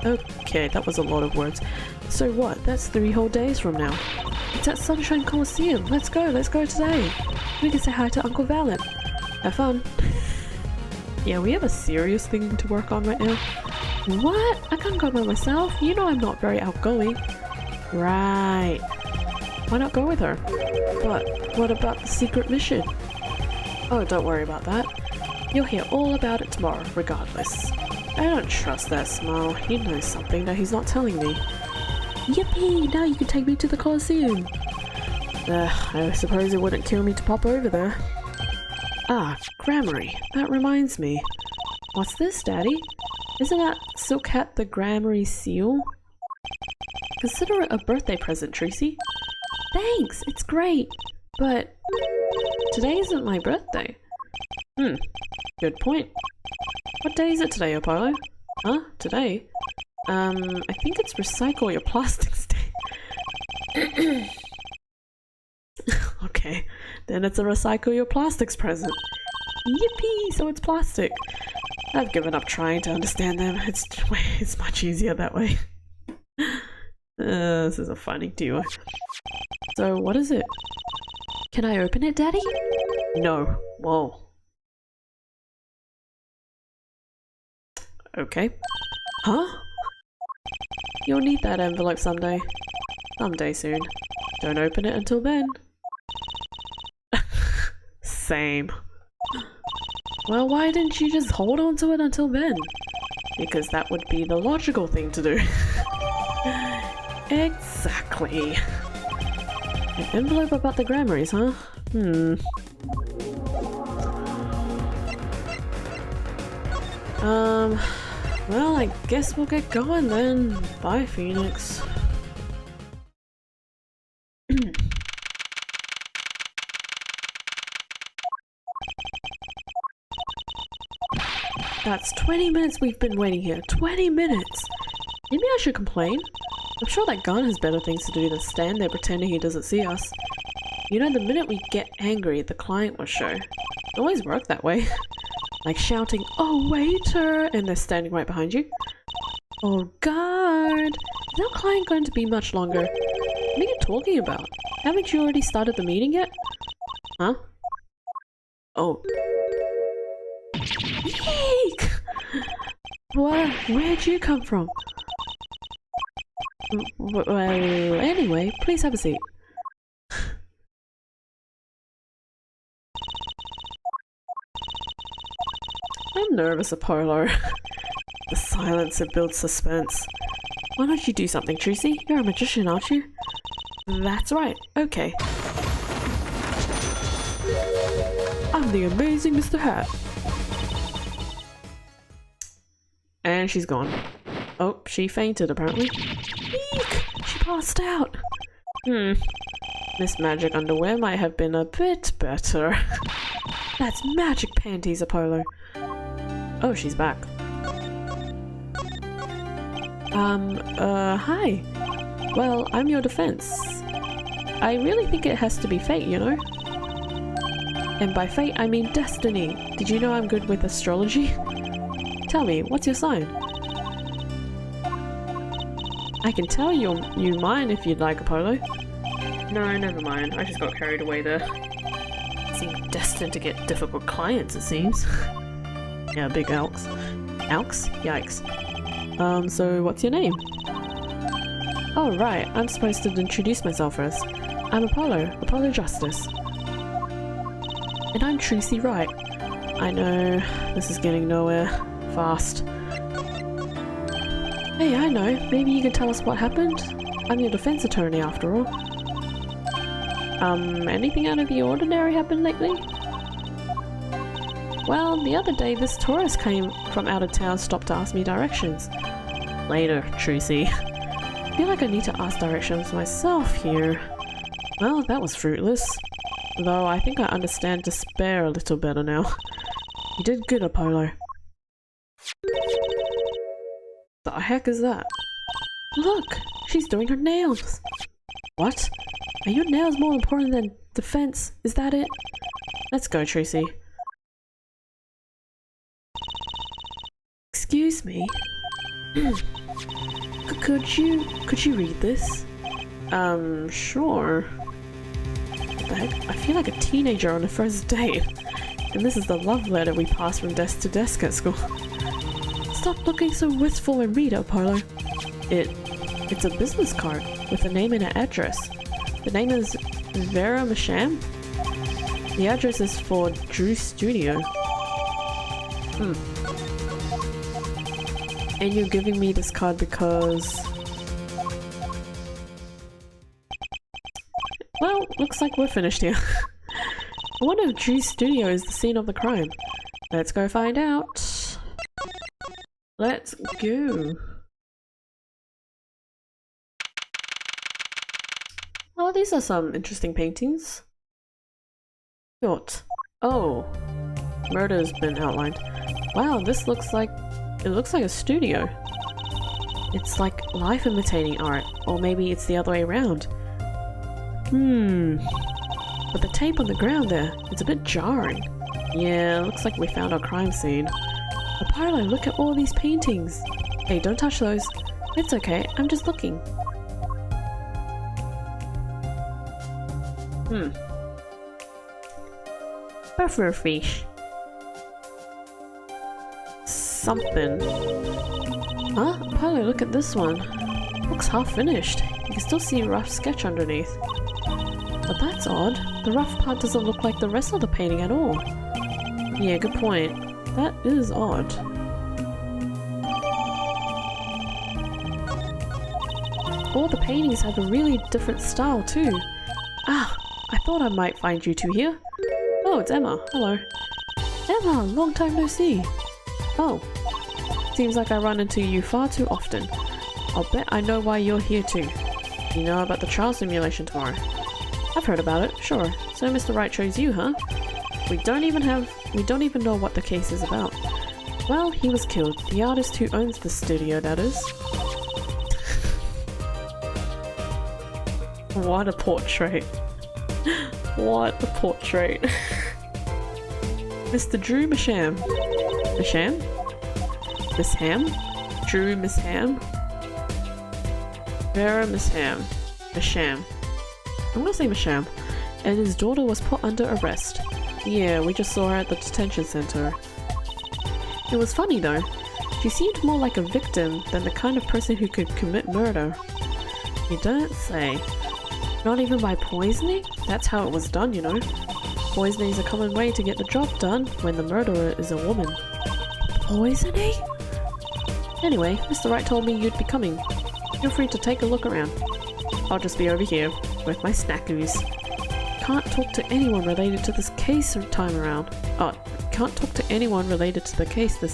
Okay, that was a lot of words. So what? That's 3 whole days from now. It's at Sunshine Coliseum. Let's go today. We can say hi to Uncle Valet. Have fun. Yeah, we have a serious thing to work on right now. What? I can't go by myself. You know I'm not very outgoing. Right. Why not go with her? But what about the secret mission? Oh, don't worry about that. You'll hear all about it tomorrow, regardless. I don't trust that smile. He knows something that he's not telling me. Yippee! Now you can take me to the Coliseum. I suppose it wouldn't kill me to pop over there. Ah, Grammary. That reminds me. What's this, Daddy? Isn't that Silk Hat the Grammary seal? Consider it a birthday present, Tracy. Thanks, it's great. But today isn't my birthday. Good point. What day is it today, Apollo? Huh? Today? I think it's Recycle Your Plastics Day. Okay, then it's a Recycle Your Plastics present. Yippee! So it's plastic. I've given up trying to understand them. It's much easier that way. This is a funny duo. So what is it? Can I open it, Daddy? No. Whoa. Okay. Huh? You'll need that envelope someday. Someday soon. Don't open it until then. Same. Well, why didn't you just hold on to it until then? Because that would be the logical thing to do. Exactly. An envelope about the Grammaries, huh? Well, I guess we'll get going then. Bye, Phoenix. That's 20 minutes we've been waiting here. 20 minutes! Maybe I should complain? I'm sure that gun has better things to do than stand there pretending he doesn't see us. You know, the minute we get angry, the client will show. It always worked that way. Like shouting, "Oh, waiter!" and they're standing right behind you. Oh, guard! Is our client going to be much longer? What are you talking about? Haven't you already started the meeting yet? Huh? Oh. Eek! Where'd you come from? Well, anyway, please have a seat. I'm nervous, Apollo. The silence, it builds suspense. Why don't you do something, Tracy? You're a magician, aren't you? That's right, okay. I'm the amazing Mr. Hat. And she's gone. Oh, she fainted apparently. Eek! She passed out! This magic underwear might have been a bit better. That's magic panties, Apollo. Oh, she's back. Hi. Well, I'm your defense. I really think it has to be fate, you know? And by fate, I mean destiny. Did you know I'm good with astrology? Tell me, what's your sign? I can tell you mine if you'd like, Apollo. No, never mind. I just got carried away there. Seem destined to get difficult clients, it seems. Yeah, big Elks. Elks? Yikes. So what's your name? Oh, right. I'm supposed to introduce myself first. I'm Apollo. Apollo Justice. And I'm Tracy Wright. I know. This is getting nowhere. Fast. Hey, I know. Maybe you can tell us what happened? I'm your defense attorney after all. Anything out of the ordinary happened lately? Well, the other day this tourist came from out of town, stopped to ask me directions. Later, Tracy. I feel like I need to ask directions myself here. Well, that was fruitless. Though I think I understand despair a little better now. You did good, Apollo. The heck is that? Look! She's doing her nails! What? Are your nails more important than defense? Is that it? Let's go, Tracy. Excuse me? Could you read this? Sure. What the heck? I feel like a teenager on a first date. And this is the love letter we pass from desk to desk at school. Stop looking so wistful and read it, Apollo. It's a business card with a name and an address. The name is Vera Masham. The address is for Drew's studio. And you're giving me this card because... Well, looks like we're finished here. I wonder if Drew's studio is the scene of the crime. Let's go find out. Let's go. Oh, these are some interesting paintings. Short. Oh. Murder's been outlined. Wow, this looks like... It looks like a studio. It's like life imitating art. Or maybe it's the other way around. But the tape on the ground there, it's a bit jarring. Yeah, looks like we found our crime scene. Apollo, look at all these paintings. Hey, don't touch those. It's okay, I'm just looking. Buffer fish. Something. Huh? Apollo, look at this one. Looks half finished. You can still see a rough sketch underneath. But that's odd. The rough part doesn't look like the rest of the painting at all. Yeah, good point. That is odd. All the paintings have a really different style too. Ah, I thought I might find you two here. Oh, it's Emma. Hello. Emma, long time no see. Oh, seems like I run into you far too often. I'll bet I know why you're here too. You know about the trial simulation tomorrow? I've heard about it, sure. So Mr. Wright chose you, huh? We don't even know what the case is about. Well, he was killed. The artist who owns the studio, that is. What a portrait. What a portrait. Mr. Drew Masham. Masham? Miss Ham? Drew Miss Ham? Vera Miss Ham. Masham. I'm gonna say Masham. And his daughter was put under arrest. Yeah, we just saw her at the detention center. It was funny though. She seemed more like a victim than the kind of person who could commit murder. You don't say. Not even by poisoning? That's how it was done, you know. Poisoning is a common way to get the job done when the murderer is a woman. Poisoning? Anyway, Mr. Wright told me you'd be coming. Feel free to take a look around. I'll just be over here with my snackies. Can't talk to anyone related to this case this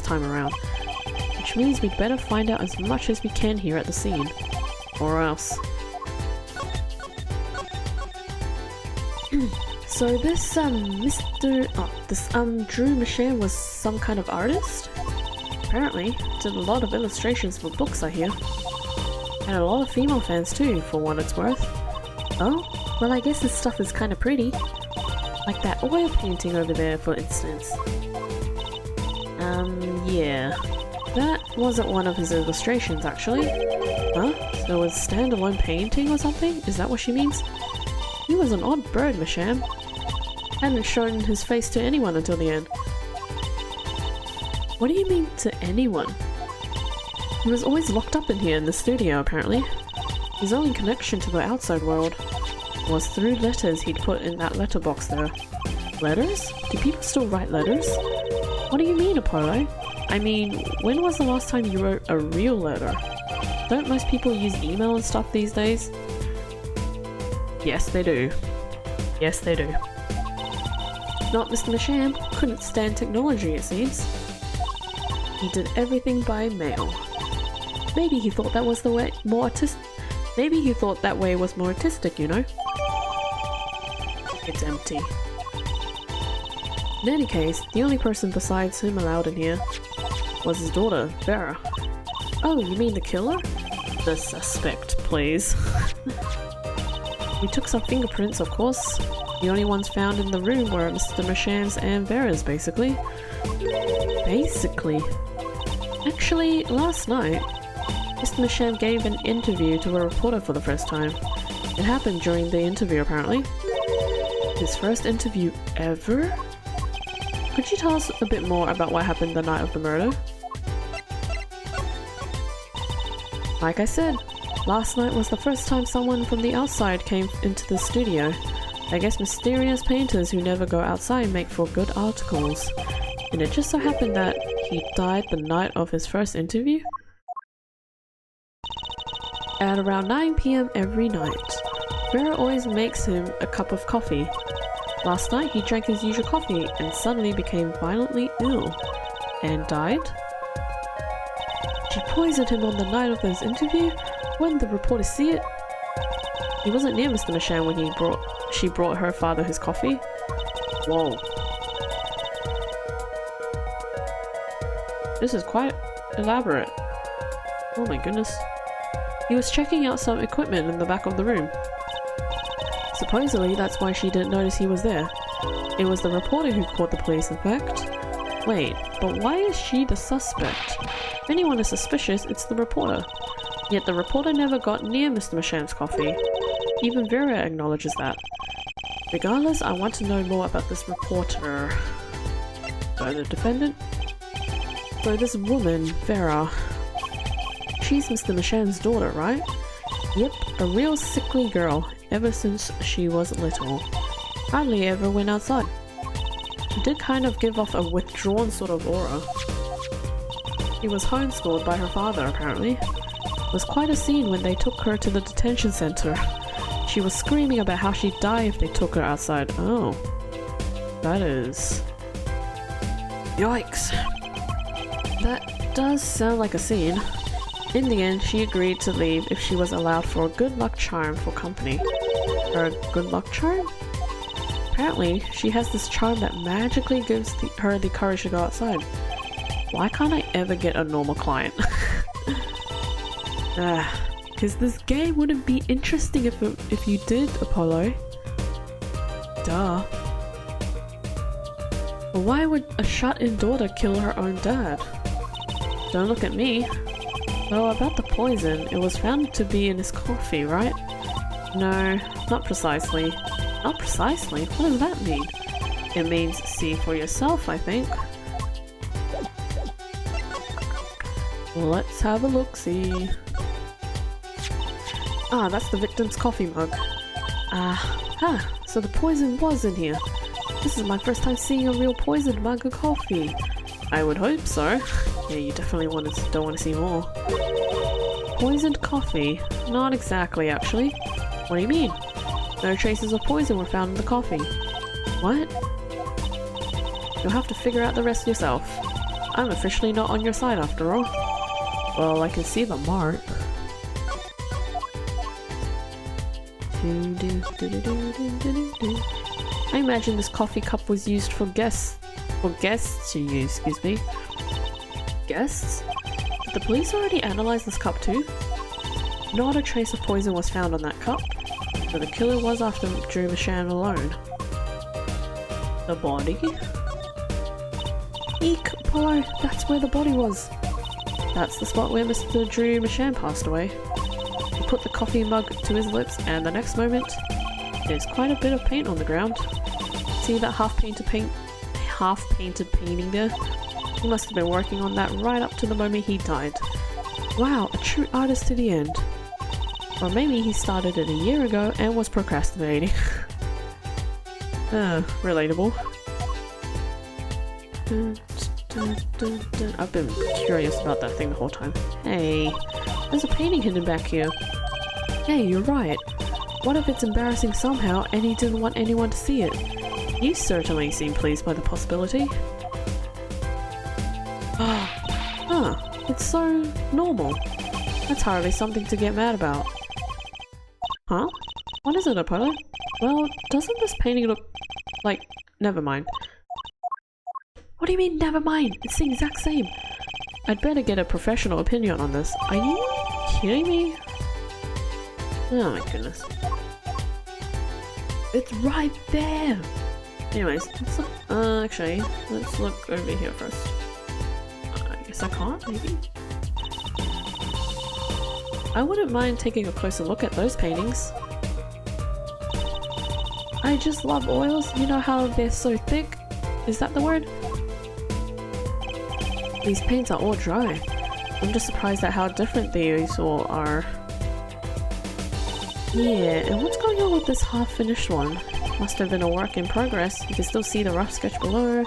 time around. Which means we'd better find out as much as we can here at the scene. Or else. So this Drew Masham was some kind of artist? Apparently, did a lot of illustrations for books, I hear. And a lot of female fans too, for what it's worth. Oh, well I guess this stuff is kinda pretty. Like that oil painting over there, for instance. Yeah. That wasn't one of his illustrations, actually. Huh? So it was a standalone painting or something? Is that what she means? He was an odd bird, Masham. Hadn't shown his face to anyone until the end. What do you mean, to anyone? He was always locked up in here in the studio, apparently. His only connection to the outside world was through letters he'd put in that letterbox there. Letters? Do people still write letters? What do you mean, Apollo? I mean, when was the last time you wrote a real letter? Don't most people use email and stuff these days? Yes, they do. Yes, they do. Not Mr. Masham. Couldn't stand technology, it seems. He did everything by mail. Maybe he thought that was the way more artistic. Maybe he thought that way was more artistic, you know? It's empty. In any case, the only person besides him allowed in here was his daughter, Vera. Oh, you mean the killer? The suspect, please. We took some fingerprints, of course. The only ones found in the room were Mr. Masham's and Vera's, basically. Actually, last night, Mr. Masham gave an interview to a reporter for the first time. It happened during the interview, apparently. His first interview ever? Could you tell us a bit more about what happened the night of the murder? Like I said, last night was the first time someone from the outside came into the studio. I guess mysterious painters who never go outside make for good articles. And it just so happened that he died the night of his first interview? At around 9 PM every night, Vera always makes him a cup of coffee. Last night he drank his usual coffee and suddenly became violently ill. And died? She poisoned him on the night of his interview? When did the reporter see it? He wasn't near Mr. Masham when she brought her father his coffee. Whoa. This is quite elaborate. Oh my goodness. He was checking out some equipment in the back of the room. Supposedly that's why she didn't notice he was there. It was the reporter who called the police, in fact. Wait, but why is she the suspect? If anyone is suspicious, it's the reporter. Yet the reporter never got near Mr. Masham's coffee. Even Vera acknowledges that. Regardless, I want to know more about this reporter. So the defendant? So this woman, Vera, she's Mr. Masham's daughter, right? Yep, a real sickly girl, ever since she was little. Hardly ever went outside. She did kind of give off a withdrawn sort of aura. She was homeschooled by her father, apparently. It was quite a scene when they took her to the detention center. She was screaming about how she'd die if they took her outside. Oh. That is... Yikes. That does sound like a scene. In the end, she agreed to leave if she was allowed for a good luck charm for company. Her good luck charm? Apparently, she has this charm that magically gives her the courage to go outside. Why can't I ever get a normal client? Because this game wouldn't be interesting if you did, Apollo. Duh. But why would a shut-in daughter kill her own dad? Don't look at me. Well, about the poison, it was found to be in his coffee, right? No, not precisely. Not precisely? What does that mean? It means see for yourself, I think. Let's have a look-see. Ah, that's the victim's coffee mug. So the poison was in here. This is my first time seeing a real poisoned mug of coffee. I would hope so. Yeah, you definitely don't want to see more. Poisoned coffee? Not exactly, actually. What do you mean? No traces of poison were found in the coffee. What? You'll have to figure out the rest yourself. I'm officially not on your side after all. Well, I can see the mark. I imagine this coffee cup was used for guests to use, excuse me. Guests? Did the police already analyze this cup too? Not a trace of poison was found on that cup, so the killer was after Drew Masham alone. The body? Eek, Apollo, that's where the body was. That's the spot where Mr. Drew Masham passed away. He put the coffee mug to his lips, and the next moment, there's quite a bit of paint on the ground. See that half-painted painting there? He must have been working on that right up to the moment he died. Wow, a true artist to the end. Or maybe he started it a year ago and was procrastinating. Relatable. I've been curious about that thing the whole time. Hey, there's a painting hidden back here. Hey, you're right. What if it's embarrassing somehow and he didn't want anyone to see it? You certainly seem pleased by the possibility. It's so normal. That's hardly something to get mad about. Huh? What is it, Apollo? Well, doesn't this painting look like... Never mind. What do you mean, never mind? It's the exact same. I'd better get a professional opinion on this. Are you kidding me? Oh my goodness. It's right there! Anyways, let's look, actually, let's look over here first. I guess I can't, maybe? I wouldn't mind taking a closer look at those paintings. I just love oils. You know how they're so thick? Is that the word? These paints are all dry. I'm just surprised at how different these all are. Yeah, and what's going on with this half-finished one? Must have been a work in progress. You can still see the rough sketch below.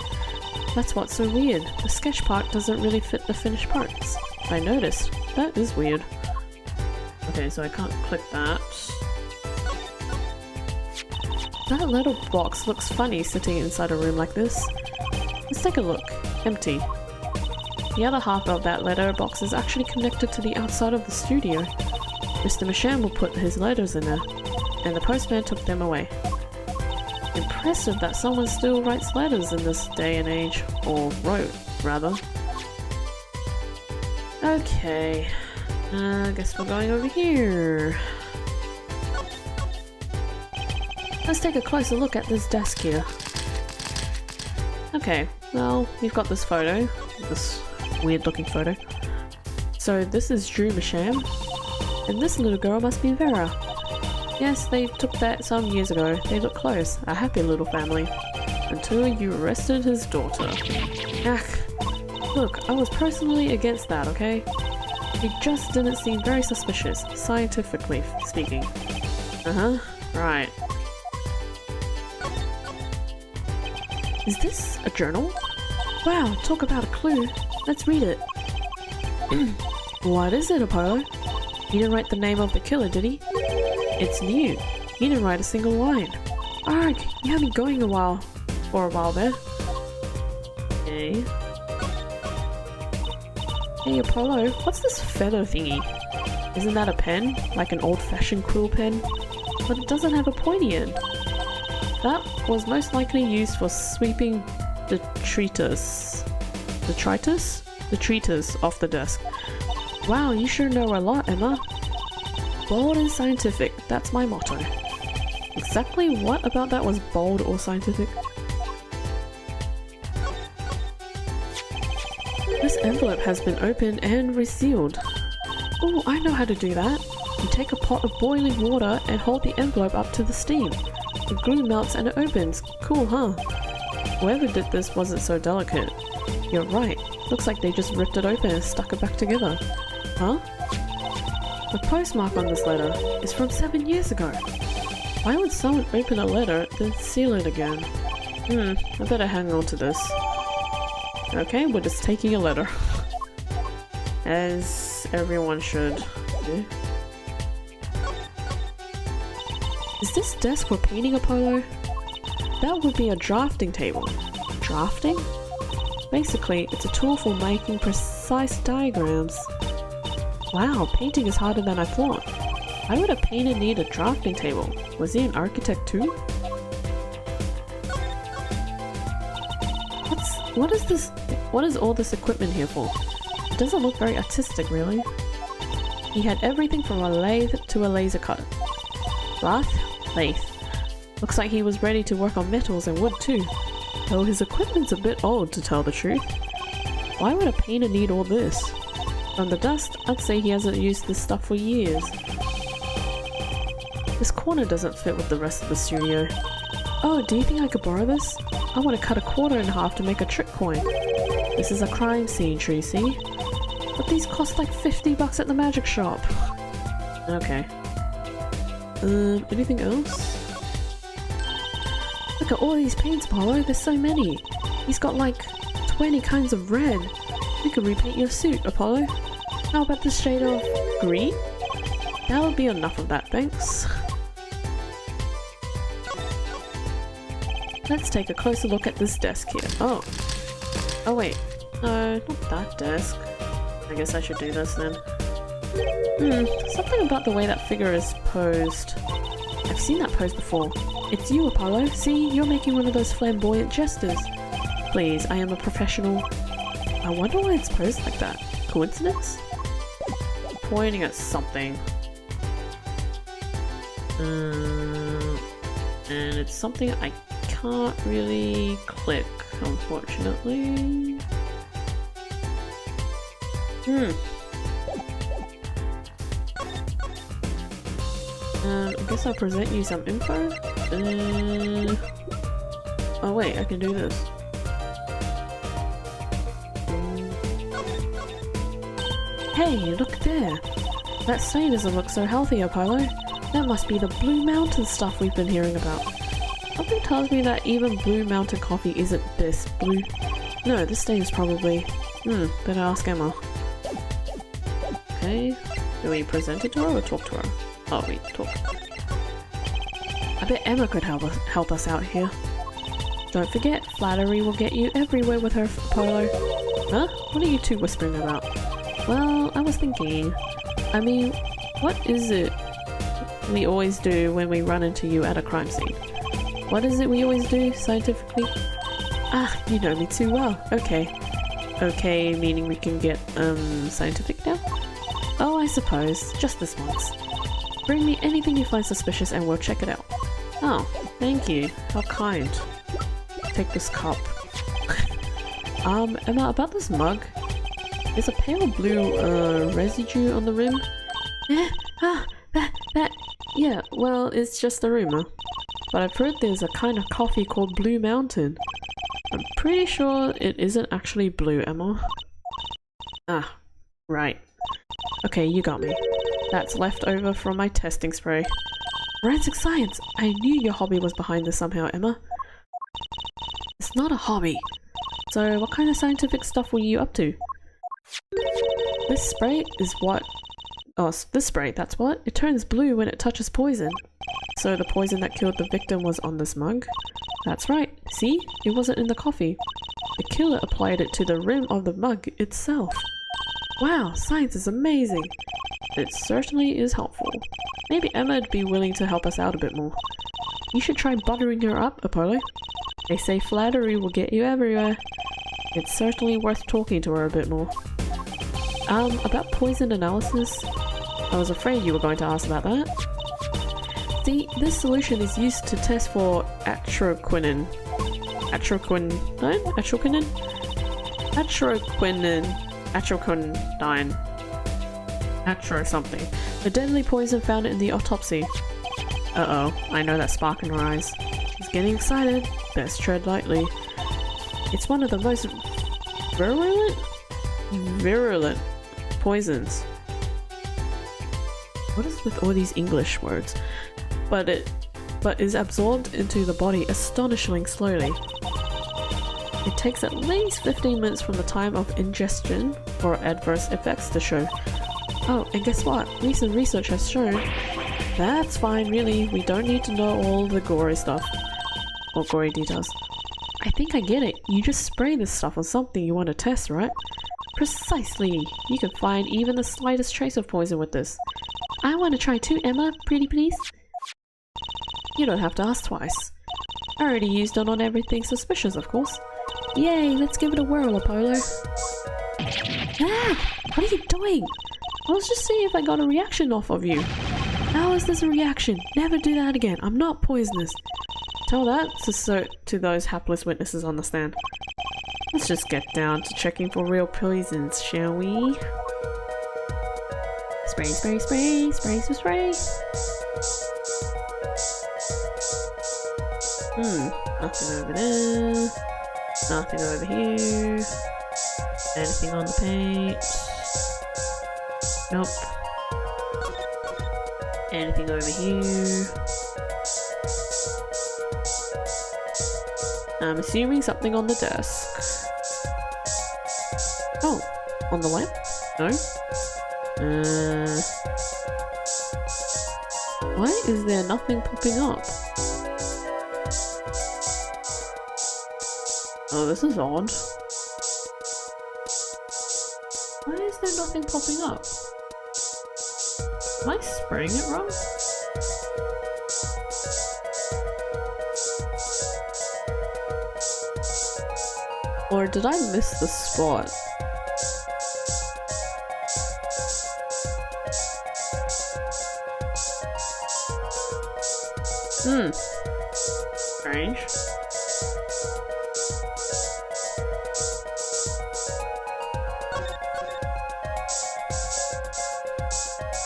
That's what's so weird. The sketch part doesn't really fit the finished parts. I noticed. That is weird. Okay, so I can't click that. That little box looks funny sitting inside a room like this. Let's take a look. Empty. The other half of that letter box is actually connected to the outside of the studio. Mr. Masham put his letters in there, and the postman took them away. Impressive that someone still writes letters in this day and age. Or wrote, rather. Okay. I guess we're going over here. Let's take a closer look at this desk here. Okay, well, we've got this photo. This weird looking photo. So this is Drew Masham, and this little girl must be Vera. Yes, they took that some years ago. They look close. A happy little family. Until you arrested his daughter. Look, I was personally against that, okay? He just didn't seem very suspicious, scientifically speaking. Uh-huh, right. Is this a journal? Wow, talk about a clue. Let's read it. What is it, Apollo? He didn't write the name of the killer, did he? It's new. He didn't write a single line. Arg, you had me going for a while there. Okay. Hey Apollo, what's this feather thingy? Isn't that a pen? Like an old-fashioned quill pen? But it doesn't have a pointy end. That was most likely used for sweeping detritus off the desk. Wow, you sure know a lot, Emma. Bold and scientific, that's my motto. Exactly what about that was bold or scientific? This envelope has been opened and resealed. Oh, I know how to do that. You take a pot of boiling water and hold the envelope up to the steam. The glue melts and it opens. Cool, huh? Whoever did this wasn't so delicate. You're right. Looks like they just ripped it open and stuck it back together. Huh? The postmark on this letter is from 7 years ago. Why would someone open a letter, then seal it again? I better hang on to this. Okay, we're just taking a letter. As everyone should do. Is this desk for painting, Apollo? That would be a drafting table. Drafting? Basically, it's a tool for making precise diagrams. Wow, painting is harder than I thought. Why would a painter need a drafting table? Was he an architect too? What is this? What is all this equipment here for? It doesn't look very artistic, really. He had everything from a lathe to a laser cut. Lathe? Lathe. Looks like he was ready to work on metals and wood too. Though his equipment's a bit old, to tell the truth. Why would a painter need all this? From the dust, I'd say he hasn't used this stuff for years. This corner doesn't fit with the rest of the studio. Oh, do you think I could borrow this? I want to cut a quarter in half to make a trick coin. This is a crime scene, Tracy. But these cost like $50 at the magic shop. Okay. Anything else? Look at all these paints, Apollo. There's so many. He's got like 20 kinds of red. You could repaint your suit, Apollo. How about this shade of green? That'll be enough of that, thanks. Let's take a closer look at this desk here. Oh wait. No, not that desk. I guess I should do this then. Something about the way that figure is posed. I've seen that pose before. It's you, Apollo. See, you're making one of those flamboyant gestures. Please, I am a professional. I wonder why it's posed like that. Coincidence? Pointing at something. And it's something I can't really click, unfortunately. I guess I'll present you some info. Oh wait, I can do this. Hey, look there! That stain doesn't look so healthy, Apollo. That must be the Blue Mountain stuff we've been hearing about. Something tells me that even Blue Mountain coffee isn't this blue. No, this stain is probably... better ask Emma. Okay, do we present it to her or talk to her? Oh, we talk. I bet Emma could help us out here. Don't forget, flattery will get you everywhere with her, Apollo. Huh? What are you two whispering about? Well, I was thinking... I mean, what is it we always do when we run into you at a crime scene? What is it we always do, scientifically? Ah, you know me too well. Okay. Okay, meaning we can get, scientific now? Oh, I suppose. Just this once. Bring me anything you find suspicious and we'll check it out. Oh, thank you. How kind. Take this cup. Emma, about this mug. There's a pale blue, residue on the rim. Yeah, well, it's just a rumor. But I've heard there's a kind of coffee called Blue Mountain. I'm pretty sure it isn't actually blue, Emma. Ah, right. Okay, you got me. That's left over from my testing spray. Forensic science! I knew your hobby was behind this somehow, Emma. It's not a hobby. So what kind of scientific stuff were you up to? This spray is what... Oh, this spray, that's what? It turns blue when it touches poison. So the poison that killed the victim was on this mug? That's right. See? It wasn't in the coffee. The killer applied it to the rim of the mug itself. Wow, science is amazing. It certainly is helpful. Maybe Emma'd be willing to help us out a bit more. You should try buttering her up, Apollo. They say flattery will get you everywhere. It's certainly worth talking to her a bit more. About poison analysis? I was afraid you were going to ask about that. See, this solution is used to test for atroquinin. Atroquinin? Atro something. The deadly poison found in the autopsy. Uh-oh, I know that spark in her eyes. She's getting excited. Best tread lightly. It's one of the most virulent poisons. What is with all these English words? But is absorbed into the body astonishingly slowly. It takes at least 15 minutes from the time of ingestion for adverse effects to show. Oh, and guess what? Recent research has shown that's fine, really. We don't need to know all the gory stuff or gory details. I think I get it. You just spray this stuff on something you want to test, right? Precisely. You can find even the slightest trace of poison with this. I want to try too, Emma. Pretty please? You don't have to ask twice. I already used it on everything suspicious, of course. Yay, let's give it a whirl, Apollo. Ah! What are you doing? I was just seeing if I got a reaction off of you. How is this a reaction? Never do that again. I'm not poisonous. Tell that to those hapless witnesses on the stand. Let's just get down to checking for real poisons, shall we? Spray, spray, spray, spray, spray, spray. Nothing over there. Nothing over here. Anything on the paint? Nope. Anything over here? I'm assuming something on the desk. Oh, on the lamp? No? Why is there nothing popping up? Oh, this is odd. Why is there nothing popping up? Am I spraying it wrong? Or did I miss the spot? Strange.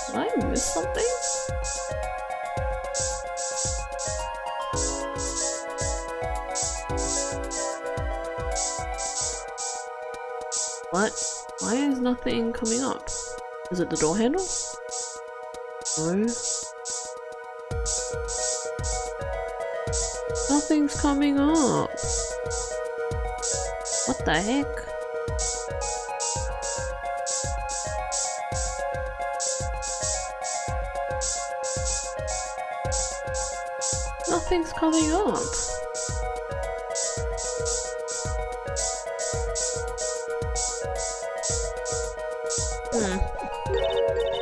Did I miss something? What? Why is nothing coming up? Is it the door handle? No. Nothing's coming up. What the heck? Nothing's coming up.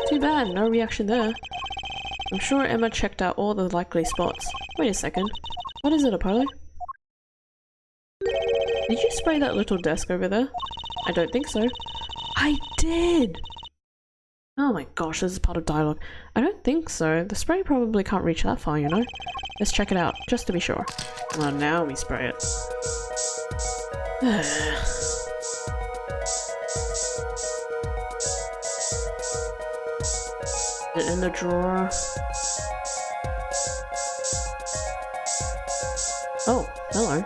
Too bad, no reaction there. I'm sure Emma checked out all the likely spots. Wait a second. What is it, Apollo? Did you spray that little desk over there? I don't think so. I did! Oh my gosh, this is part of dialogue. I don't think so. The spray probably can't reach that far, you know? Let's check it out, just to be sure. Well, now we spray it. Put it in the drawer. Oh, hello.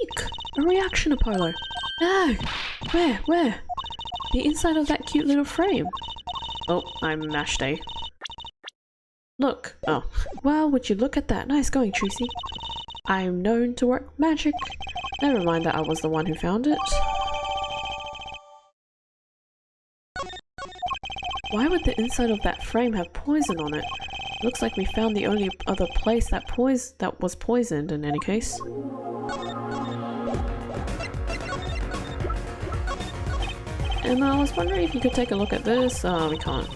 Eek! A reaction, Apollo. No! Where? The inside of that cute little frame. Oh, I mashed A. Look. Oh. Well, would you look at that? Nice going, Tracy. I'm known to work magic. Never mind that I was the one who found it. Why would the inside of that frame have poison on it? Looks like we found the only other place that was poisoned in any case. Emma, I was wondering if you could take a look at this. Oh, we can't.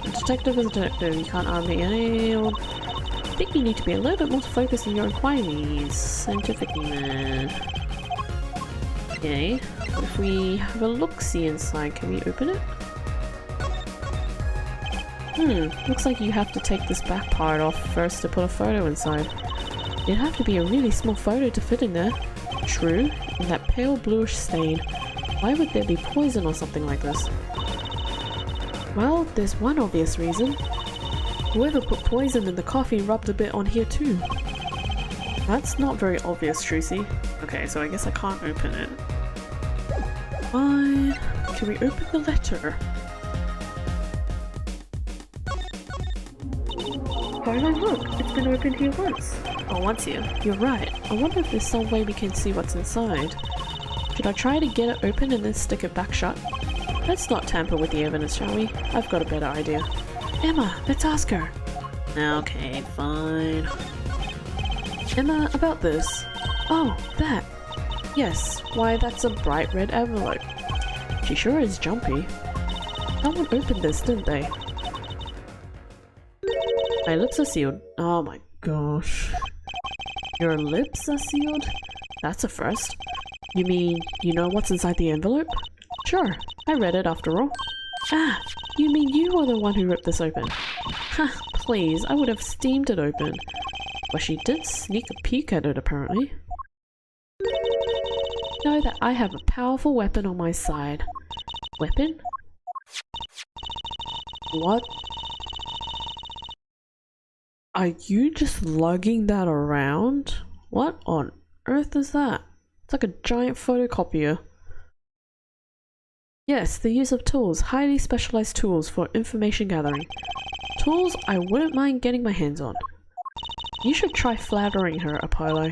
A detective is a detective. You can't arm me any old... I think you need to be a little bit more focused in your inquiries. Scientific man. Okay. If we have a look-see inside, can we open it? Looks like you have to take this back part off first to put a photo inside. It'd have to be a really small photo to fit in there. True, in that pale bluish stain. Why would there be poison or something like this? Well, there's one obvious reason. Whoever put poison in the coffee rubbed a bit on here too. That's not very obvious, Tracy. Okay, so I guess I can't open it. Fine. Can we open the letter? Caroline, look! It's been opened here once. Oh, once here. You're right. I wonder if there's some way we can see what's inside. Should I try to get it open and then stick it back shut? Let's not tamper with the evidence, shall we? I've got a better idea. Emma, let's ask her. Okay, fine. Emma, about this. Oh, that. Yes, why that's a bright red envelope. She sure is jumpy. Someone opened this, didn't they? My lips are sealed. Oh my gosh. Your lips are sealed? That's a first. You mean, you know what's inside the envelope? Sure, I read it after all. Ah, you mean you were the one who ripped this open? Ha, please, I would have steamed it open. Well, she did sneak a peek at it apparently. Know that I have a powerful weapon on my side. Weapon? What? Are you just lugging that around? What on earth is that? It's like a giant photocopier. Yes, the use of tools, highly specialized tools for information gathering. Tools I wouldn't mind getting my hands on. You should try flattering her, Apollo.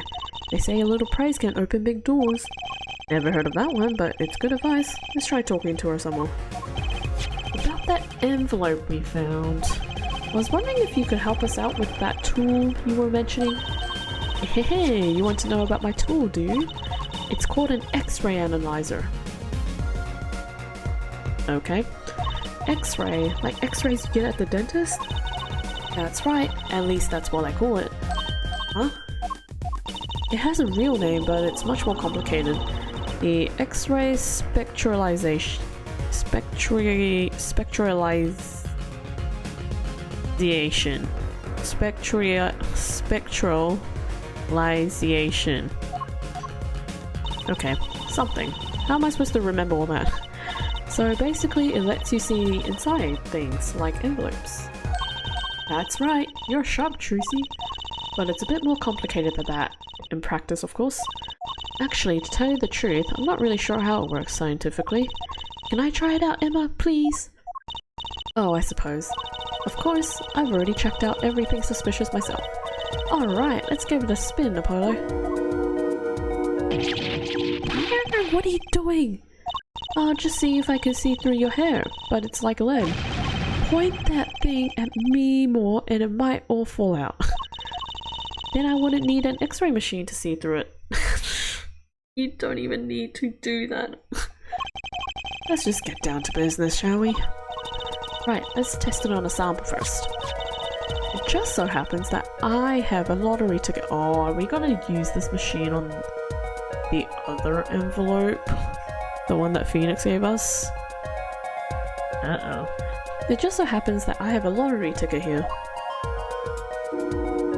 They say a little praise can open big doors. Never heard of that one, but it's good advice. Let's try talking to her some more. About that envelope we found. I was wondering if you could help us out with that tool you were mentioning. Hey, you want to know about my tool, do you? It's called an X-ray analyzer. Okay. X-ray, like X-rays you get at the dentist? That's right, at least that's what I call it. Huh? It has a real name, but it's much more complicated. The X-ray spectralization... Spectralization. Okay, something. How am I supposed to remember all that? So basically it lets you see inside things, like envelopes. That's right, you're sharp, Trucy. But it's a bit more complicated than that. In practice, of course. Actually, to tell you the truth, I'm not really sure how it works scientifically. Can I try it out, Emma, please? Oh, I suppose. Of course, I've already checked out everything suspicious myself. Alright, let's give it a spin, Apollo. What are you doing? I'll just see if I can see through your hair, but it's like lead. Point that thing at me more and it might all fall out. Then I wouldn't need an X-ray machine to see through it. You don't even need to do that. Let's just get down to business, shall we? Right, let's test it on a sample first. It just so happens that I have a lottery ticket. Oh, are we gonna use this machine on the other envelope? The one that Phoenix gave us? Uh-oh. It just so happens that I have a lottery ticket here.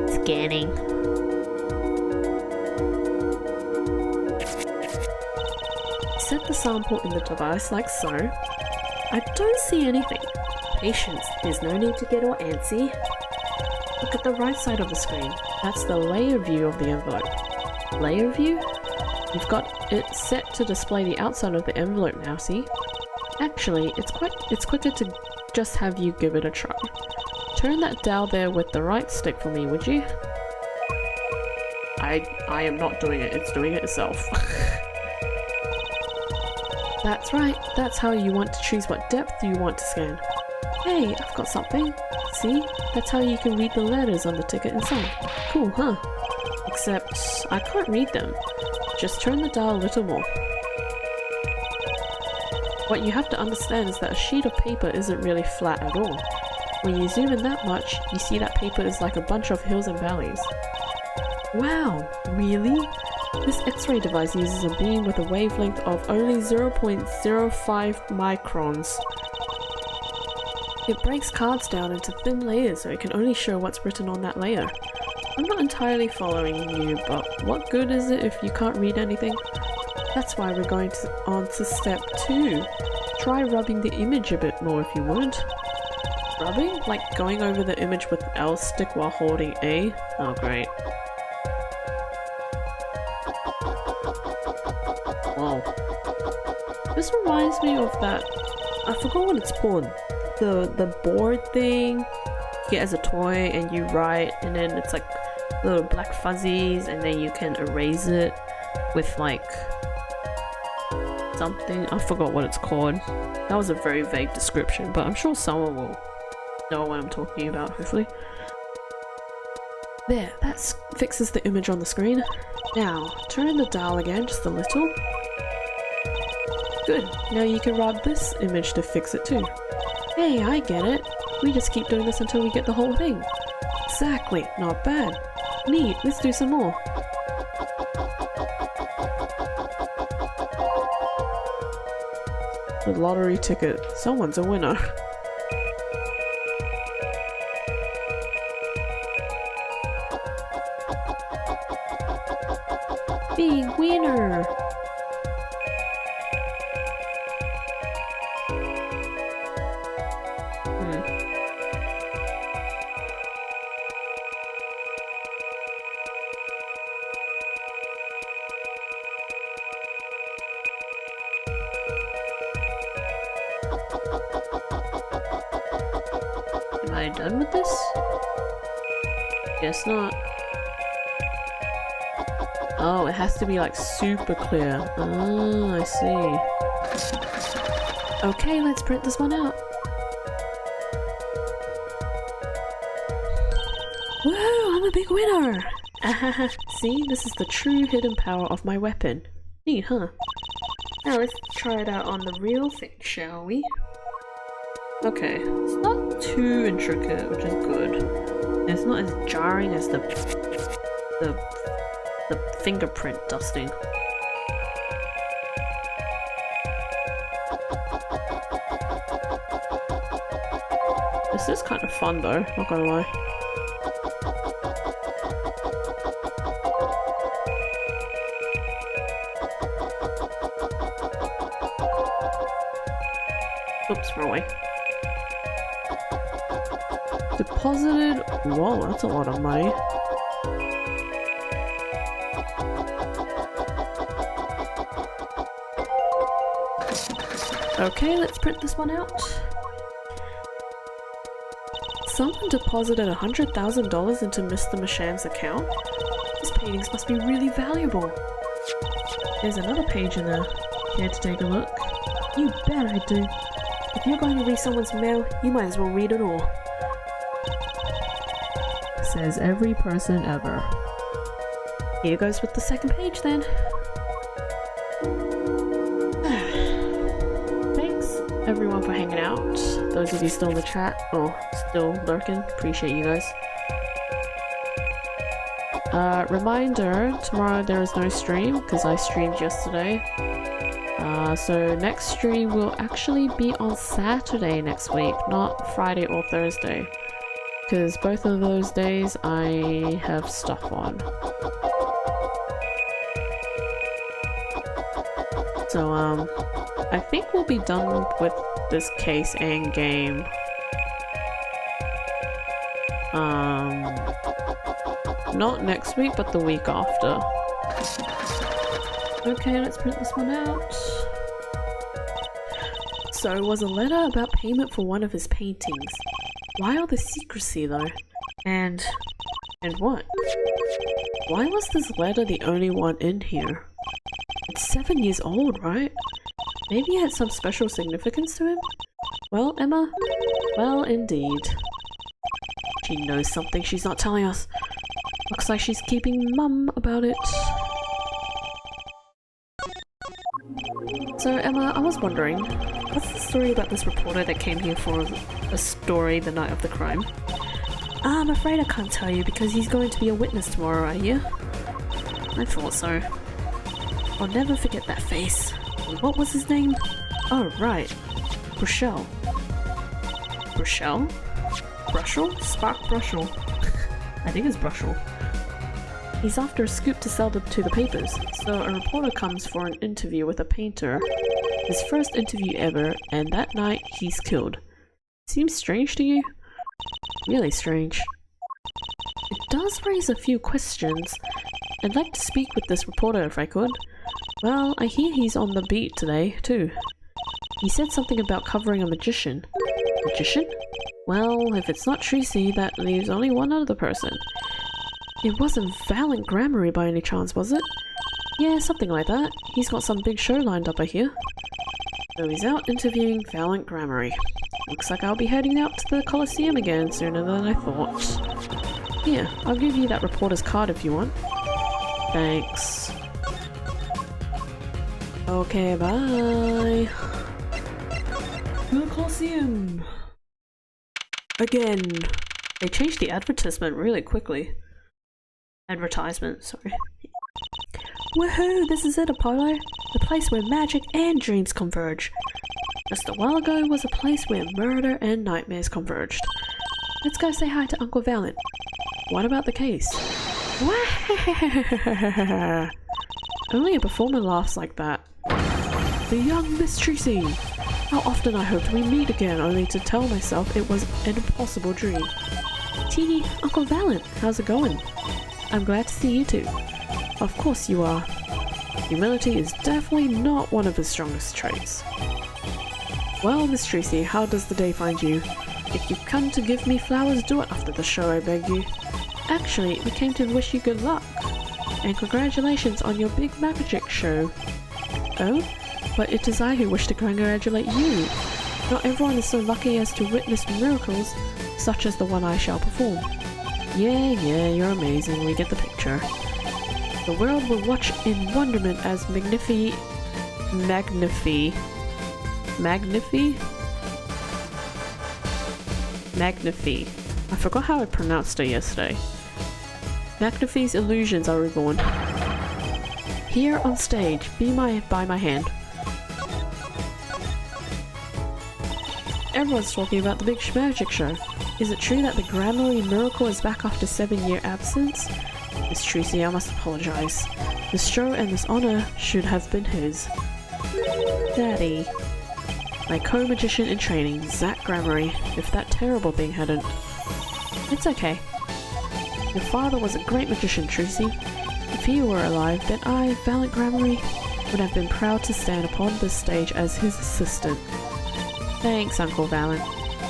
Scanning. Set the sample in the device like so. I don't see anything. Patience, there's no need to get all antsy. Look at the right side of the screen. That's the layer view of the envelope. Layer view? You've got it set to display the outside of the envelope now, see? Actually, it's quicker to just have you give it a try. Turn that dial there with the right stick for me, would you? I am not doing it, it's doing it itself. That's right, that's how you want to choose what depth you want to scan. Hey, I've got something. See? That's how you can read the letters on the ticket inside. Cool, huh? Except, I can't read them. Just turn the dial a little more. What you have to understand is that a sheet of paper isn't really flat at all. When you zoom in that much, you see that paper is like a bunch of hills and valleys. Wow, really? This X-ray device uses a beam with a wavelength of only 0.05 microns. It breaks cards down into thin layers so it can only show what's written on that layer. I'm not entirely following you, but what good is it if you can't read anything? That's why we're going on to step 2. Try rubbing the image a bit more if you would. Rubbing? Like going over the image with L stick while holding A? Oh great. Wow. This reminds me of that, I forgot what it's called. The board thing you get as a toy and you write and then it's like little black fuzzies and then you can erase it with like something. I forgot what it's called. That was a very vague description, but I'm sure someone will know what I'm talking about, hopefully. There, that fixes the image on the screen. Now, turn the dial again just a little. Good, now you can rub this image to fix it too. Hey, I get it. We just keep doing this until we get the whole thing. Exactly, not bad. Neat, let's do some more. The lottery ticket. Someone's a winner. Big winner! Am I done with this? Guess not. Oh, it has to be like super clear. Oh, I see. Okay, let's print this one out. Whoa, I'm a big winner! See, this is the true hidden power of my weapon. Neat, huh? Now let's try it out on the real thing, shall we? Okay, it's not too intricate, which is good. It's not as jarring as the fingerprint dusting. This is kind of fun though, not gonna lie. Oops, wrong way. Deposited. Whoa, that's a lot of money. Okay, let's print this one out. Someone deposited $100,000 into Mr. Mashan's account? These paintings must be really valuable. There's another page in there. Care to take a look? You bet I do. If you're going to read someone's mail, you might as well read it all. Says every person ever. Here goes with the second page then. Thanks everyone for hanging out. Those of you still in the chat or still lurking, appreciate you guys. Reminder, tomorrow there is no stream because I streamed yesterday. So next stream will actually be on Saturday next week, not Friday or Thursday. Because both of those days I have stuff on. So I think we'll be done with this case and game. Not next week, but the week after. Okay, let's print this one out. So it was a letter about payment for one of his paintings. Why all the secrecy though? And what? Why was this letter the only one in here? It's 7 years old, right? Maybe it had some special significance to him? Well, Emma? Well, indeed. She knows something she's not telling us. Looks like she's keeping mum about it. So Emma, I was wondering, what's the story about this reporter that came here for a story the night of the crime? I'm afraid I can't tell you because he's going to be a witness tomorrow, I hear. I thought so. I'll never forget that face. What was his name? Oh, right. Brushell. Brushell? Brushell? Spark Brushell. I think it's Brushell. He's after a scoop to sell to the papers, so a reporter comes for an interview with a painter. His first interview ever, and that night he's killed. Seems strange to you? Really strange. It does raise a few questions. I'd like to speak with this reporter if I could. Well, I hear he's on the beat today, too. He said something about covering a magician. Magician? Well, if it's not Tracy, that leaves only one other person. It wasn't Valent Grammary by any chance, was it? Yeah, something like that. He's got some big show lined up, I hear. So he's out interviewing Valent Grammary. Looks like I'll be heading out to the Coliseum again sooner than I thought. Here, I'll give you that reporter's card if you want. Thanks. Okay, bye. To the Coliseum! Again! They changed the advertisement really quickly. Advertisement, sorry. Woohoo! This is it, Apollo! The place where magic and dreams converge. Just a while ago was a place where murder and nightmares converged. Let's go say hi to Uncle Valent. What about the case? Only a performer laughs like that. The young Miss Tracy! How often I hoped we meet again, only to tell myself it was an impossible dream. Teeny, Uncle Valent, how's it going? I'm glad to see you too. Of course you are. Humility is definitely not one of his strongest traits. Well, Miss Tracy, how does the day find you? If you've come to give me flowers, do it after the show, I beg you. Actually, we came to wish you good luck. And congratulations on your big magic show. Oh? But it is I who wish to congratulate you. Not everyone is so lucky as to witness miracles, such as the one I shall perform. Yeah, you're amazing, we get the picture. The world will watch in wonderment as Magnifi I forgot how I pronounced it yesterday. McAfee's illusions are reborn. Here on stage, by my hand. Everyone's talking about the big magic show. Is it true that the Grammarly miracle is back after 7-year absence? Miss Tracy, I must apologise. This show and this honour should have been his. Daddy. My co-magician in training, Zach Grammarly, if that terrible thing hadn't. It's okay. Your father was a great magician, Tracy. If he were alive, then I, Valiant Grammarly, would have been proud to stand upon this stage as his assistant. Thanks, Uncle Valiant.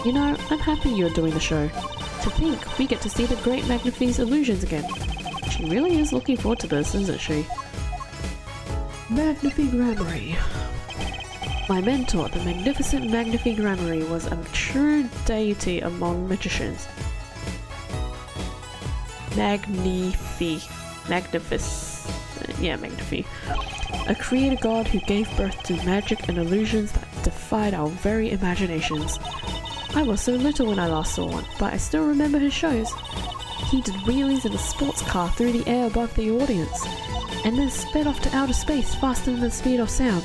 You know, I'm happy you're doing the show. To think we get to see the great Magnifi's illusions again. She really is looking forward to this, isn't she? Magnifi Grammarly. My mentor, the magnificent Magnifi Grammarly, was a true deity among magicians. Magnifi. A creator god who gave birth to magic and illusions that defied our very imaginations. I was so little when I last saw one, but I still remember his shows. He did wheelies in a sports car through the air above the audience, and then sped off to outer space faster than the speed of sound.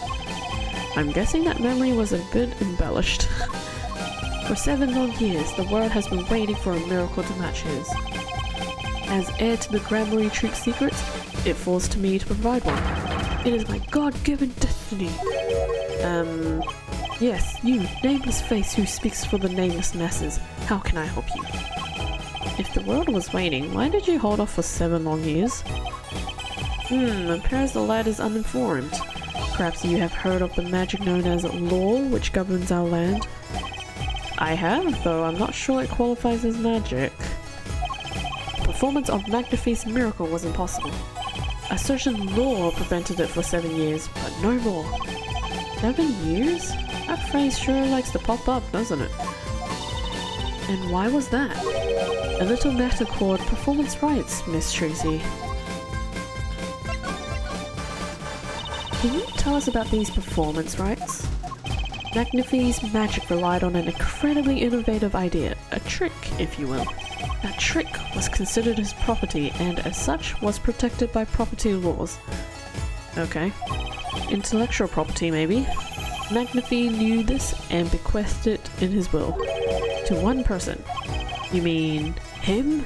I'm guessing that memory was a bit embellished. For 7 long years, the world has been waiting for a miracle to match his. As heir to the Grammarly Troop secrets, it falls to me to provide one. It is my God-given destiny. Yes, you, nameless face who speaks for the nameless masses. How can I help you? If the world was waiting, why did you hold off for 7 long years? Appears the lad is uninformed. Perhaps you have heard of the magic known as law, which governs our land. I have, though I'm not sure it qualifies as magic. Performance of Magnifi's miracle was impossible. A certain law prevented it for 7 years, but no more. 7 years? That phrase sure likes to pop up, doesn't it? And why was that? A little matter called performance rights, Miss Tracy. Can you tell us about these performance rights? Magnifi's magic relied on an incredibly innovative idea, a trick, if you will. That trick was considered his property and as such was protected by property laws. Okay. Intellectual property, maybe? Magnifi knew this and bequeathed it in his will. To one person. You mean him?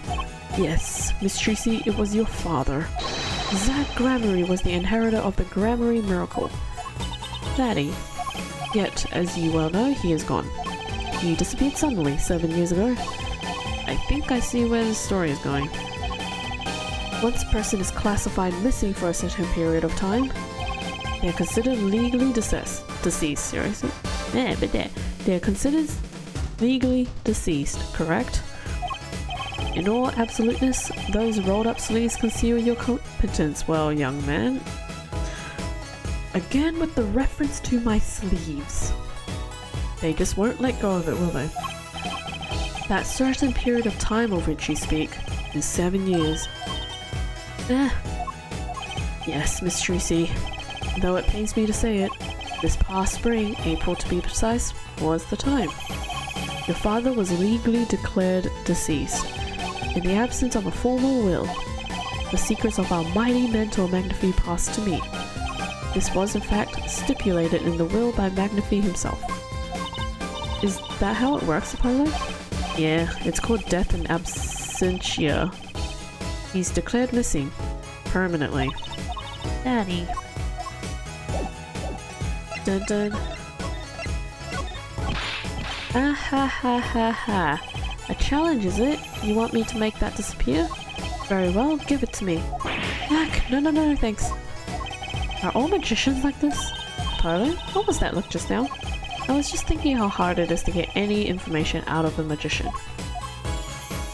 Yes, Miss Tracy, it was your father. Zach Grammarly was the inheritor of the Grammarly miracle. Daddy. Yet, as you well know, he is gone. He disappeared suddenly 7 years ago. I think I see where the story is going. Once a person is classified missing for a certain period of time, they are considered legally deceased. Seriously? Yeah, but they are considered legally deceased, correct? In all absoluteness, those rolled up sleeves conceal your competence, well, young man. Again with the reference to my sleeves. They just won't let go of it, will they? That certain period of time of which you speak is 7 years. Yes, Miss Tracy. Though it pains me to say it, this past spring, April to be precise, was the time. Your father was legally declared deceased. In the absence of a formal will, the secrets of our mighty mentor Magnifi passed to me. This was in fact stipulated in the will by Magnifi himself. Is that how it works, apparently? Yeah, it's called death in absentia. He's declared missing. Permanently. Daddy. Dun dun. Ah ha ha ha ha. A challenge, is it? You want me to make that disappear? Very well, give it to me. Heck, no, thanks. Are all magicians like this? Pardon? What was that look just now? I was just thinking how hard it is to get any information out of a magician.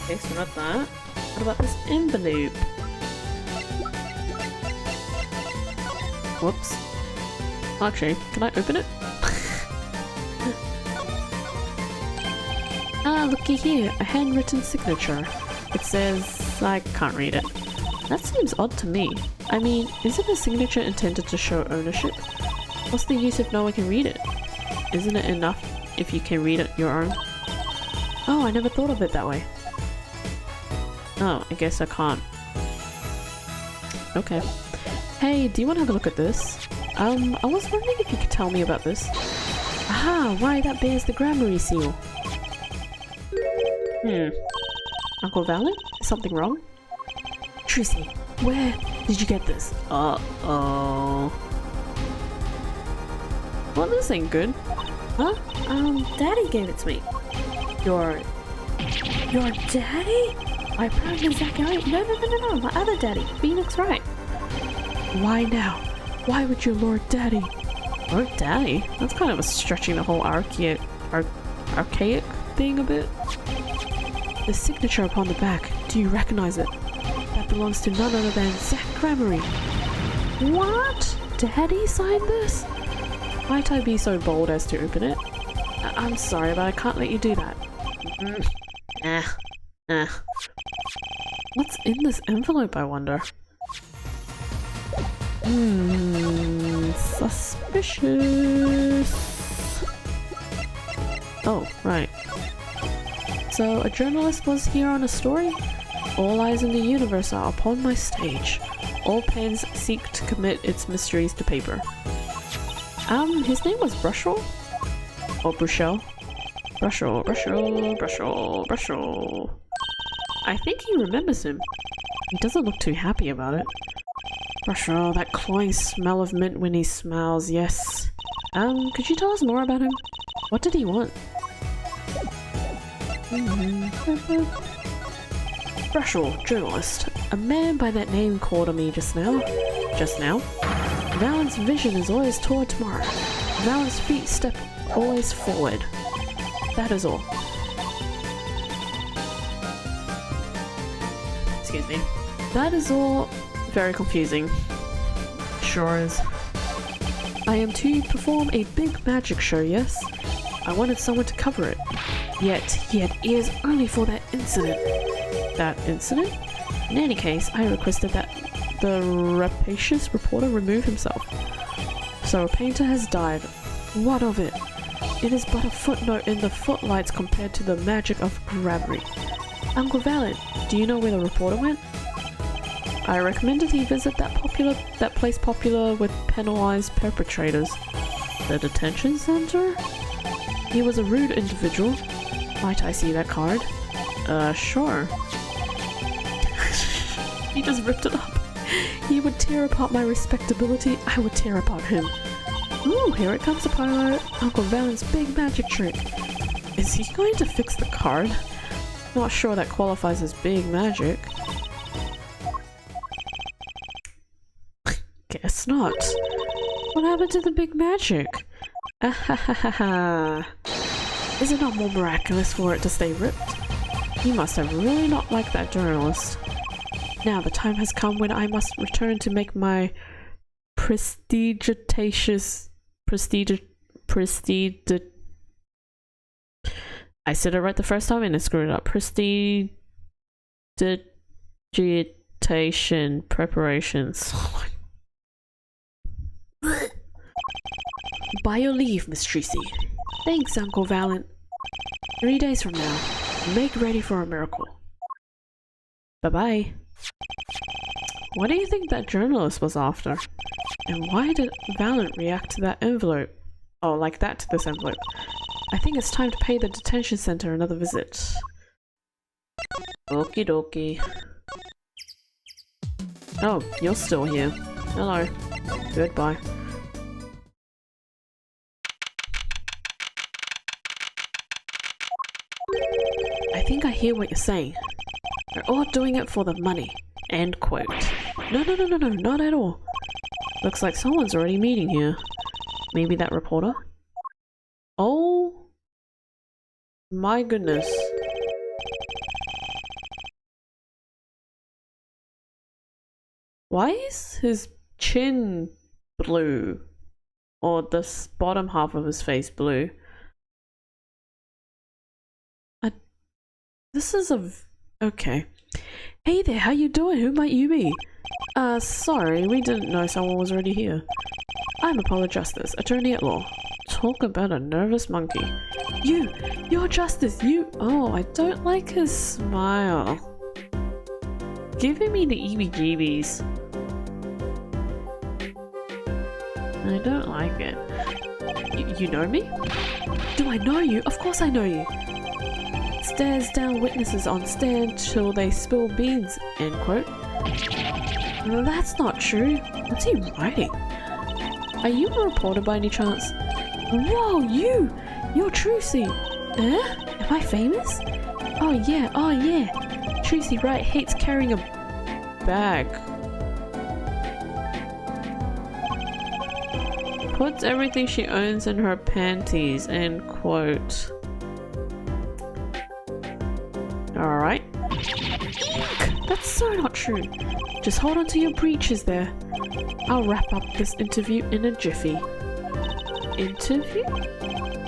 Okay, so not that. What about this envelope? Whoops. Actually, can I open it? Ah, looky here, a handwritten signature. It says... I can't read it. That seems odd to me. I mean, isn't a signature intended to show ownership? What's the use if no one can read it? Isn't it enough if you can read it your own? Oh, I never thought of it that way. Oh, I guess I can't. Okay. Hey, do you want to have a look at this? I was wondering if you could tell me about this. Aha, why that bears the Grammary seal. Uncle Valen? Is something wrong? Tracy, where did you get this? Uh-oh. Well, this ain't good. Huh? Daddy gave it to me. Your daddy? I probably exactly. No, my other daddy, Phoenix Wright. Why now? Why would your Lord Daddy? Lord Daddy? That's kind of a stretching the whole archaic thing a bit. The signature upon the back, do you recognize it? That belongs to none other than Zach Grammary. What? Daddy signed this? Might I be so bold as to open it? I'm sorry, but I can't let you do that. What's in this envelope, I wonder? Suspicious. Oh, right. So, a journalist was here on a story? All eyes in the universe are upon my stage. All pens seek to commit its mysteries to paper. His name was Brushell? Or Brushell? Brushell. I think he remembers him. He doesn't look too happy about it. Brushell, that cloying smell of mint when he smiles, yes. Could you tell us more about him? What did he want? Brushell, journalist. A man by that name called on me just now. Valen's vision is always toward tomorrow. Valen's feet step always forward. That is all. Excuse me. That is all very confusing. Sure is. I am to perform a big magic show, yes? I wanted someone to cover it. Yet, he had ears only for that incident. That incident? In any case, I requested that the rapacious reporter remove himself. So a painter has died. What of it? It is but a footnote in the footlights compared to the magic of Grammary. Uncle Valen, do you know where the reporter went? I recommended he visit that place popular with penalized perpetrators. The detention center? He was a rude individual. Might I see that card? Sure. He just ripped it up. He would tear apart my respectability, I would tear apart him. Ooh, here it comes, Apollo. Uncle Valen's big magic trick. Is he going to fix the card? Not sure that qualifies as big magic. Guess not. What happened to the big magic? Ahahaha. Is it not more miraculous for it to stay ripped? He must have really not liked that journalist. Now the time has come when I must return to make my prestigitacious I said it right the first time and I screwed it up. Prestidigitation preparations. By your leave, Miss Tracy. Thanks, Uncle Valen. 3 days from now, make ready for a miracle. Bye-bye. What do you think that journalist was after? And why did Valen react to that envelope? Oh, like that to this envelope. I think it's time to pay the detention center another visit. Okie dokie. Oh, you're still here. Hello. Goodbye. I think I hear what you're saying. They're all doing it for the money. End quote. No, not at all. Looks like someone's already meeting here. Maybe that reporter? Oh my goodness. Why is his chin blue? Or the bottom half of his face blue? This is a... okay. Hey there, how you doing? Who might you be? Sorry, we didn't know someone was already here. I'm Apollo Justice, attorney at law. Talk about a nervous monkey. You're Justice, you... oh, I don't like his smile. giving me the EBGBs. I don't like it. You know me? Do I know you? Of course I know you. Stares down witnesses on stand till they spill beans, end quote. No, that's not true. What's he writing? Are you a reporter by any chance? Whoa, you! You're Trucy! Am I famous? Oh yeah, Trucy Wright hates carrying a bag. Puts everything she owns in her panties, end quote. Alright. That's so not true. Just hold on to your breeches there. I'll wrap up this interview in a jiffy. Interview?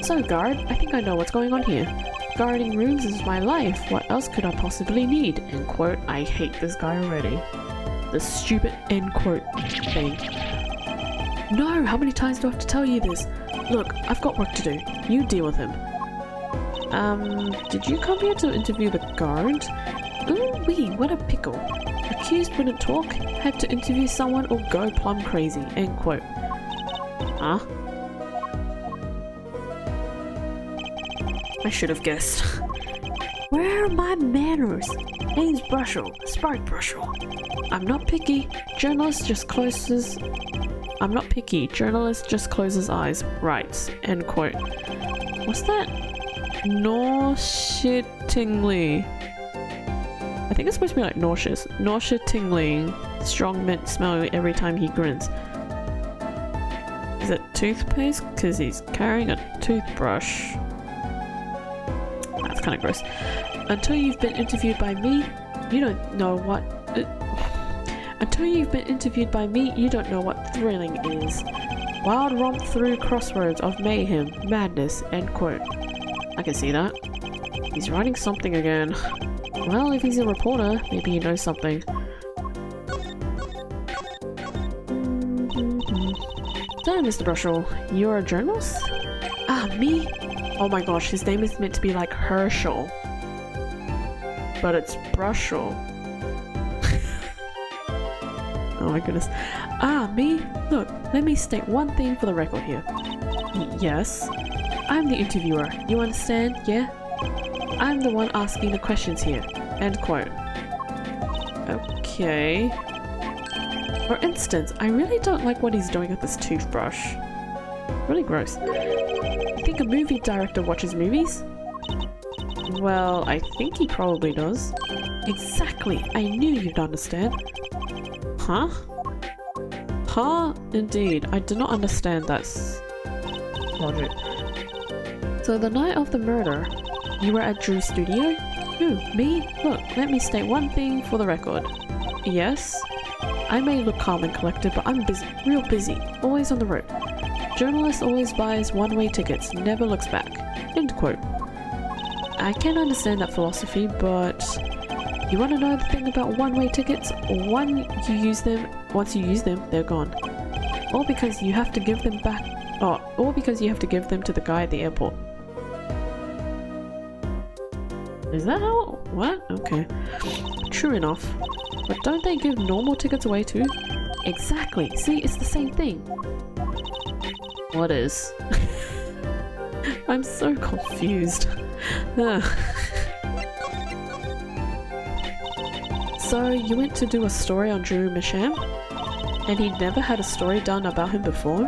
So guard, I think I know what's going on here. Guarding rooms is my life. What else could I possibly need? End quote. I hate this guy already. The stupid end quote thing. No, how many times do I have to tell you this? Look, I've got work to do. You deal with him. Did you come here to interview the guard? Ooh wee, what a pickle. Accused wouldn't talk, had to interview someone or go plumb crazy, end quote. Huh? I should have guessed. Where are my manners? Name's Brushel, Spark Brushel. I'm not picky, journalist just closes eyes, writes, end quote. What's that? Nauseatingly. I think it's supposed to be like nauseous. Nauseatingly strong mint smell every time he grins. Is it toothpaste? Because he's carrying a toothbrush. That's kind of gross. Until you've been interviewed by me, you don't know what... Until you've been interviewed by me, you don't know what thrilling is. Wild romp through crossroads of mayhem, madness, end quote. I can see that. He's writing something again. Well, if he's a reporter, maybe he knows something. So, Mr. Brushel, you're a journalist? Ah, me? Oh my gosh, his name is meant to be like Herschel. But it's Brushel. Oh my goodness. Ah, me? Look, let me state one thing for the record here. Yes? I'm the interviewer, you understand, yeah? I'm the one asking the questions here. End quote. Okay. For instance, I really don't like what he's doing with this toothbrush. Really gross. You think a movie director watches movies? Well, I think he probably does. Exactly, I knew you'd understand. Huh? Huh? Indeed, I do not understand that logic. So the night of the murder, you were at Drew's studio? Who? Me? Look, let me state one thing for the record. Yes? I may look calm and collected, but I'm busy, real busy, always on the road. Journalist always buys one-way tickets, never looks back. End quote. I can understand that philosophy, but you want to know the thing about one-way tickets? Once you use them, they're gone. Or because you have to give them back, or because you have to give them to the guy at the airport. Is that how? What? Okay. True enough. But don't they give normal tickets away too? Exactly. See, it's the same thing. What is? I'm so confused. So, you went to do a story on Drew Misham? And he'd never had a story done about him before?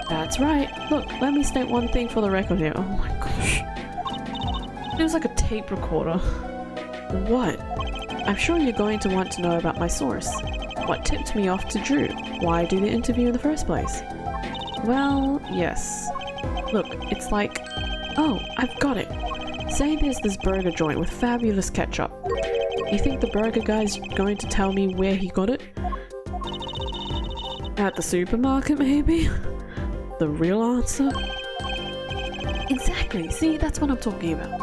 That's right. Look, let me state one thing for the record here. Oh my gosh. It was like a tape recorder. What? I'm sure you're going to want to know about my source. What tipped me off to Drew? Why do the interview in the first place? Well, yes. Look, it's like... Oh, I've got it. Say there's this burger joint with fabulous ketchup. You think the burger guy's going to tell me where he got it? At the supermarket, maybe? The real answer? Exactly, see, that's what I'm talking about.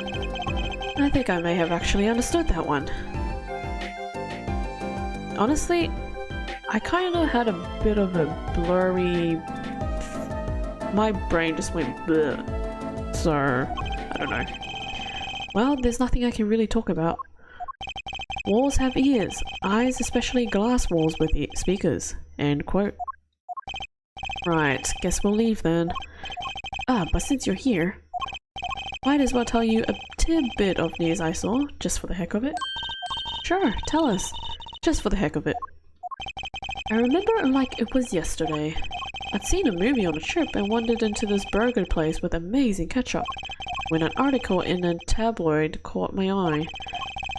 I think I may have actually understood that one. Honestly, I kinda had a bit of a blurry... My brain just went bleh. So, I don't know. Well, there's nothing I can really talk about. Walls have ears, eyes, especially glass walls with speakers. End quote. Right, guess we'll leave then. Ah, but since you're here, might as well tell you a tidbit of news I saw, just for the heck of it. Sure, tell us, just for the heck of it. I remember like it was yesterday. I'd seen a movie on a trip and wandered into this burger place with amazing ketchup, when an article in a tabloid caught my eye.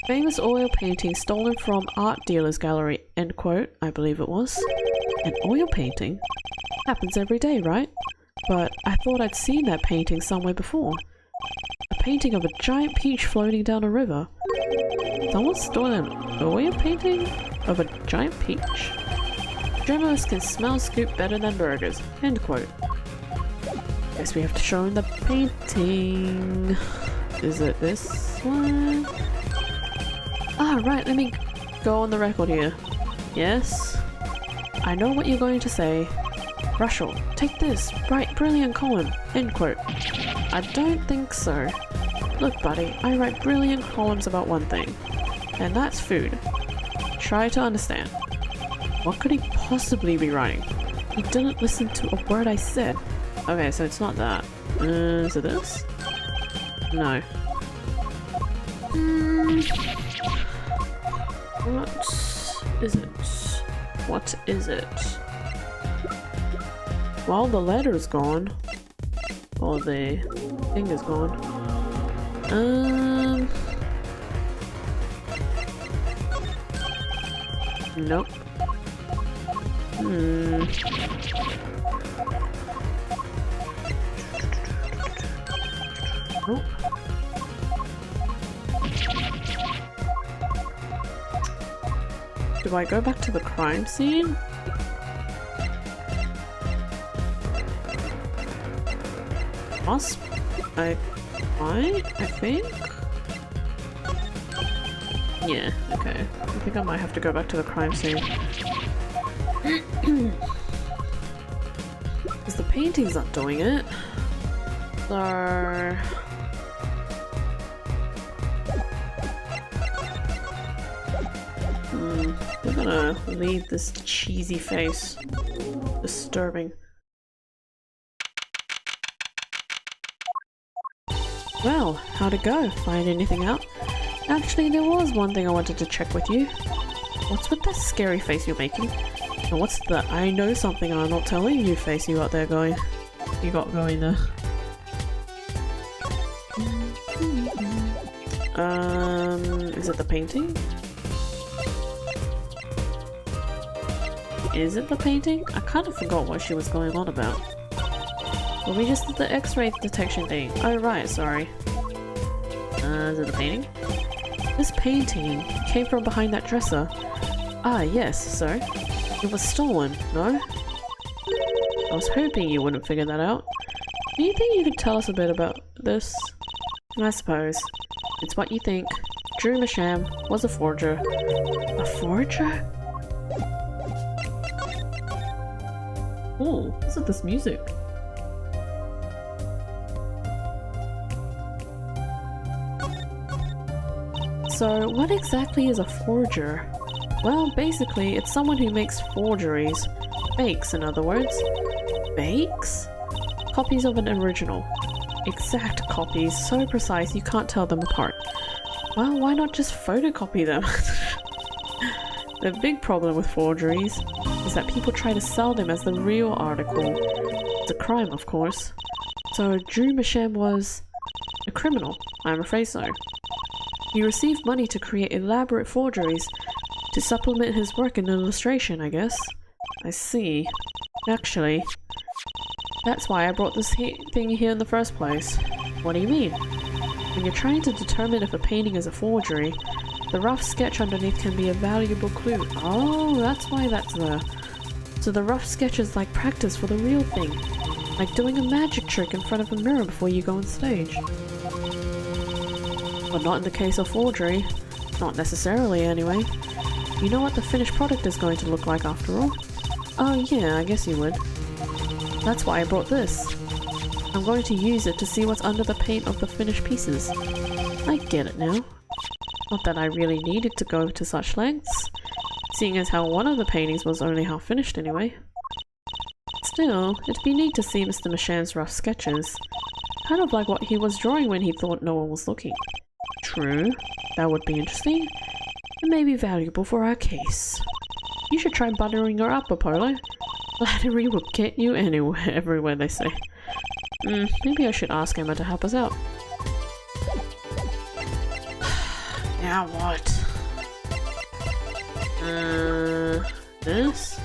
Famous oil painting stolen from art dealer's gallery, end quote, I believe it was. An oil painting? Happens every day, right? But I thought I'd seen that painting somewhere before. A painting of a giant peach floating down a river. Someone stole an oil painting of a giant peach? Journalists can smell scoop better than burgers, end quote. Guess we have to show him the painting. Is it this one? Ah, right, let me go on the record here. Yes? I know what you're going to say. Russell, take this, write brilliant column, end quote. I don't think so. Look buddy, I write brilliant columns about one thing, and that's food. Try to understand. What could he possibly be writing? He didn't listen to a word I said. Okay, so it's not that. Is it this? No. What is it? What is it? Well, the letter's gone. Or the thing is gone. Nope. Nope. Do I go back to the crime scene? I think? Yeah, okay. I think I might have to go back to the crime scene. Because the painting's not doing it. So... we're gonna leave this cheesy face. Disturbing. Well, how'd it go? Find anything out? Actually, there was one thing I wanted to check with you. What's with that scary face you're making? And what's the I know something I'm not telling you face you got there going? You got going there. Is it the painting? Is it the painting? I kind of forgot what she was going on about. Well, we just did the X-ray detection thing. Oh right, sorry. Is it the painting? This painting came from behind that dresser. Ah, yes, so? It was stolen, no? I was hoping you wouldn't figure that out. Do you think you could tell us a bit about this? I suppose. It's what you think. Drew Masham was a forger. A forger? Oh, listen to this music. So, what exactly is a forger? Well, basically, it's someone who makes forgeries. Fakes, in other words. Fakes? Copies of an original. Exact copies, so precise you can't tell them apart. Well, why not just photocopy them? The big problem with forgeries is that people try to sell them as the real article. It's a crime, of course. So, Drew Masham was a criminal, I'm afraid so. He received money to create elaborate forgeries to supplement his work in illustration, I guess. I see. Actually, that's why I brought this thing here in the first place. What do you mean? When you're trying to determine if a painting is a forgery, the rough sketch underneath can be a valuable clue. Oh, that's why that's there. So the rough sketch is like practice for the real thing. Like doing a magic trick in front of a mirror before you go on stage. But not in the case of forgery. Not necessarily, anyway. You know what the finished product is going to look like after all? Oh yeah, I guess you would. That's why I brought this. I'm going to use it to see what's under the paint of the finished pieces. I get it now. Not that I really needed to go to such lengths, seeing as how one of the paintings was only half finished anyway. Still, it'd be neat to see Mr. Machan's rough sketches. Kind of like what he was drawing when he thought no one was looking. True, that would be interesting, and maybe valuable for our case. You should try buttering her up, Apollo. Flattery will get you anywhere, everywhere they say. Maybe I should ask Emma to help us out. Now what? This?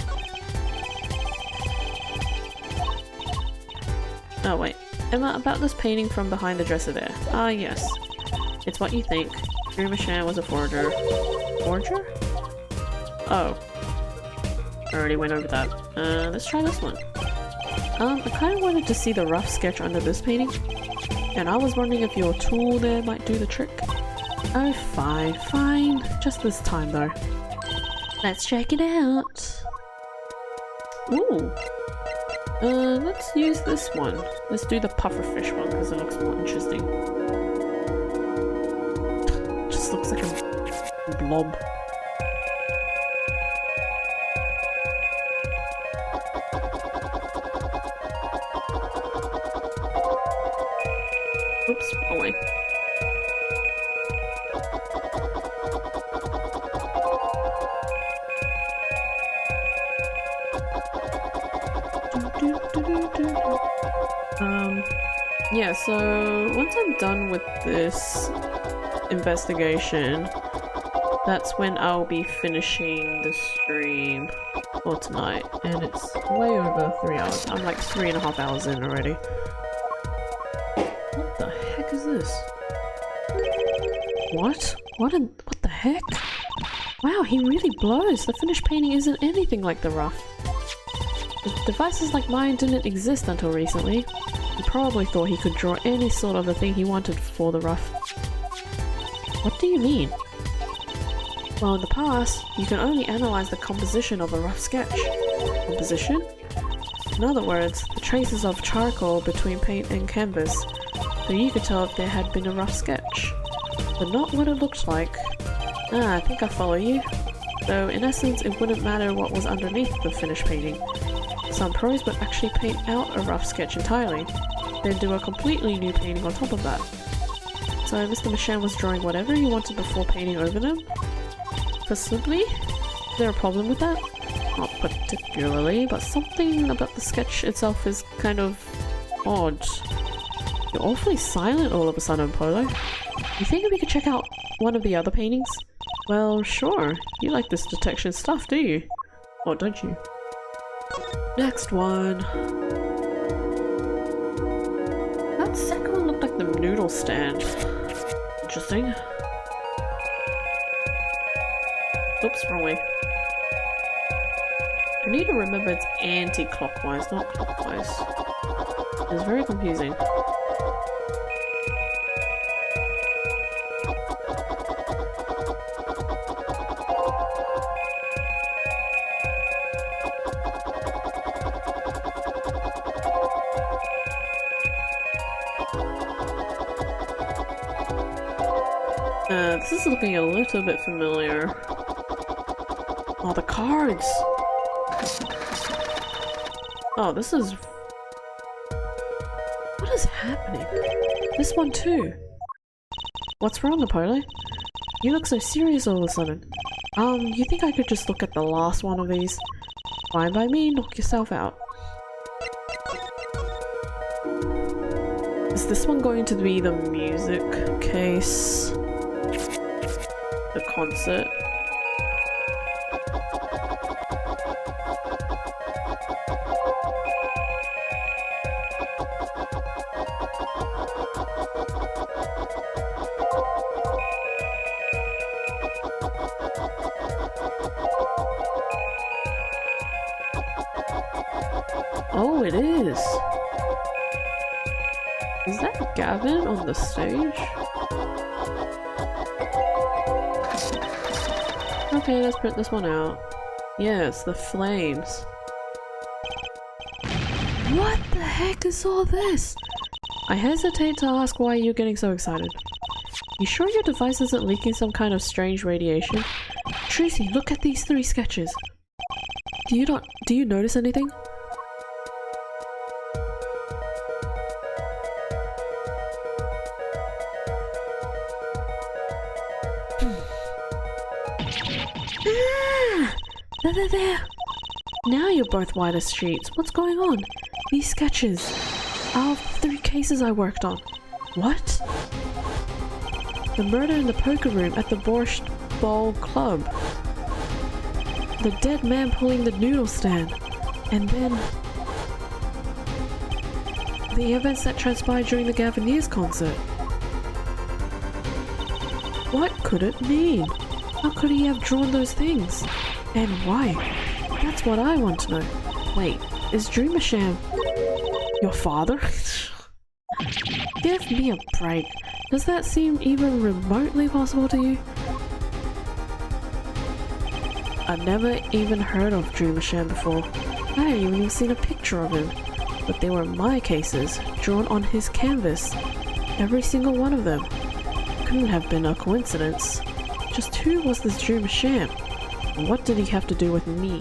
Oh wait, Emma, about this painting from behind the dresser there. Ah yes, it's what you think. Drew Machan was a forger. Forger? Oh. I already went over that. Let's try this one. I kind of wanted to see the rough sketch under this painting, and I was wondering if your tool there might do the trick. Oh, fine. Just this time, though. Let's check it out. Ooh. Let's use this one. Let's do the pufferfish one, because it looks more interesting. Just looks like a blob. Oops, wrong way. Yeah, so once I'm done with this investigation, that's when I'll be finishing the stream for tonight, and it's way over 3 hours. I'm like 3.5 hours in already. What the heck is this? What? What the heck? Wow, he really blows. The finished painting isn't anything like the rough. Devices like mine didn't exist until recently. He probably thought he could draw any sort of a thing he wanted for the rough. What do you mean? Well, in the past, you can only analyze the composition of a rough sketch. Composition? In other words, the traces of charcoal between paint and canvas, so you could tell if there had been a rough sketch. But not what it looked like. Ah, I think I follow you. Though, in essence, it wouldn't matter what was underneath the finished painting. Some pros would actually paint out a rough sketch entirely, then do a completely new painting on top of that. So Mr. Machan was drawing whatever he wanted before painting over them? Possibly? Is there a problem with that? Not particularly, but something about the sketch itself is kind of odd. You're awfully silent all of a sudden, Polo. You think we could check out one of the other paintings? Well, sure. You like this detection stuff, do you? Or don't you? Next one. That second one looked like the noodle stand. Interesting. Oops, wrong way. I need to remember it's anti-clockwise, not clockwise. It's very confusing. This is looking a little bit familiar. Oh, the cards! Oh, this is... What is happening? This one too. What's wrong, Apollo? You look so serious all of a sudden. You think I could just look at the last one of these? Fine by me, knock yourself out. Is this one going to be the music case? The concert? Oh, it is! Is that Gavin on the stage? Okay, let's print this one out. Yes, the flames. What the heck is all this? I hesitate to ask why you're getting so excited. You sure your device isn't leaking some kind of strange radiation? Tracy, look at these 3 sketches. Do you notice anything? There. Now you're both white as sheets. What's going on? These sketches are of 3 cases I worked on. What? The murder in the poker room at the Borscht Bowl Club. The dead man pulling the noodle stand. And then the events that transpired during the Gaviniers concert. What could it mean? How could he have drawn those things? And why? That's what I want to know. Wait, is Dreamersham your father? Give me a break. Does that seem even remotely possible to you? I've never even heard of Dreamersham before. I hadn't even seen a picture of him. But they were my cases, drawn on his canvas. Every single one of them. Couldn't have been a coincidence. Just who was this Dreamersham? And what did he have to do with me?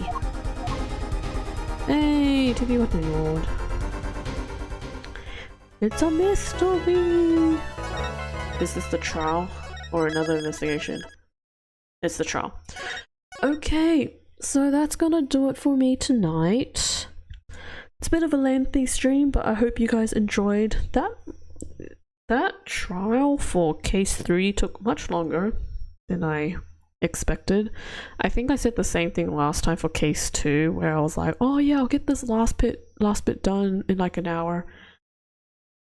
Hey, to be what the Lord. It's a mystery! Is this the trial? Or another investigation? It's the trial. Okay, so that's gonna do it for me tonight. It's a bit of a lengthy stream, but I hope you guys enjoyed that. That trial for case 3 took much longer than I expected. I think I said the same thing last time for case 2, where I was like, oh yeah, I'll get this last bit done in like an hour.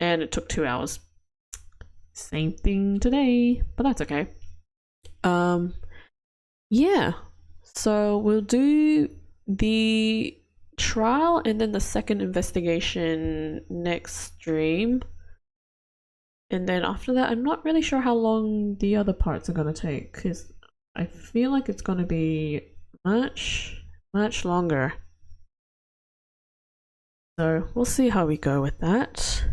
And it took 2 hours. Same thing today, but that's okay. Yeah. So we'll do the trial and then the second investigation next stream. And then after that, I'm not really sure how long the other parts are going to take, because I feel like it's going to be much longer. So we'll see how we go with that.